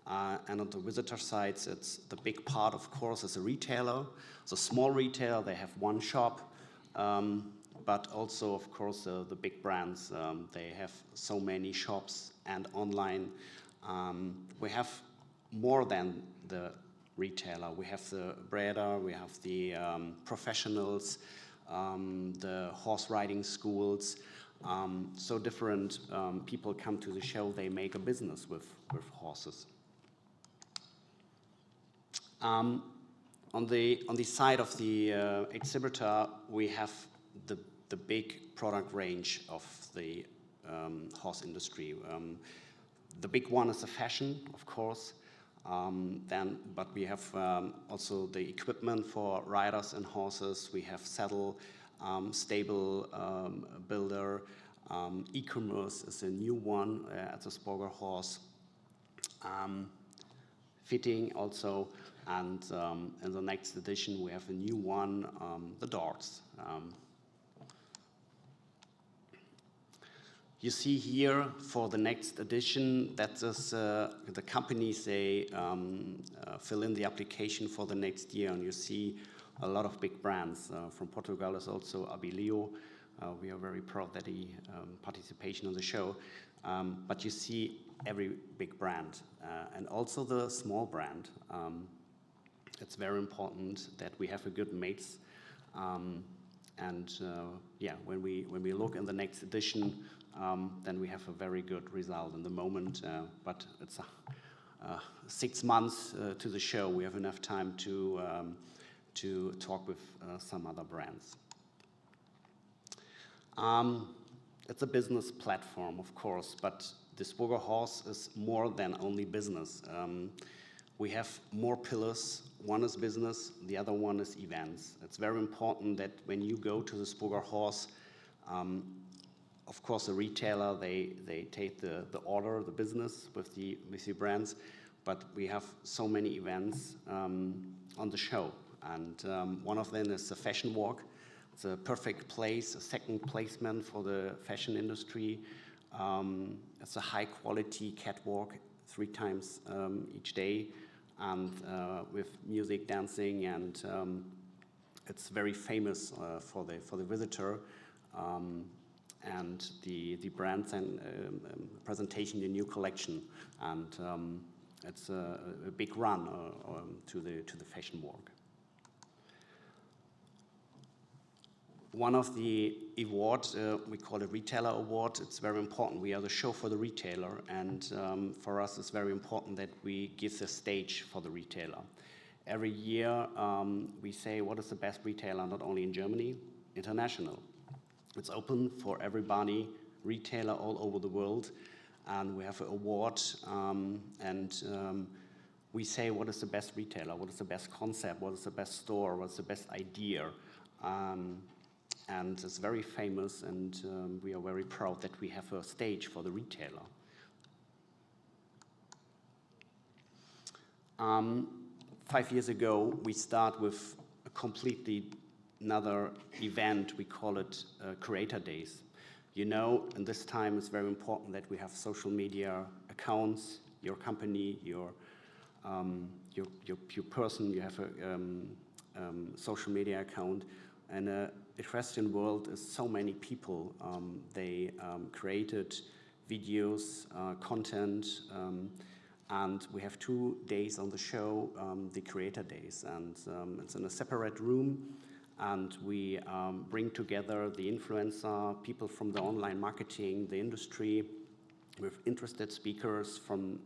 And on the visitor side, it's the big part, of course, is a retailer. It's a small retailer, they have one shop. But also, of course, the big brands, they have so many shops and online. We have more than the retailer. We have the breeder, we have the professionals, the horse riding schools. So different people come to the show, they make a business with horses. On the side of the exhibitor, we have the the big product range of the horse industry. The big one is the fashion, of course. But we have also the equipment for riders and horses. We have saddle, stable builder. E-commerce is a new one at the Sporger Horse. Fitting also, and in the next edition we have a new one, the dogs. You see here for the next edition that is, the companies, they fill in the application for the next year, and you see a lot of big brands. From Portugal is also Abilio. We are very proud that he participation on the show. But you see every big brand and also the small brand. It's very important that we have a good mix. Yeah, when we look in the next edition, then we have a very good result in the moment. But it's 6 months to the show. We have enough time to talk with some other brands. It's a business platform, of course, but the Sporger Horse is more than only business. We have more pillars. One is business, the other one is events. It's very important that when you go to the Sporger Horse, of course, the retailer, they take the order, the business with the brands, but we have so many events on the show. And one of them is the fashion walk. It's a perfect place, a second placement for the fashion industry. It's a high quality catwalk 3 times each day, and with music, dancing, and it's very famous for the visitor. And the brands and presentation, the new collection, and it's a big run to the fashion walk. One of the awards, we call it Retailer Award. It's very important. We are the show for the retailer, and for us it's very important that we give the stage for the retailer. Every year we say what is the best retailer, not only in Germany, international. It's open for everybody, retailer all over the world, and we have an award, and we say what is the best retailer, what is the best concept, what is the best store, what's the best idea. And it's very famous, and we are very proud that we have a stage for the retailer. 5 years ago, we start with a completely another event. We call it Creator Days. You know, and this time it's very important that we have social media accounts, your company, your person, you have a social media account. And equestrian world is so many people. They created videos, content, and we have 2 days on the show, the Creator Days, and it's in a separate room, and we bring together the influencer, people from the online marketing, the industry, with interested speakers from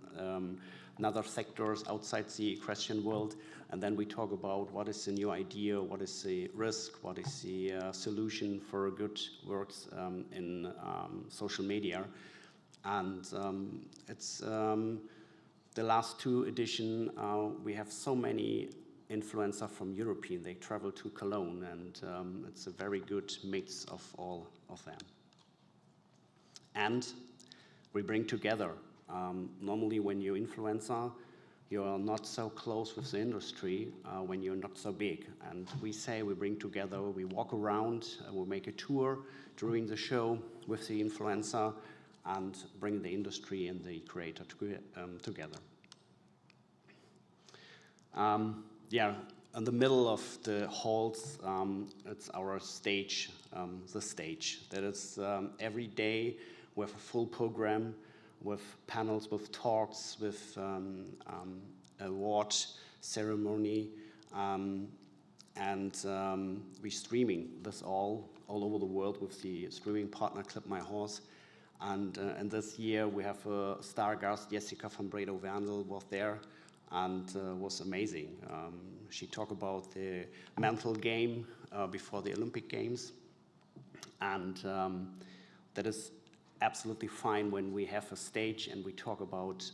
other sectors outside the equestrian world, and then we talk about what is the new idea, what is the risk, what is the solution for good works in social media. And it's the last 2 editions, we have so many influencers from European. They travel to Cologne, and it's a very good mix of all of them. And we bring together. Normally when you're influencer, you are not so close with the industry when you're not so big. And we say we bring together, we walk around, we make a tour during the show with the influencer and bring the industry and the creator together. Yeah, in the middle of the halls, it's our stage, the stage. That is every day we have a full program with panels, with talks, with award ceremony, and we're streaming this all over the world with the streaming partner Clip My Horse. And this year we have a star guest, Jessica van Bredow-Werndl was there, and was amazing. She talked about the mental game before the Olympic Games, And that is absolutely fine when we have a stage and we talk about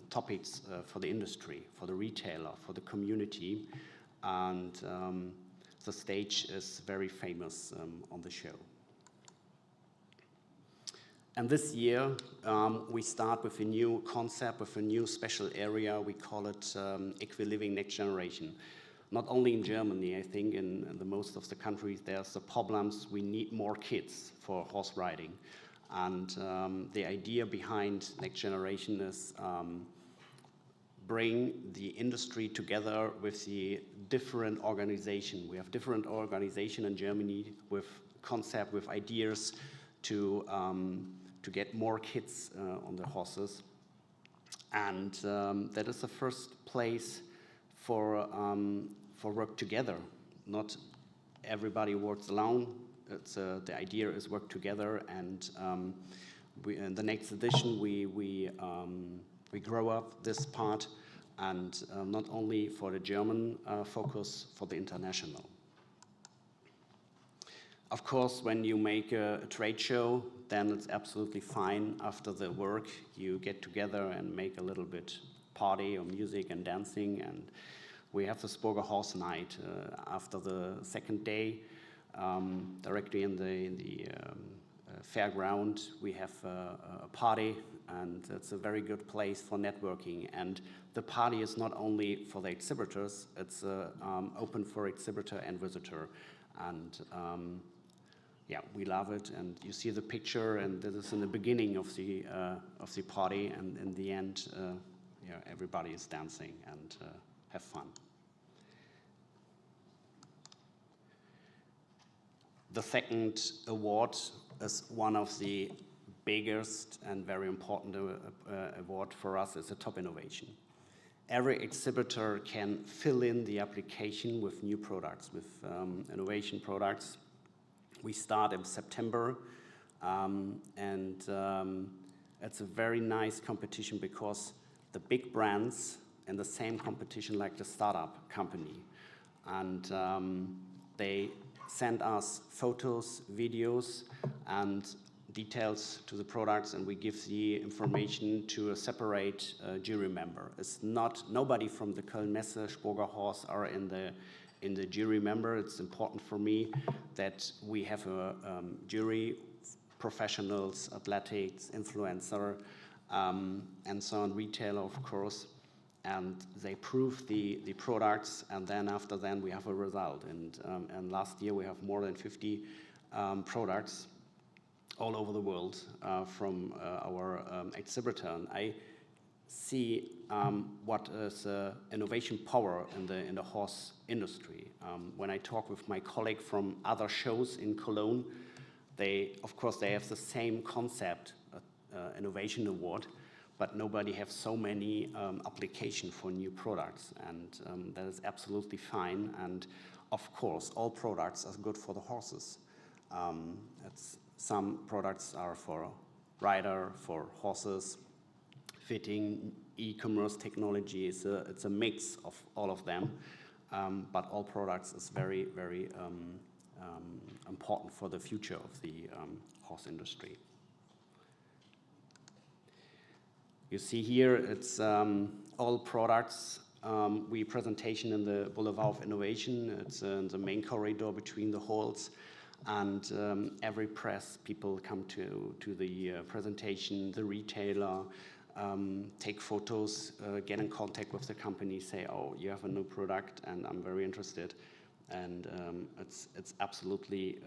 topics for the industry, for the retailer, for the community. And the stage is very famous on the show. And this year, we start with a new concept, with a new special area. We call it Equiliving Next Generation. Not only in Germany, I think in the most of the countries, there's the problems. We need more kids for horse riding. And the idea behind Next Generation is bring the industry together with the different organization. We have different organization in Germany with concept, with ideas to get more kids on the horses. And that is the first place for work together. Not everybody works alone. It's, the idea is work together, and in the next edition we grow up this part, and not only for the German focus, for the international. Of course, when you make a trade show, then it's absolutely fine. After the work, you get together and make a little bit party or music and dancing, and we have the Sporger Horse Night after the second day. Directly in the fairground, we have a party, and it's a very good place for networking. And the party is not only for the exhibitors; it's open for exhibitor and visitor. And yeah, we love it. And you see the picture, and this is in the beginning of the party, and in the end, yeah, everybody is dancing and have fun. The second award is one of the biggest and very important award for us. It's a top innovation. Every exhibitor can fill in the application with new products, with innovation products. We start in September, and it's a very nice competition because the big brands in the same competition like the startup company, and they send us photos, videos, and details to the products, and we give the information to a separate jury member. It's not, nobody from the Köln Messe, Sporger Horse are in the jury member. It's important for me that we have a jury, professionals, athletics, influencer, and so on, retailer, of course, and they prove the products, and then after then we have a result. And last year we have more than 50 products all over the world from our exhibitor. And I see what is innovation power in the horse industry. When I talk with my colleague from other shows in Cologne, of course they have the same concept, innovation award, but nobody has so many applications for new products, and that is absolutely fine. And of course, all products are good for the horses. Some products are for rider, for horses, fitting, e-commerce technology. It's a mix of all of them, but all products is very, very important for the future of the horse industry. You see here, it's all products. We presentation in the Boulevard of Innovation. It's in the main corridor between the halls, and every press people come to the presentation, the retailer, take photos, get in contact with the company, say, oh, you have a new product, and I'm very interested. And it's absolutely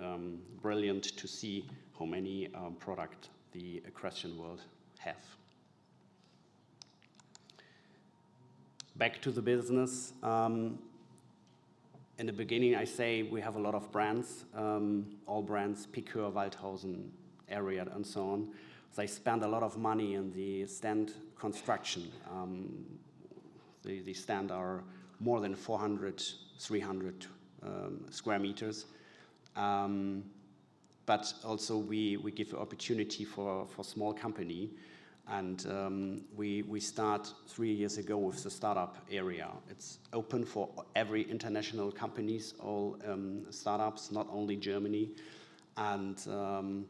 brilliant to see how many products the equestrian world have. Back to the business. In the beginning, I say we have a lot of brands, all brands, Piqueur, Waldhausen, Ariat, and so on. They spend a lot of money in the stand construction. The stand are more than 400, 300 square meters. But also we give opportunity for small company. And we start 3 years ago with the startup area. It's open for every international companies, all startups, not only Germany. And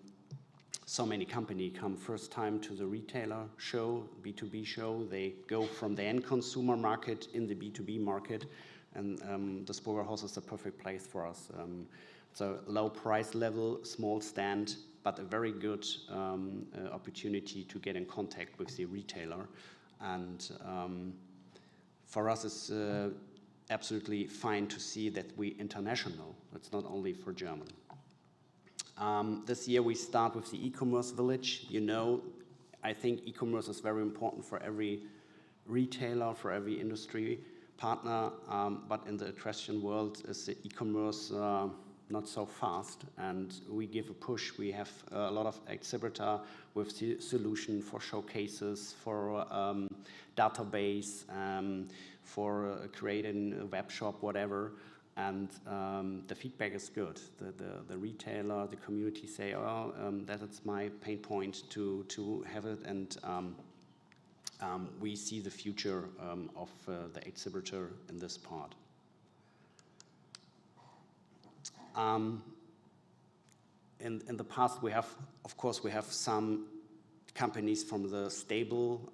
so many companies come first time to the retailer show, B2B show. They go from the end consumer market in the B2B market, and the Spogerhaus is the perfect place for us. It's a low price level, small stand, but a very good opportunity to get in contact with the retailer. And for us, it's absolutely fine to see that we're international. It's not only for German. This year we start with the e-commerce village. You know, I think e-commerce is very important for every retailer, for every industry partner, but in the equestrian world is the e-commerce not so fast, and we give a push. We have a lot of exhibitor with the solution for showcases, for database, for creating a web shop, whatever. And the feedback is good. The retailer, the community say, oh, that is my pain point to have it, and we see the future of the exhibitor in this part. In the past, we have, of course, we have some companies from the stable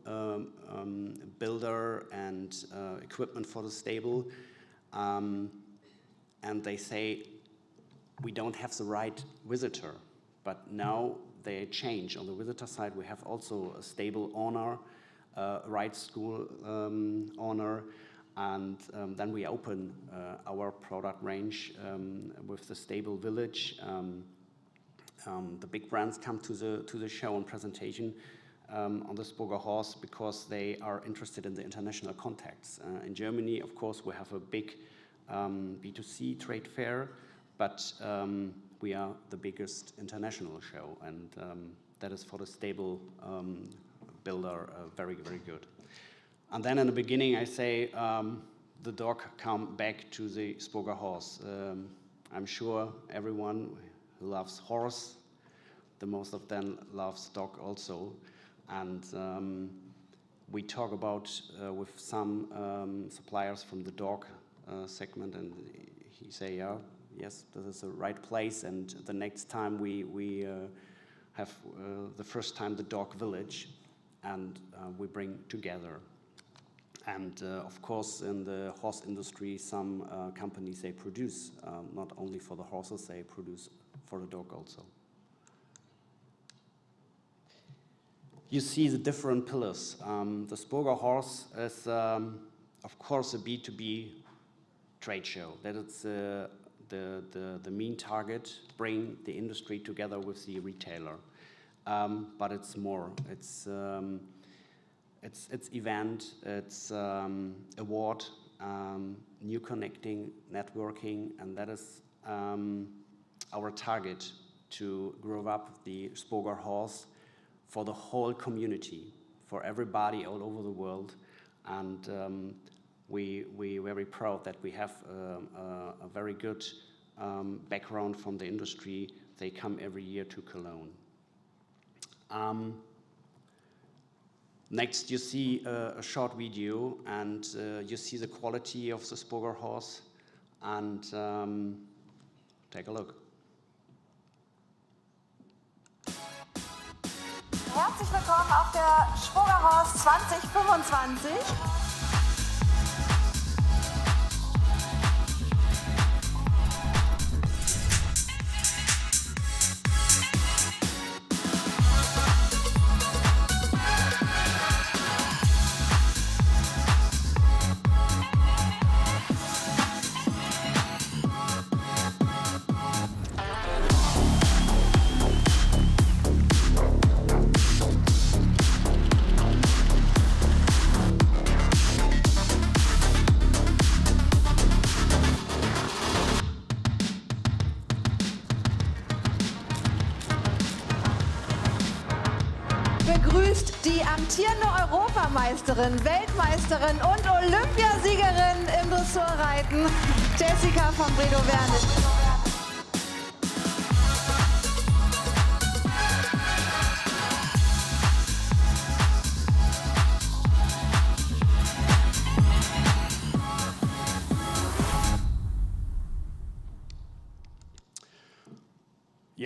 builder and equipment for the stable. And they say, we don't have the right visitor. But now they change. On the visitor side, we have also a stable owner, right school owner, and then we open our product range with the stable village. The big brands come to the show and presentation on the Spogerhaus because they are interested in the international contacts. In Germany, of course, we have a big B2C trade fair, but we are the biggest international show, and that is for the stable builder very, very good. And then in the beginning I say the dog come back to the Spogerhaus. I'm sure everyone who loves horse, the most of them loves dog also, and we talk about with some suppliers from the dog segment, and he say, yeah, yes, this is the right place, and the next time we have the first time the dog village, and we bring together. And of course, in the horse industry, some companies, they produce not only for the horses, they produce for the dog also. You see the different pillars. The Spogerhaus is, of course, a B2B trade show. That is the main target, bring the industry together with the retailer. But it's more. It's event, it's award, new connecting, networking, and that is our target, to grow up the Spogerhaus for the whole community, for everybody all over the world. And we're very proud that we have a very good background from the industry. They come every year to Cologne. Next, you see a short video, and you see the quality of the Spogerhaus, and take a look. Herzlich willkommen auf der Spogerhaus 2025. Begrüßt die amtierende Europameisterin, Weltmeisterin und Olympiasiegerin im Dressurreiten, Jessica von Bredow-Wernick.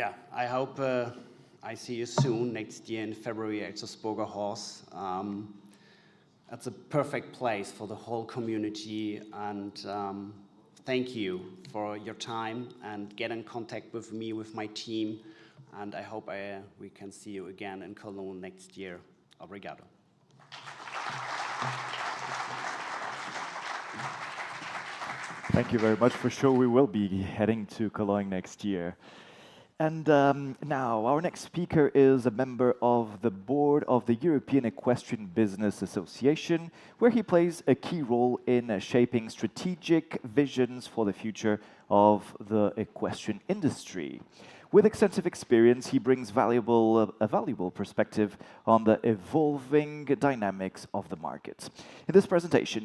Yeah, I hope I see you soon next year in February at the Spoga Horse. That's a perfect place for the whole community, and thank you for your time and get in contact with me, with my team, and I hope we can see you again in Cologne next year. Obrigado. Thank you very much. For sure, we will be heading to Cologne next year. And now, our next speaker is a member of the board of the European Equestrian Business Association, where he plays a key role in shaping strategic visions for the future of the equestrian industry. With extensive experience, he brings a valuable perspective on the evolving dynamics of the market. In this presentation,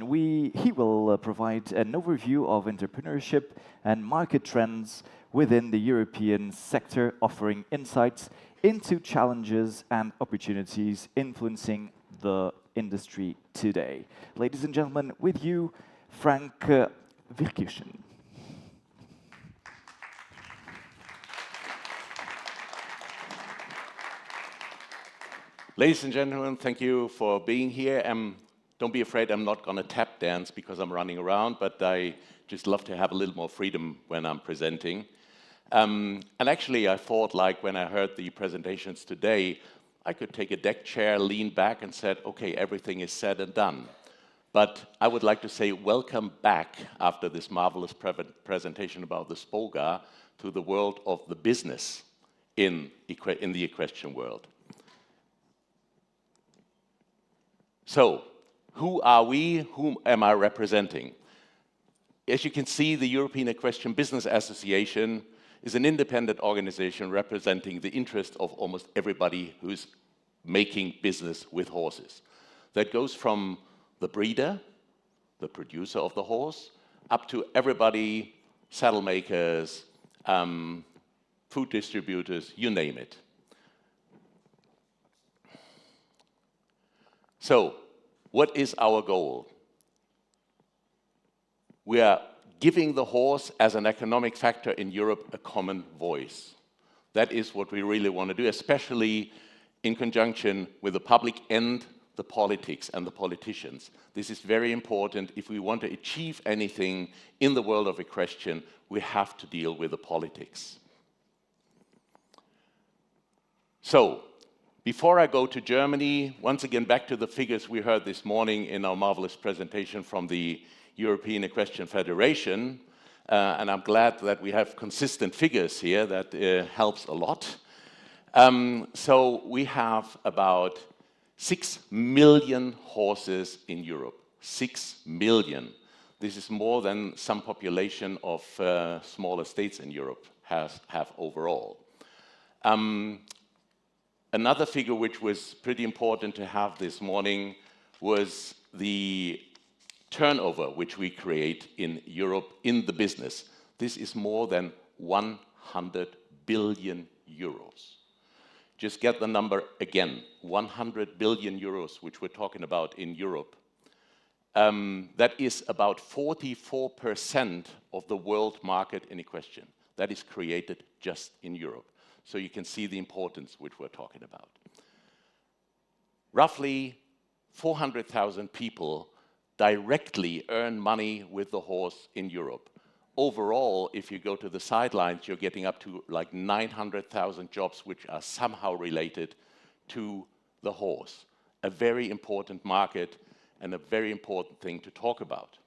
he will provide an overview of entrepreneurship and market trends within the European sector, offering insights into challenges and opportunities influencing the industry today. Ladies and gentlemen, with you, Frank Virkirchen. Ladies and gentlemen, thank you for being here. Don't be afraid, I'm not going to tap dance because I'm running around, but I just love to have a little more freedom when I'm presenting. And actually, I thought, like, when I heard the presentations today, I could take a deck chair, lean back, and said, okay, everything is said and done. But I would like to say welcome back after this marvelous presentation about the Spoga to the world of the business in the equestrian world. So, who are we? Whom am I representing? As you can see, the European Equestrian Business Association is an independent organization representing the interest of almost everybody who's making business with horses. That goes from the breeder, the producer of the horse, up to everybody, saddle makers, food distributors, you name it. So, what is our goal? We are giving the horse as an economic factor in Europe a common voice. That is what we really want to do, especially in conjunction with the public and the politics and the politicians. This is very important. If we want to achieve anything in the world of equestrian, we have to deal with the politics. So, before I go to Germany, once again back to the figures we heard this morning in our marvelous presentation from the European Equestrian Federation, and I'm glad that we have consistent figures here. That helps a lot. So we have about 6 million horses in Europe. 6 million. This is more than some population of smaller states in Europe have overall. Another figure which was pretty important to have this morning was the turnover which we create in Europe in the business. This is more than 100 billion euros. Just get the number again, 100 billion euros, which we're talking about in Europe. That is about 44% of the world market in equestrian. That is created just in Europe. So you can see the importance which we're talking about. Roughly 400,000 people directly earn money with the horse in Europe. Overall, if you go to the sidelines, you're getting up to like 900,000 jobs which are somehow related to the horse. A very important market and a very important thing to talk about.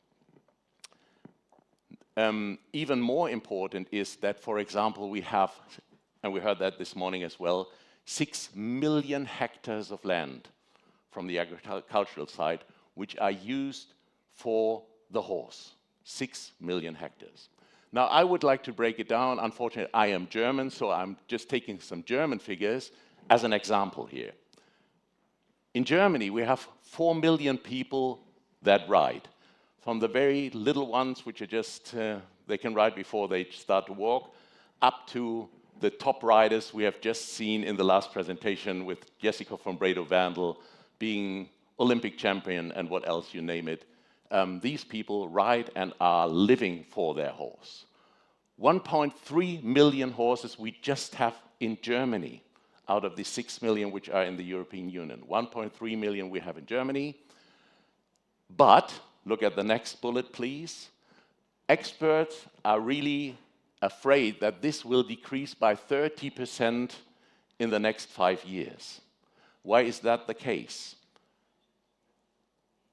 Even more important is that, for example, we have, and we heard that this morning as well, 6 million hectares of land from the agricultural side, which are used for the horse. 6 million hectares. Now, I would like to break it down. Unfortunately, I am German, so I'm just taking some German figures as an example here. In Germany, we have 4 million people that ride. From the very little ones, which are just, they can ride before they start to walk, up to the top riders we have just seen in the last presentation with Jessica von Bredow-Wendel being Olympic champion and what else, you name it. These people ride and are living for their horse. 1.3 million horses we just have in Germany, out of the 6 million which are in the European Union. 1.3 million we have in Germany. But, look at the next bullet, please. Experts are really afraid that this will decrease by 30% in the next 5 years. Why is that the case?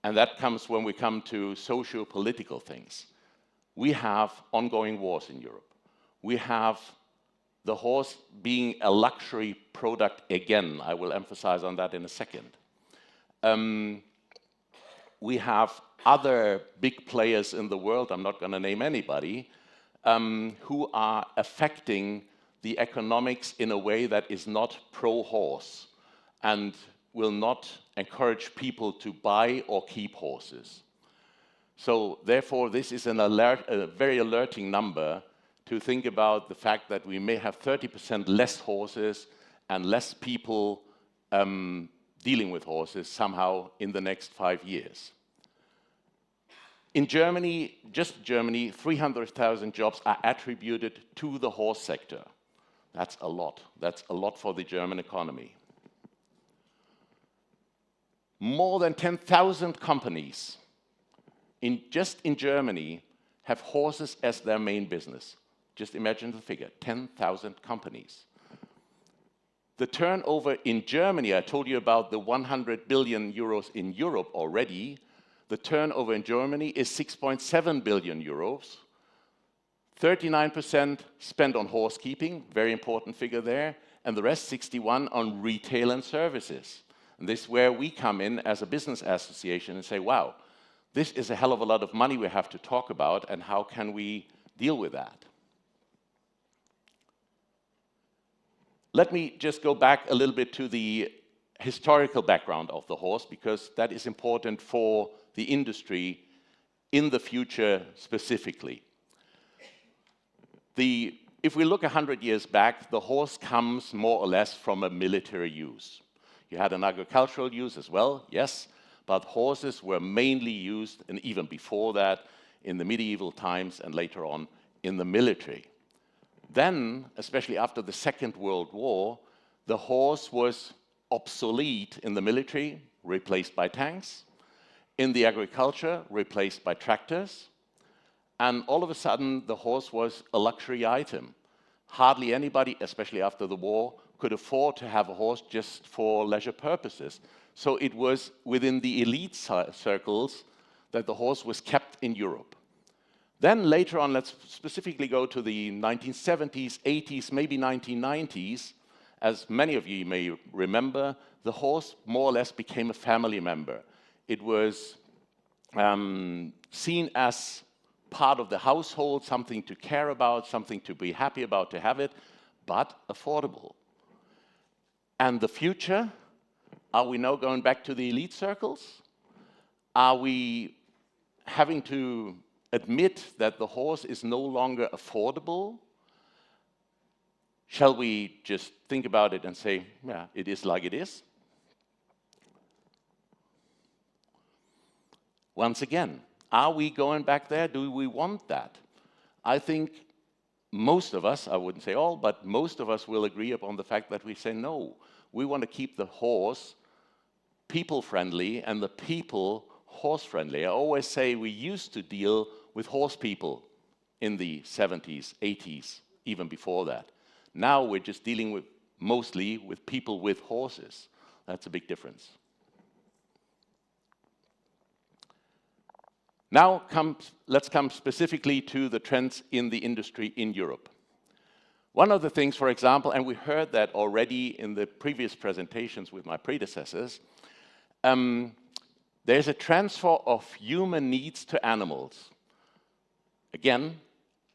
And that comes when we come to socio-political things. We have ongoing wars in Europe. We have the horse being a luxury product again. I will emphasize on that in a second. We have other big players in the world, I'm not going to name anybody, who are affecting the economics in a way that is not pro-horse and will not encourage people to buy or keep horses. So therefore, this is a very alerting number to think about the fact that we may have 30% less horses and less people dealing with horses somehow in the next 5 years. In Germany, just Germany, 300,000 jobs are attributed to the horse sector. That's a lot. That's a lot for the German economy. More than 10,000 companies just in Germany have horses as their main business. Just imagine the figure, 10,000 companies. The turnover in Germany, I told you about the 100 billion euros in Europe already. The turnover in Germany is 6.7 billion euros. 39% spent on horse keeping, very important figure there, and the rest, 61%, on retail and services. And this is where we come in as a business association and say, wow, this is a hell of a lot of money we have to talk about, and how can we deal with that? Let me just go back a little bit to the historical background of the horse, because that is important for the industry in the future specifically. If we look 100 years back, the horse comes more or less from a military use. You had an agricultural use as well, yes, but horses were mainly used, and even before that, in the medieval times and later on in the military. Then, especially after the Second World War, the horse was obsolete in the military, replaced by tanks, in the agriculture, replaced by tractors, and all of a sudden the horse was a luxury item. Hardly anybody, especially after the war, could afford to have a horse just for leisure purposes. So it was within the elite circles that the horse was kept in Europe. Then later on, let's specifically go to the 1970s, 80s, maybe 1990s. As many of you may remember, the horse more or less became a family member. It was seen as part of the household, something to care about, something to be happy about to have it, but affordable. And the future, are we now going back to the elite circles? Are we having to admit that the horse is no longer affordable? Shall we just think about it and say, yeah, it is like it is? Once again, are we going back there? Do we want that? I think most of us, I wouldn't say all, but most of us will agree upon the fact that we say no. We want to keep the horse people-friendly and the people horse-friendly. I always say we used to deal with horse people in the 70s, 80s, even before that. Now we're just dealing with mostly with people with horses. That's a big difference. Now let's come specifically to the trends in the industry in Europe. One of the things, for example, and we heard that already in the previous presentations with my predecessors, there's a transfer of human needs to animals. Again,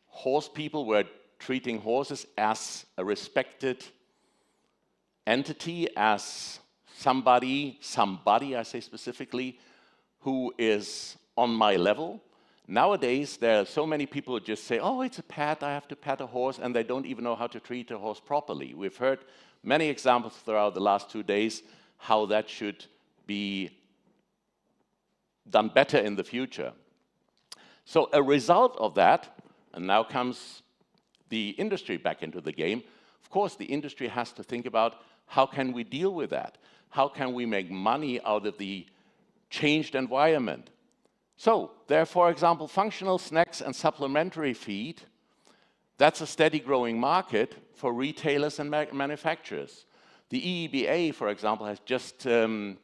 horse people were treating horses as a respected entity, as somebody, I say specifically, who is on my level. Nowadays, there are so many people who just say, oh, it's a pet, I have to pet a horse, and they don't even know how to treat a horse properly. We've heard many examples throughout the last 2 days how that should be done better in the future. So a result of that, and now comes the industry back into the game, of course, the industry has to think about how can we deal with that? How can we make money out of the changed environment? So there are, for example, functional snacks and supplementary feed. That's a steady growing market for retailers and manufacturers. The EEBA, for example, has just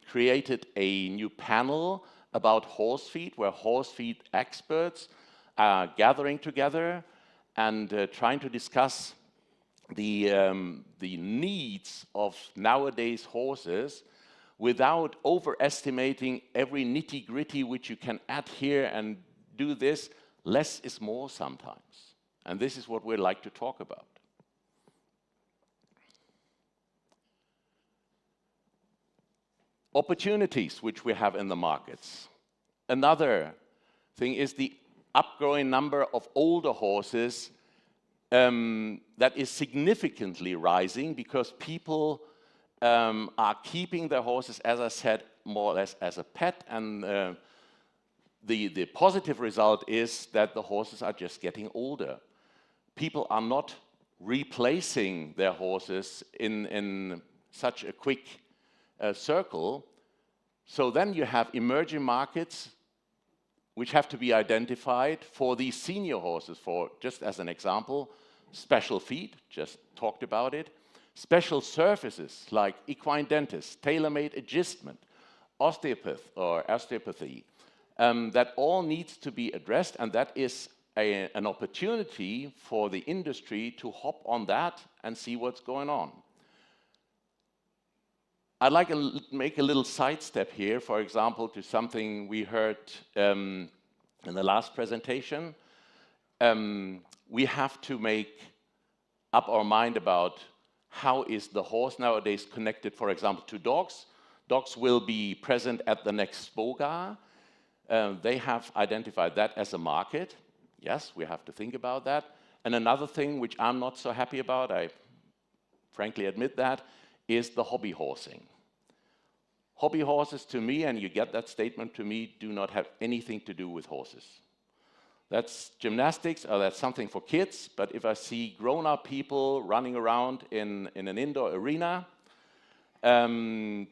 created a new panel about horse feed, where horse feed experts are gathering together and trying to discuss the needs of nowadays horses without overestimating every nitty-gritty which you can add here and do this. Less is more sometimes. And this is what we like to talk about. Opportunities which we have in the markets. Another thing is the upgrowing number of older horses that is significantly rising because people are keeping their horses, as I said, more or less as a pet, and the positive result is that the horses are just getting older. People are not replacing their horses in such a quick circle. So then you have emerging markets which have to be identified for these senior horses, for, just as an example, special feed, just talked about it, special services like equine dentists, tailor-made adjustment, osteopathy, that all needs to be addressed, and that is an opportunity for the industry to hop on that and see what's going on. I'd like to make a little sidestep here, for example, to something we heard in the last presentation. We have to make up our mind about how is the horse nowadays connected, for example, to dogs. Dogs will be present at the next SPOGA. They have identified that as a market. Yes, we have to think about that. And another thing which I'm not so happy about, I frankly admit that, is the hobby horsing. Hobby horses, to me, and you get that statement to me, do not have anything to do with horses. That's gymnastics, or that's something for kids, but if I see grown-up people running around in an indoor arena and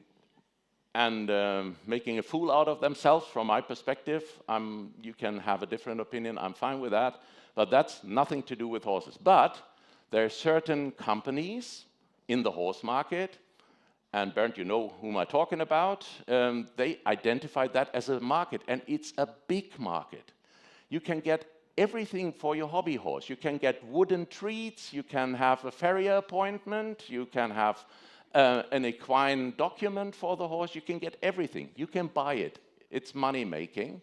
making a fool out of themselves, from my perspective, you can have a different opinion, I'm fine with that, but that's nothing to do with horses. But there are certain companies in the horse market, and Bernd, you know whom I'm talking about, they identified that as a market, and it's a big market. You can get everything for your hobby horse. You can get wooden treats, you can have a farrier appointment, you can have an equine document for the horse, you can get everything. You can buy it. It's money-making,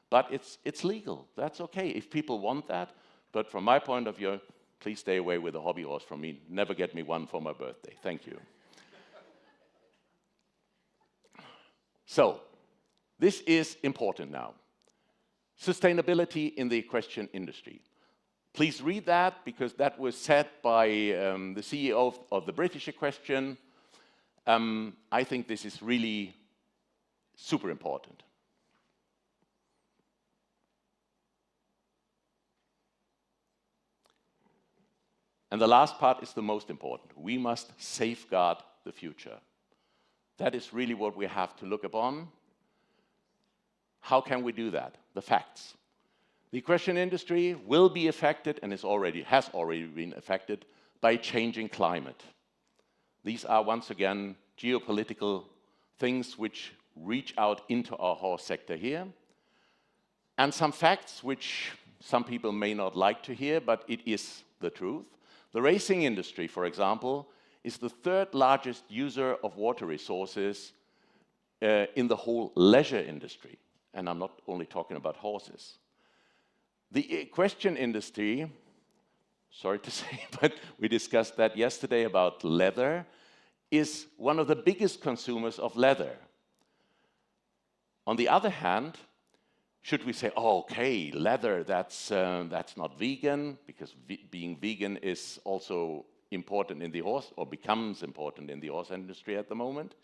but it's legal. That's okay if people want that, but from my point of view, please stay away with a hobby horse from me. Never get me one for my birthday. Thank you. So, this is important now. Sustainability in the equestrian industry. Please read that, because that was said by the CEO of the British Equestrian. I think this is really super important. And the last part is the most important. We must safeguard the future. That is really what we have to look upon. How can we do that? The facts. The equestrian industry will be affected, and has already been affected, by changing climate. These are, once again, geopolitical things which reach out into our horse sector here. And some facts which some people may not like to hear, but it is the truth. The racing industry, for example, is the third largest user of water resources in the whole leisure industry. And I'm not only talking about horses. The equestrian industry, sorry to say, but we discussed that yesterday about leather, is one of the biggest consumers of leather. On the other hand, should we say, oh, okay, leather, that's not vegan, because being vegan is also important in the horse, or becomes important in the horse industry at the moment.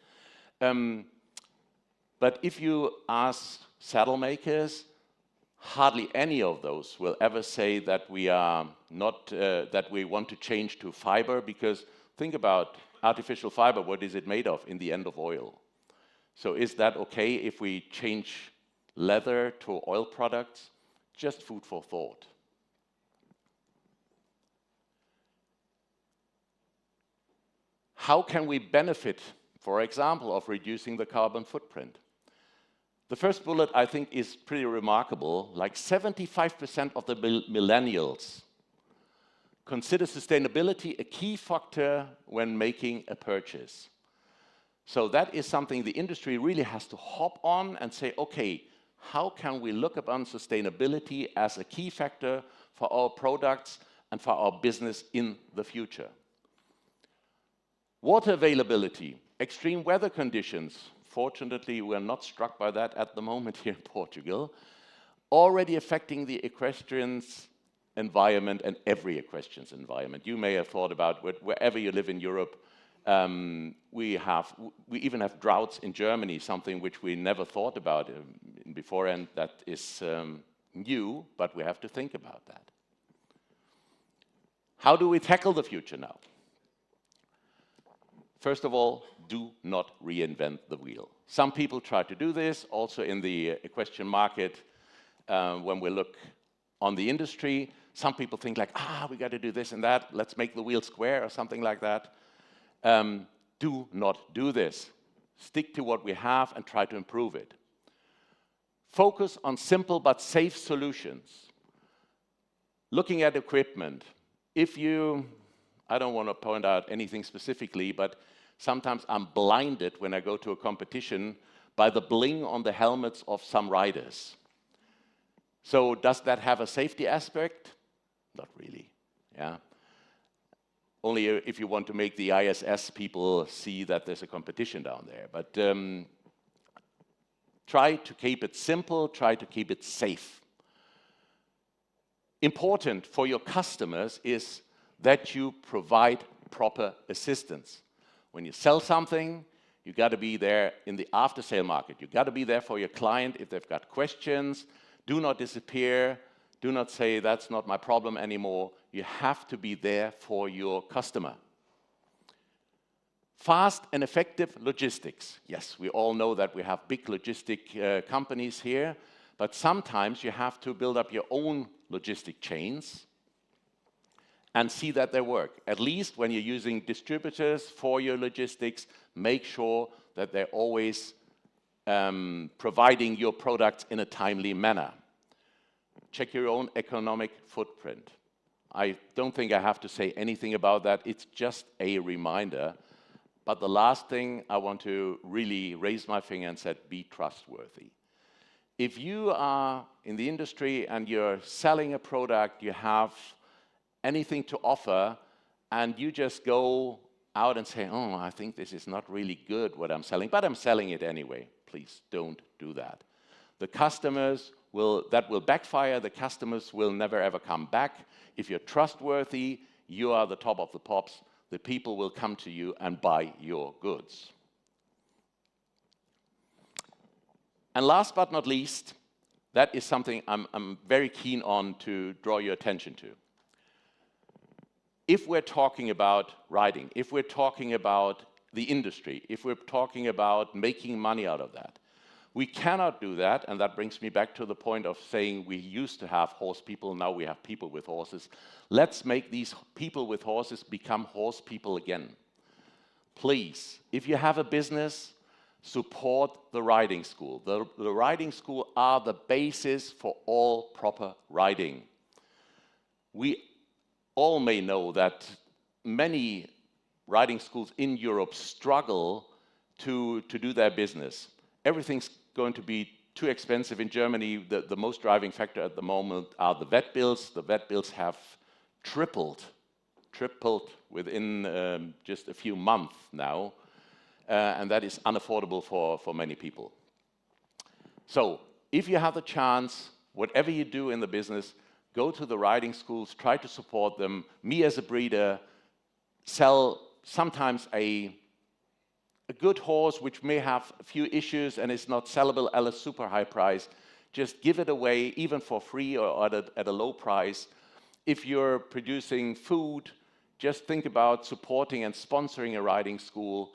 But if you ask saddle makers, hardly any of those will ever say that we are not, that we want to change to fiber, because think about artificial fiber, what is it made of? In the end, of oil. So is that okay if we change leather to oil products? Just food for thought. How can we benefit, for example, of reducing the carbon footprint? The first bullet, I think, is pretty remarkable. Like 75% of the millennials consider sustainability a key factor when making a purchase. So that is something the industry really has to hop on and say, okay, how can we look upon sustainability as a key factor for our products and for our business in the future? Water availability, extreme weather conditions. Fortunately, we're not struck by that at the moment here in Portugal, already affecting the equestrian's environment and every equestrian's environment. You may have thought about wherever you live in Europe, we even have droughts in Germany, something which we never thought about before, and that is new, but we have to think about that. How do we tackle the future now? First of all, do not reinvent the wheel. Some people try to do this, also in the equestrian market. When we look on the industry, some people think like, we got to do this and that, let's make the wheel square or something like that. Do not do this. Stick to what we have and try to improve it. Focus on simple but safe solutions. Looking at equipment, I don't want to point out anything specifically, but sometimes I'm blinded when I go to a competition by the bling on the helmets of some riders. So does that have a safety aspect? Not really, yeah. Only if you want to make the ISS people see that there's a competition down there. But try to keep it simple, try to keep it safe. Important for your customers is that you provide proper assistance. When you sell something, you got to be there in the after-sale market. You got to be there for your client if they've got questions. Do not disappear. Do not say, that's not my problem anymore. You have to be there for your customer. Fast and effective logistics. Yes, we all know that we have big logistic companies here, but sometimes you have to build up your own logistic chains and see that they work. At least when you're using distributors for your logistics, make sure that they're always providing your products in a timely manner. Check your own economic footprint. I don't think I have to say anything about that. It's just a reminder. But the last thing I want to really raise my finger and say, be trustworthy. If you are in the industry and you're selling a product, you have anything to offer, and you just go out and say, I think this is not really good what I'm selling, but I'm selling it anyway. Please don't do that. The customers that will backfire. The customers will never ever come back. If you're trustworthy, you are the top of the pops. The people will come to you and buy your goods. And last but not least, that is something I'm very keen on to draw your attention to. If we're talking about riding, if we're talking about the industry, if we're talking about making money out of that, we cannot do that, and that brings me back to the point of saying we used to have horse people, now we have people with horses. Let's make these people with horses become horse people again. Please, if you have a business, support the riding school. The riding school are the basis for all proper riding. We all may know that many riding schools in Europe struggle to do their business. Everything's going to be too expensive in Germany. The most driving factor at the moment are the vet bills. The vet bills have tripled within just a few months now, and that is unaffordable for many people. So if you have the chance, whatever you do in the business, go to the riding schools, try to support them. Me as a breeder, sell sometimes a good horse which may have a few issues and is not sellable at a super high price. just give it away, even for free or at a low price. If you're producing food, just think about supporting and sponsoring a riding school.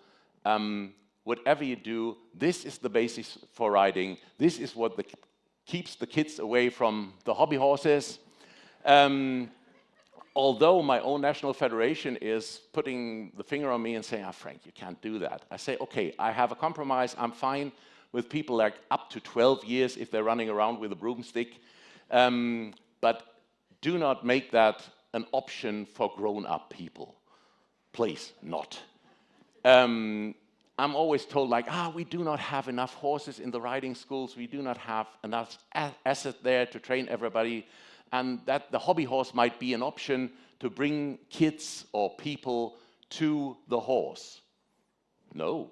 Whatever you do, this is the basis for riding. This is what keeps the kids away from the hobby horses. Although my own national federation is putting the finger on me and saying, Frank, you can't do that. I say, okay, I have a compromise. I'm fine with people like up to 12 years if they're running around with a broomstick. But do not make that an option for grown-up people. Please, not. I'm always told, like, we do not have enough horses in the riding schools. We do not have enough asset there to train everybody. And that the hobby horse might be an option to bring kids or people to the horse. No,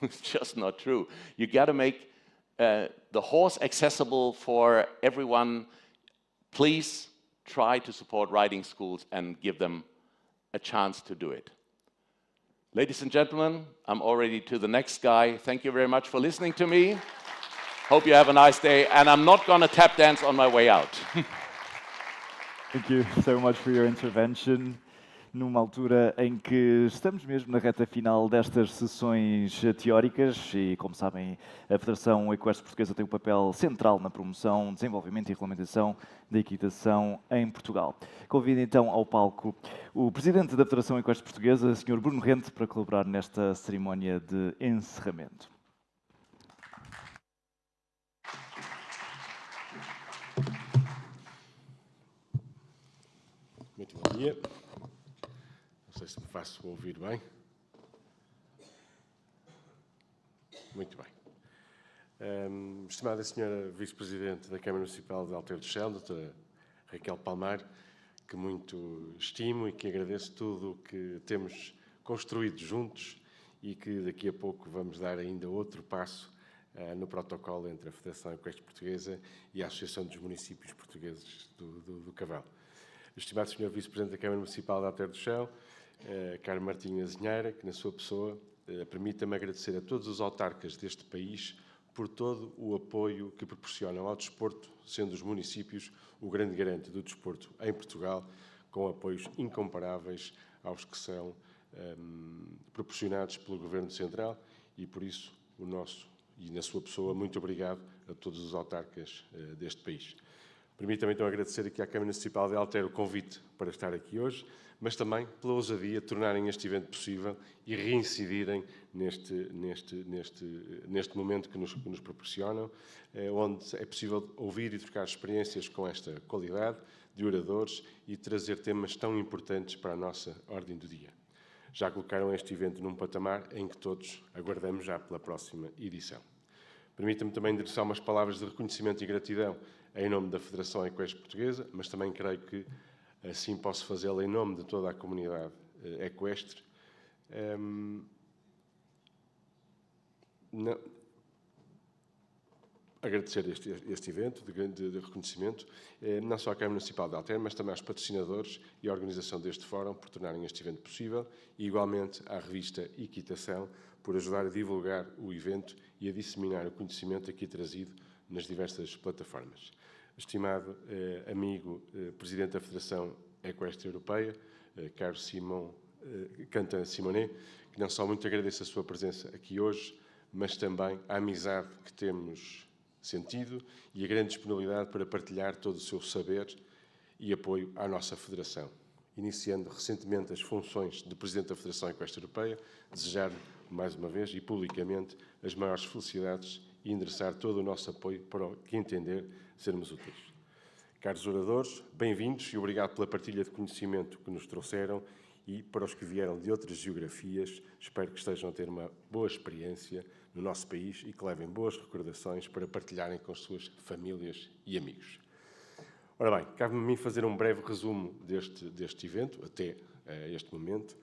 it's just not true. You got to make the horse accessible for everyone. Please try to support riding schools and give them a chance to do it. Ladies and gentlemen, I'm already to the next guy. Thank you very much for listening to me. Hope you have a nice day, and I'm not going to tap dance on my way out. Thank you so much for your intervention. Numa altura em que estamos mesmo na reta final destas sessões teóricas e, como sabem, a Federação Equestre Portuguesa tem um papel central na promoção, desenvolvimento e regulamentação da equitação em Portugal. Convido então ao palco o Presidente da Federação Equestre Portuguesa, Sr. Bruno Rente, para colaborar nesta cerimónia de encerramento. Muito bom dia. Não sei se me faço ouvir bem. Muito bem. Estimada Senhora Vice-Presidente da Câmara Municipal de Alter do Chão, doutora Raquel Palmar, que muito estimo e que agradeço tudo o que temos construído juntos e que daqui a pouco vamos dar ainda outro passo no protocolo entre a Federação Equestre Portuguesa e a Associação dos Municípios Portugueses do Cavalo. Estimado Sr. Vice-Presidente da Câmara Municipal de Alter do Chão, caro Martinho Azinheira, que na sua pessoa permita-me agradecer a todos os autarcas deste país por todo o apoio que proporcionam ao desporto, sendo os municípios o grande garante do desporto em Portugal, com apoios incomparáveis aos que são proporcionados pelo Governo Central e, por isso, o nosso, e na sua pessoa, muito obrigado a todos os autarcas deste país. Permita-me então agradecer aqui à Câmara Municipal de Alter o convite para estar aqui hoje, mas também pela ousadia de tornarem este evento possível e reincidirem neste momento que nos proporcionam, onde é possível ouvir e trocar experiências com esta qualidade de oradores e trazer temas tão importantes para a nossa ordem do dia. Já colocaram este evento num patamar em que todos aguardamos já pela próxima edição. Permita-me também endereçar umas palavras de reconhecimento e gratidão em nome da Federação Equestre Portuguesa, mas também creio que assim posso fazê-lo em nome de toda a comunidade equestre. Agradecer este evento de reconhecimento, não só à Câmara Municipal de Alter, mas também aos patrocinadores e à organização deste fórum por tornarem este evento possível e, igualmente, à revista Equitação por ajudar a divulgar o evento e a disseminar o conhecimento aqui trazido nas diversas plataformas. Estimado amigo Presidente da Federação Equestre Europeia, caro Quentin Simonet, que não só muito agradeço a sua presença aqui hoje, mas também a amizade que temos sentido e a grande disponibilidade para partilhar todo o seu saber e apoio à nossa Federação. Iniciando recentemente as funções de Presidente da Federação Equestre Europeia, desejar-lhe, mais uma vez e publicamente, as maiores felicidades e endereçar todo o nosso apoio para o que entender sermos úteis. Caros oradores, bem-vindos e obrigado pela partilha de conhecimento que nos trouxeram e para os que vieram de outras geografias, espero que estejam a ter uma boa experiência no nosso país e que levem boas recordações para partilharem com as suas famílias e amigos. Ora bem, cabe-me a mim fazer um breve resumo deste evento, até este momento,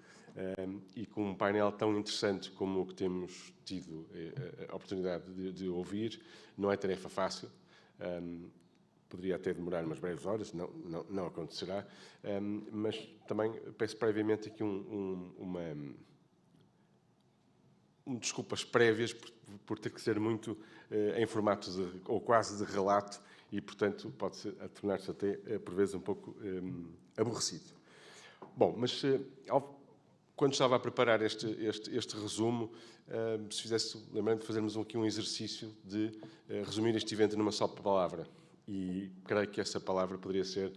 e com um painel tão interessante como o que temos tido a oportunidade de ouvir, não é tarefa fácil. Poderia até demorar umas breves horas, não acontecerá, mas também peço previamente aqui um desculpas prévias por ter que ser muito em formato ou quase de relato e, portanto, pode tornar-se até, por vezes, um pouco aborrecido. Bom, mas quando estava a preparar este resumo, se fizesse, lembrando de fazermos aqui um exercício de resumir este evento numa só palavra. E creio que essa palavra poderia ser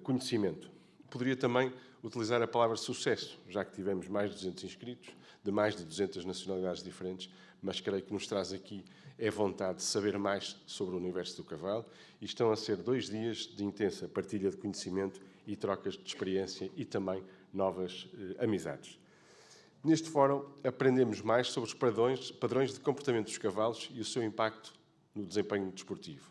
conhecimento. Poderia também utilizar a palavra sucesso, já que tivemos mais de 200 inscritos, de mais de 200 nacionalidades diferentes, mas creio que nos traz aqui vontade de saber mais sobre o universo do cavalo, e estão a ser 2 dias de intensa partilha de conhecimento e trocas de experiência e também novas amizades. Neste fórum aprendemos mais sobre os padrões de comportamento dos cavalos e o seu impacto no desempenho desportivo.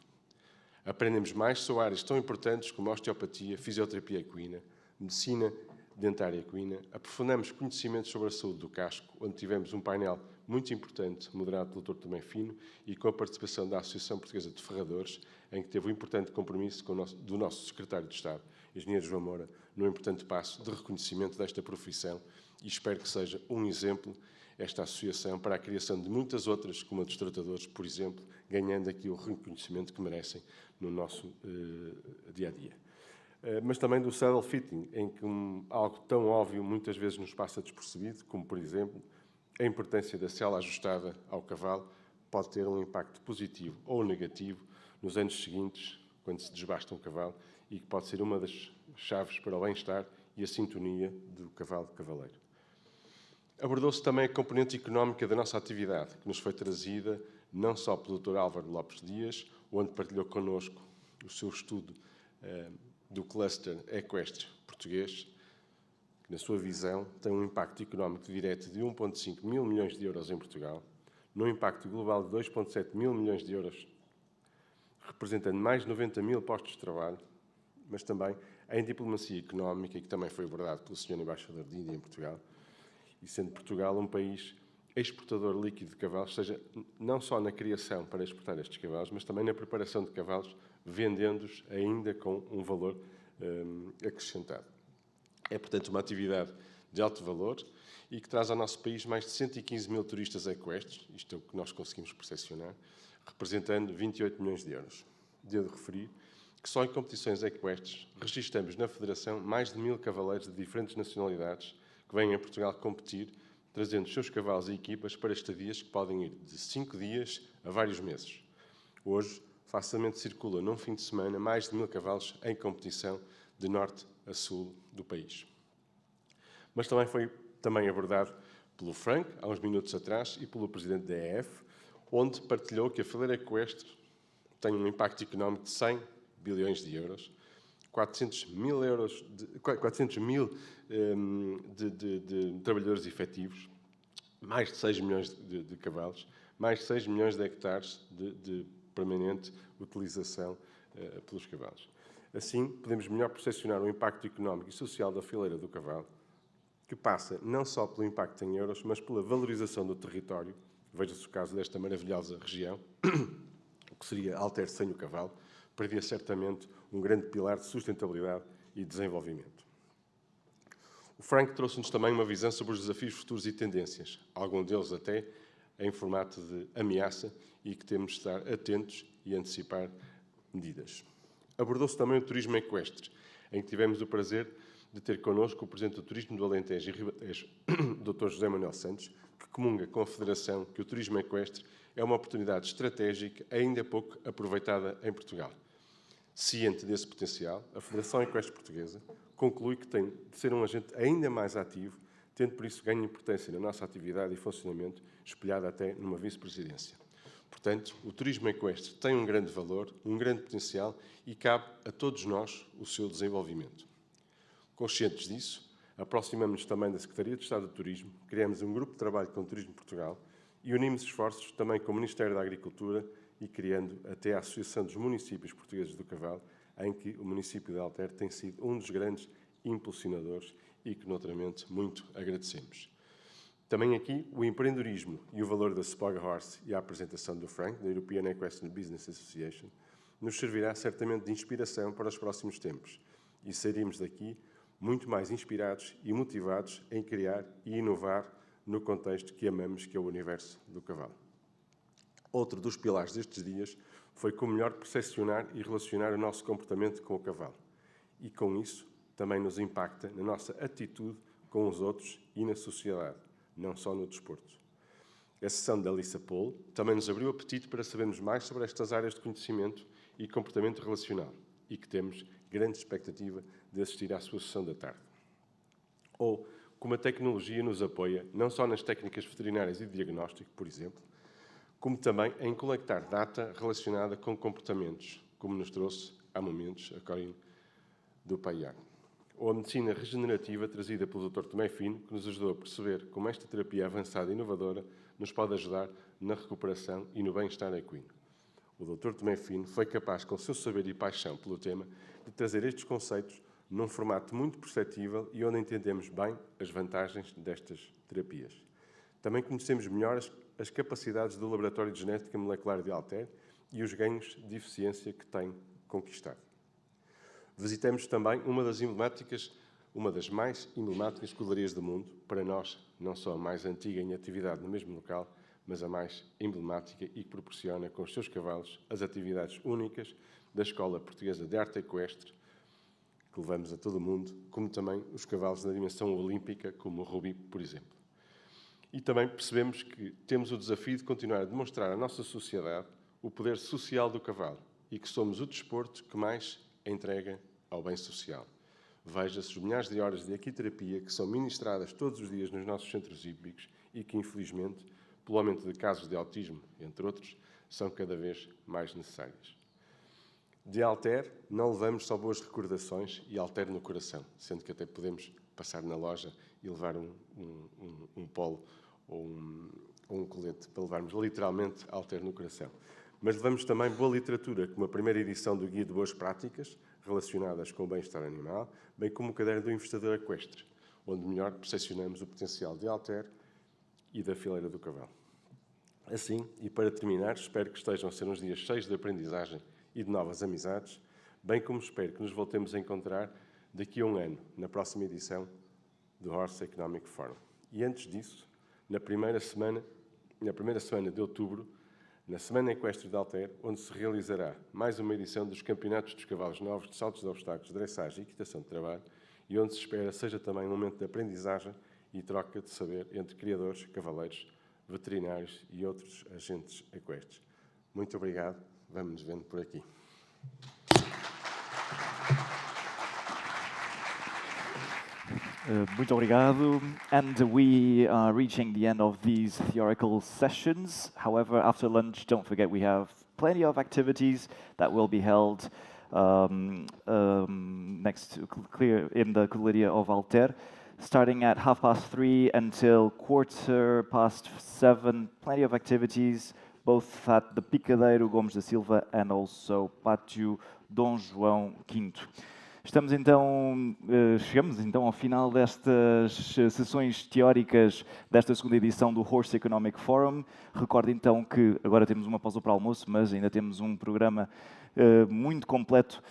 Aprendemos mais sobre áreas tão importantes como a osteopatia, fisioterapia equina, medicina dentária equina. Aprofundamos conhecimentos sobre a saúde do casco, onde tivemos um painel muito importante, moderado pelo Dr. Tomé Fino, e com a participação da Associação Portuguesa de Ferradores, em que teve um importante compromisso do nosso Secretário de Estado, Engenheiro João Moura, num importante passo de reconhecimento desta profissão, e espero que seja um exemplo esta associação para a criação de muitas outras, como a dos tratadores, por exemplo, ganhando aqui o reconhecimento que merecem no nosso dia-a-dia. Mas também do saddle fitting, em que algo tão óbvio muitas vezes nos passa despercebido, como, por exemplo, a importância da sela ajustada ao cavalo pode ter um impacto positivo ou negativo nos anos seguintes, quando se desbasta um cavalo, e que pode ser uma das chaves para o bem-estar e a sintonia do cavalo-cavaleiro. Abordou-se também a componente económica da nossa atividade, que nos foi trazida não só pelo Dr. Álvaro Lopes Dias, onde partilhou connosco o seu estudo do cluster equestre português, que, na sua visão, tem um impacto económico direto de 1,5 mil milhões de euros em Portugal, num impacto global de 2,7 mil milhões de euros, representando mais de 90 mil postos de trabalho, mas também em diplomacia económica, que também foi abordado pelo Sr. Embaixador de Índia em Portugal, e sendo Portugal um país exportador líquido de cavalos, seja não só na criação para exportar estes cavalos, mas também na preparação de cavalos, vendendo-os ainda com um valor acrescentado. É, portanto, uma atividade de alto valor e que traz ao nosso país mais de 115 mil turistas equestres, isto é o que nós conseguimos percepcionar, representando 28 milhões de euros. Devo referir que só em competições equestres registramos na Federação mais de 1000 cavaleiros de diferentes nacionalidades que vêm a Portugal competir, trazendo os seus cavalos e equipas para estadias que podem ir de 5 dias a vários meses. Hoje, facilmente circula num fim de semana mais de 1000 cavalos em competição de norte a sul do país. Mas também foi abordado pelo Frank, há uns minutos atrás, e pelo presidente da HEF, onde partilhou que a fileira equestre tem um impacto económico de 100 bilhões de euros, 400 mil de trabalhadores efetivos, mais de 6 milhões de cavalos, mais de 6 milhões de hectares de permanente utilização pelos cavalos. Assim, podemos melhor percepcionar o impacto económico e social da fileira do cavalo, que passa não só pelo impacto em euros, mas pela valorização do território. Veja-se o caso desta maravilhosa região, o que seria Alter sem o cavalo, perdia certamente um grande pilar de sustentabilidade e desenvolvimento. O Frank trouxe-nos também uma visão sobre os desafios futuros e tendências, alguns deles até em formato de ameaça e que temos de estar atentos e antecipar medidas. Abordou-se também o turismo equestre, em que tivemos o prazer de ter connosco o Presidente do Turismo do Alentejo e Ribatejo, Dr. José Manuel Santos, que comunga com a Federação que o turismo equestre é uma oportunidade estratégica ainda pouco aproveitada em Portugal. Ciente desse potencial, a Federação Equestre Portuguesa conclui que tem de ser um agente ainda mais ativo, tendo por isso ganho importância na nossa atividade e funcionamento, espelhada até numa vice-presidência. Portanto, o turismo equestre tem um grande valor, um grande potencial e cabe a todos nós o seu desenvolvimento. Conscientes disso, aproximamos-nos também da Secretaria de Estado do Turismo, criamos um grupo de trabalho com o Turismo Portugal e unimos esforços também com o Ministério da Agricultura e criando até a Associação dos Municípios Portugueses do Cavalo, em que o município de Alter tem sido um dos grandes impulsionadores e que, naturalmente, muito agradecemos. Também aqui o empreendedorismo e o valor da Spog Horse e a apresentação do Frank, da European Equestrian Business Association, nos servirá certamente de inspiração para os próximos tempos e sairemos daqui muito mais inspirados e motivados em criar e inovar no contexto que amamos, que é o universo do cavalo. Outro dos pilares destes dias foi como melhor percepcionar e relacionar o nosso comportamento com o cavalo. E com isso também nos impacta na nossa atitude com os outros e na sociedade, não só no desporto. A sessão da Lisa Paul também nos abriu o apetite para sabermos mais sobre estas áreas de conhecimento e comportamento relacional e que temos grande expectativa de assistir à sua sessão da tarde. Ou como a tecnologia nos apoia, não só nas técnicas veterinárias e de diagnóstico, por exemplo, como também em coletar data relacionada com comportamentos, como nos trouxe há momentos a Corinne do PAIAR. Ou a medicina regenerativa trazida pelo Dr. Tomé Fino, que nos ajudou a perceber como esta terapia avançada e inovadora nos pode ajudar na recuperação e no bem-estar equino. O Dr. Tomé Fino foi capaz, com o seu saber e paixão pelo tema, de trazer estes conceitos num formato muito perceptível e onde entendemos bem as vantagens destas terapias. Também conhecemos melhor as capacidades do Laboratório de Genética Molecular de Alter e os ganhos de eficiência que tem conquistado. Visitamos também uma das mais emblemáticas escuderias do mundo, para nós, não só a mais antiga em atividade no mesmo local, mas a mais emblemática e que proporciona com os seus cavalos as atividades únicas da Escola Portuguesa de Arte Equestre, que levamos a todo o mundo, como também os cavalos na dimensão olímpica, como o Ruby, por exemplo. E também percebemos que temos o desafio de continuar a demonstrar à nossa sociedade o poder social do cavalo e que somos o desporto que mais entrega ao bem social. Veja-se os milhares de horas de equiterapia que são ministradas todos os dias nos nossos centros hípicos e que, infelizmente, pelo aumento de casos de autismo, entre outros, são cada vez mais necessárias. De Alter, não levamos só boas recordações e Alter no coração, sendo que até podemos passar na loja e levar um polo ou um colete para levarmos literalmente Alter no coração. Mas levamos também boa literatura, como a primeira edição do Guia de Boas Práticas, relacionadas com o bem-estar animal, bem como o Caderno do Investidor Equestre, onde melhor percepcionamos o potencial de Alter e da fileira do cavalo. Assim, e para terminar, espero que estejam a ser uns dias cheios de aprendizagem e de novas amizades, bem como espero que nos voltemos a encontrar daqui a um ano, na próxima edição do Horse Economic Forum. E antes disso, na primeira semana de outubro, na Semana Equestre de Alter, onde se realizará mais uma edição dos Campeonatos dos Cavalos Novos de Saltos de Obstáculos, Dressagem e Equitação de Trabalho, e onde se espera seja também um momento de aprendizagem e troca de saber entre criadores, cavaleiros, veterinários e outros agentes equestres. Muito obrigado. Vamos nos vendo por aqui. Muito obrigado. And we are reaching the end of these theoretical sessions. However, after lunch, don't forget we have plenty of activities that will be held next to in the Culeria of Alter, starting at 3:30 until 7:15. Plenty of activities, both at the Picadeiro Gomes da Silva and also Pátio Dom João V. Chegamos então ao final destas sessões teóricas desta segunda edição do Horse Economic Forum. Recordo então que agora temos uma pausa para o almoço, mas ainda temos um programa muito completo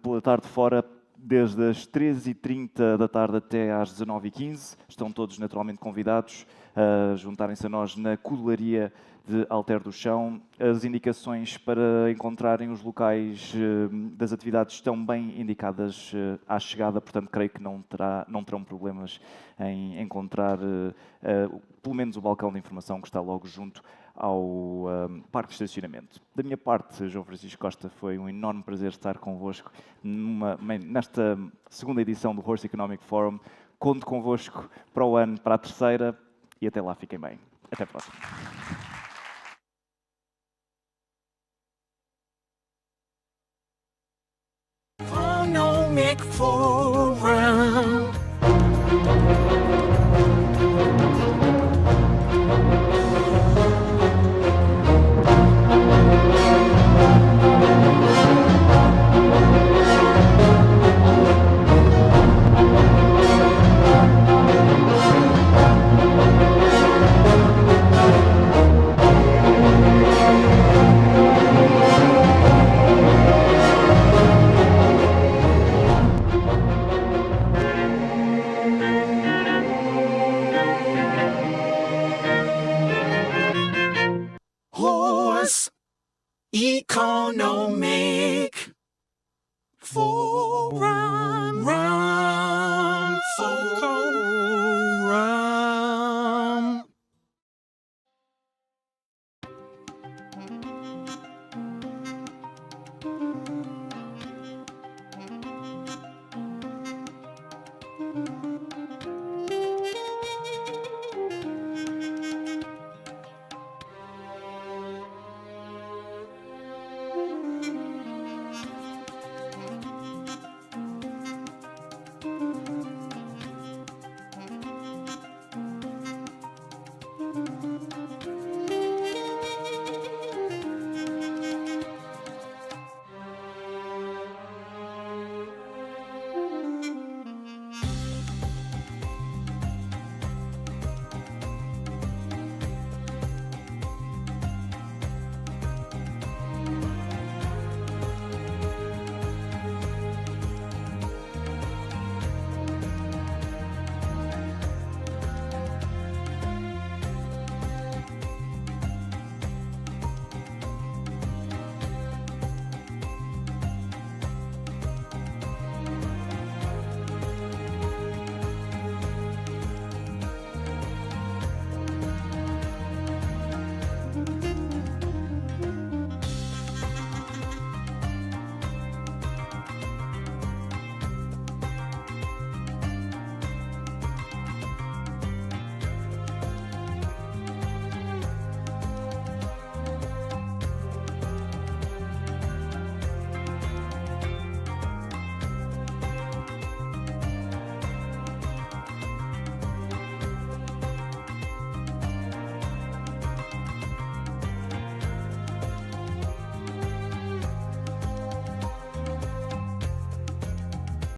pela tarde fora, desde as 13h30 da tarde até às 19h15. Estão todos naturalmente convidados a juntarem-se a nós na Cudelaria de Alter do Chão. As indicações para encontrarem os locais das atividades estão bem indicadas à chegada, portanto, creio que não terão problemas em encontrar pelo menos o balcão de informação que está logo junto ao parque de estacionamento. Da minha parte, João Francisco Costa, foi um enorme prazer estar convosco nesta segunda edição do Horse Economic Forum. Conto convosco para o ano, para a terceira, e até lá fiquem bem. Até a próxima. Economic Forum.